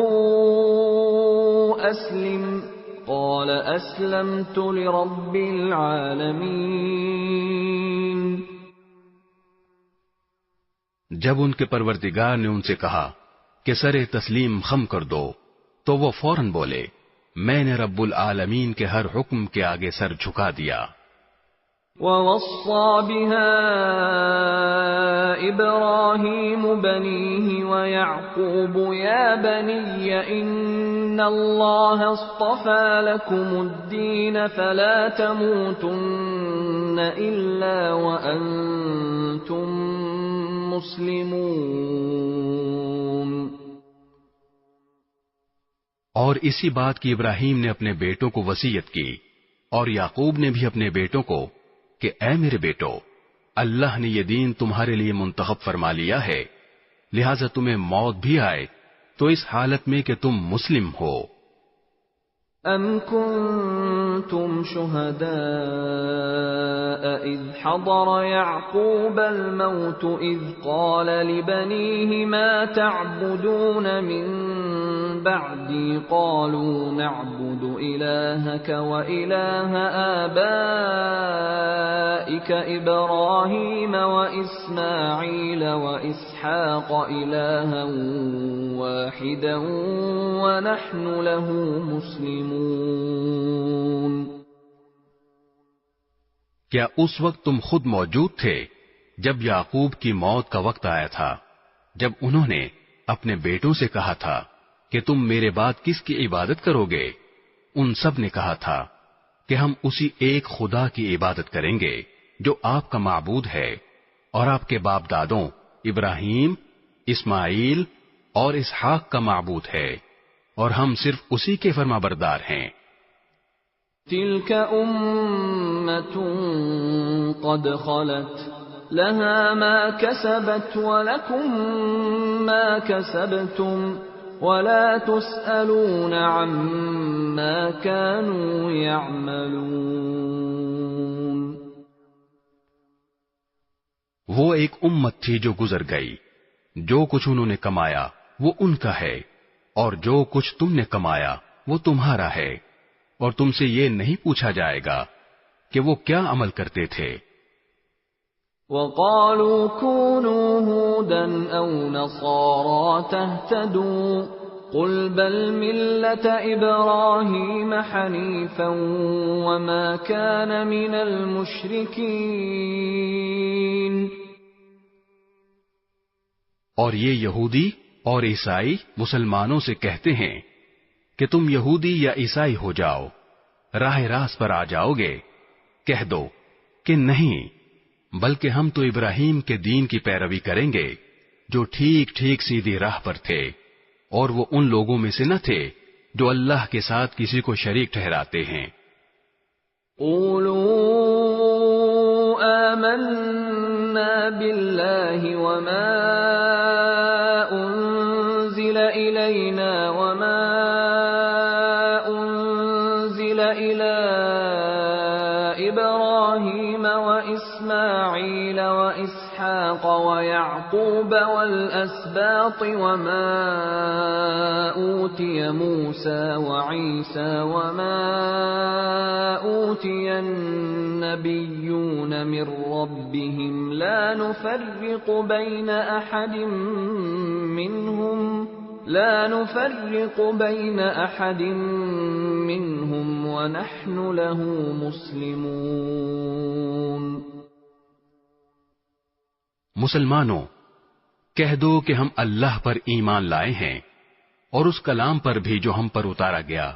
اسلم قال اسلمت لرب العالمین۔ جب ان کے پروردگار نے ان سے کہا کہ سر تسلیم خم کر دو، تو وہ فوراً بولے میں نے رب العالمین کے ہر حکم کے آگے سر جھکا دیا۔ وَوَصَّى بِهَا إِبْرَاهِيمُ بَنِيهِ وَيَعْقُوبُ يَا بَنِيَّ إِنَّ اللَّهَ اصْطَفَى لَكُمُ الدِّينَ فَلَا تَمُوتُنَّ إِلَّا وَأَنْتُمْ مُسْلِمُونَ۔ اور اسی بات کی ابراہیم نے اپنے بیٹوں کو وصیت کی، اور یعقوب نے بھی اپنے بیٹوں کو کہ اے میرے بیٹو، اللہ نے یہ دین تمہارے لیے منتخب فرما لیا ہے، لہذا تمہیں موت بھی آئے تو اس حالت میں کہ تم مسلم ہو۔ أَمْ كُنْتُمْ شُهَدَاءَ إِذْ حَضَرَ يَعْقُوبَ الْمَوْتُ إِذْ قَالَ لِبَنِيهِ مَا تَعْبُدُونَ مِنْ بَعْدِي قَالُوا نَعْبُدُ إِلَٰهَكَ وَإِلَٰهَ آبَائِكَ إِبْرَاهِيمَ وَإِسْمَاعِيلَ وَإِسْحَاقَ إِلَٰهًا وَاحِدًا وَنَحْنُ لَهُ مُسْلِمُونَ۔ کیا اس وقت تم خود موجود تھے جب یعقوب کی موت کا وقت آیا تھا، جب انہوں نے اپنے بیٹوں سے کہا تھا کہ تم میرے بعد کس کی عبادت کرو گے؟ ان سب نے کہا تھا کہ ہم اسی ایک خدا کی عبادت کریں گے جو آپ کا معبود ہے اور آپ کے باپ دادوں ابراہیم، اسماعیل اور اسحاق کا معبود ہے، اور ہم صرف اسی کے فرما بردار ہیں۔ تِلْكَ أُمَّةٌ قَدْ خَلَتْ لَهَا مَا كَسَبَتْ وَلَكُمْ مَا كَسَبْتُمْ وَلَا تُسْأَلُونَ عَمَّا كَانُوا يَعْمَلُونَ۔ وہ ایک امت تھی جو گزر گئی، جو کچھ انہوں نے کمایا وہ ان کا ہے، اور جو کچھ تم نے کمایا وہ تمہارا ہے، اور تم سے یہ نہیں پوچھا جائے گا کہ وہ کیا عمل کرتے تھے۔ وَقَالُوا كُونُوا هُودًا أَوْ نَصَارَىٰ تَهْتَدُوا قُلْ بَلْ مِلَّةَ إِبْرَاهِيمَ حَنِيفًا وَمَا كَانَ مِنَ الْمُشْرِكِينَ۔ اور یہ یہودی اور عیسائی مسلمانوں سے کہتے ہیں کہ تم یہودی یا عیسائی ہو جاؤ، راہ راست پر آ جاؤ گے۔ کہہ دو کہ نہیں، بلکہ ہم تو ابراہیم کے دین کی پیروی کریں گے جو ٹھیک ٹھیک سیدھی راہ پر تھے، اور وہ ان لوگوں میں سے نہ تھے جو اللہ کے ساتھ کسی کو شریک ٹھہراتے ہیں۔ قولوا آمنا بالله وما أنزل إلينا وما أنزل إلى إبراهيم وإسماعيل وإسحاق ويعقوب والأسباط وما أوتي موسى وعيسى وما أوتي النبيون من ربهم لا نفرق بين أحد منهم ونحن له مسلمون۔ مسلمانوں، کہہ دو کہ ہم اللہ پر ایمان لائے ہیں، اور اس کلام پر بھی جو ہم پر اتارا گیا،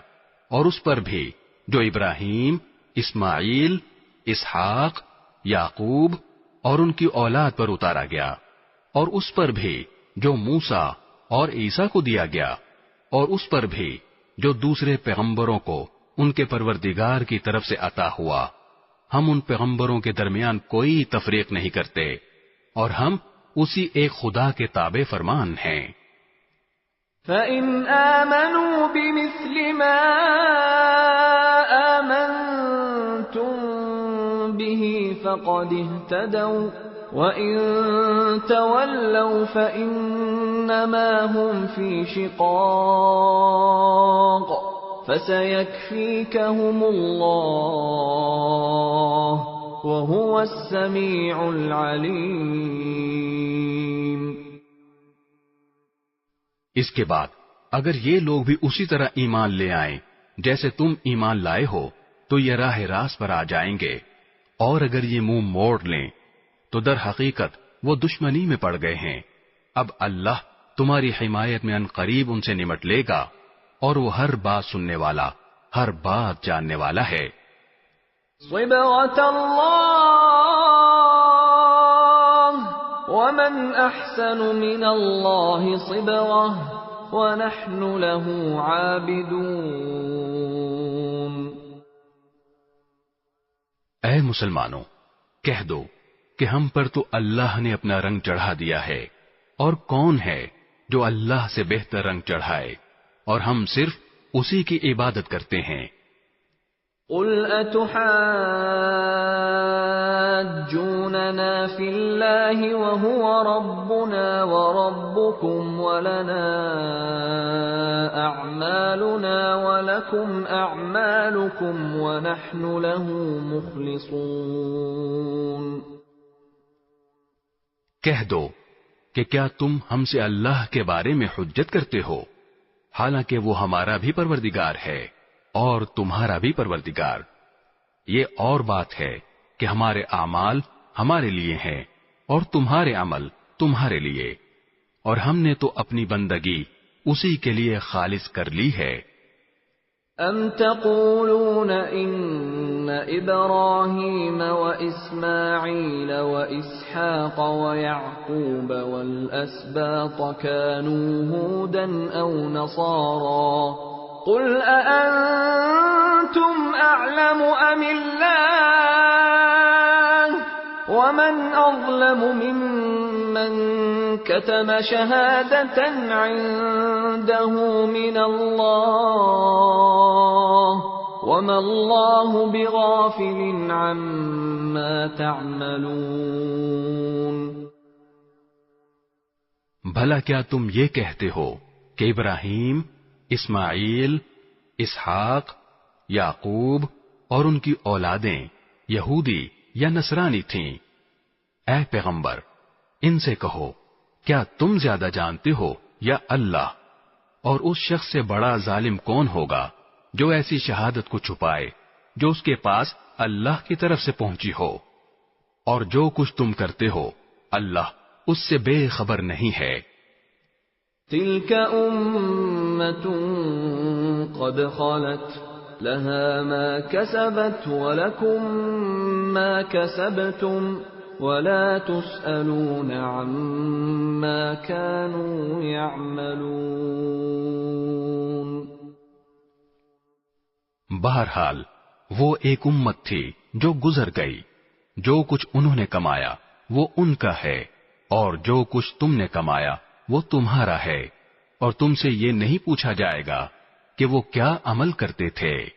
اور اس پر بھی جو ابراہیم، اسماعیل، اسحاق، یعقوب اور ان کی اولاد پر اتارا گیا، اور اس پر بھی جو موسیٰ اور عیسیٰ کو دیا گیا، اور اس پر بھی جو دوسرے پیغمبروں کو ان کے پروردگار کی طرف سے عطا ہوا۔ ہم ان پیغمبروں کے درمیان کوئی تفریق نہیں کرتے، اور ہم اسی ایک خدا کے تابع فرمان ہیں۔ فَإِنْ آمَنُوا بِمِثْلِ مَا آمَنْتُمْ بِهِ فَقَدِ اهْتَدَوْا وَإِنْ تَوَلَّوْا فَإِنَّمَا هُمْ فِي شِقَاقٍ فَسَيَكْفِيكَهُمُ اللَّهُ وَهُوَ السَّمِيعُ الْعَلِيمُ۔ اس کے بعد اگر یہ لوگ بھی اسی طرح ایمان لے آئیں جیسے تم ایمان لائے ہو تو یہ راہ راست پر آ جائیں گے، اور اگر یہ منہ موڑ لیں تو در حقیقت وہ دشمنی میں پڑ گئے ہیں۔ اب اللہ تمہاری حمایت میں ان قریب ان سے نمٹ لے گا، اور وہ ہر بات سننے والا، ہر بات جاننے والا ہے۔ صبغة الله ومن أحسن من الله صبغة ونحن له عابدون۔ اے مسلمانوں، کہہ دو کہ ہم پر تو اللہ نے اپنا رنگ چڑھا دیا ہے، اور کون ہے جو اللہ سے بہتر رنگ چڑھائے، اور ہم صرف اسی کی عبادت کرتے ہیں۔ قل أتحاجوننا في الله وهو ربنا وربكم ولنا أعمالنا ولكم أعمالكم ونحن له مخلصون۔ کہہ دو کہ کیا تم ہم سے اللہ کے بارے میں حجت کرتے ہو، حالانکہ وہ ہمارا بھی پروردگار ہے اور تمہارا بھی پروردگار۔ یہ اور بات ہے کہ ہمارے اعمال ہمارے لیے ہیں اور تمہارے عمل تمہارے لیے، اور ہم نے تو اپنی بندگی اسی کے لیے خالص کر لی ہے۔ ام تقولون ان ابراہیم واسماعیل واسحاق ویعقوب والاسباط كانوا هودا او نصارا قل أأنتم أعلم أم الله ومن أظلم ممن كتم شهادة عنده من الله وما الله بغافل عما تعملون۔ بھلا کیا تم یہ کہتے ہو کہ ابراہیم، اسماعیل، اسحاق، یعقوب اور ان کی اولادیں یہودی یا نصرانی تھیں؟ اے پیغمبر، ان سے کہو کیا تم زیادہ جانتے ہو یا اللہ؟ اور اس شخص سے بڑا ظالم کون ہوگا جو ایسی شہادت کو چھپائے جو اس کے پاس اللہ کی طرف سے پہنچی ہو؟ اور جو کچھ تم کرتے ہو اللہ اس سے بے خبر نہیں ہے۔ تلك أمة قد خلت لها ما كسبت ولكم ما كسبتم ولا تسألون عما كانوا يعملون۔ بہرحال وہ ایک امت تھی جو گزر گئی، جو کچھ انہوں نے کمایا وہ ان کا ہے، اور جو کچھ تم نے کمایا وہ تمہارا ہے، اور تم سے یہ نہیں پوچھا جائے گا کہ وہ کیا عمل کرتے تھے۔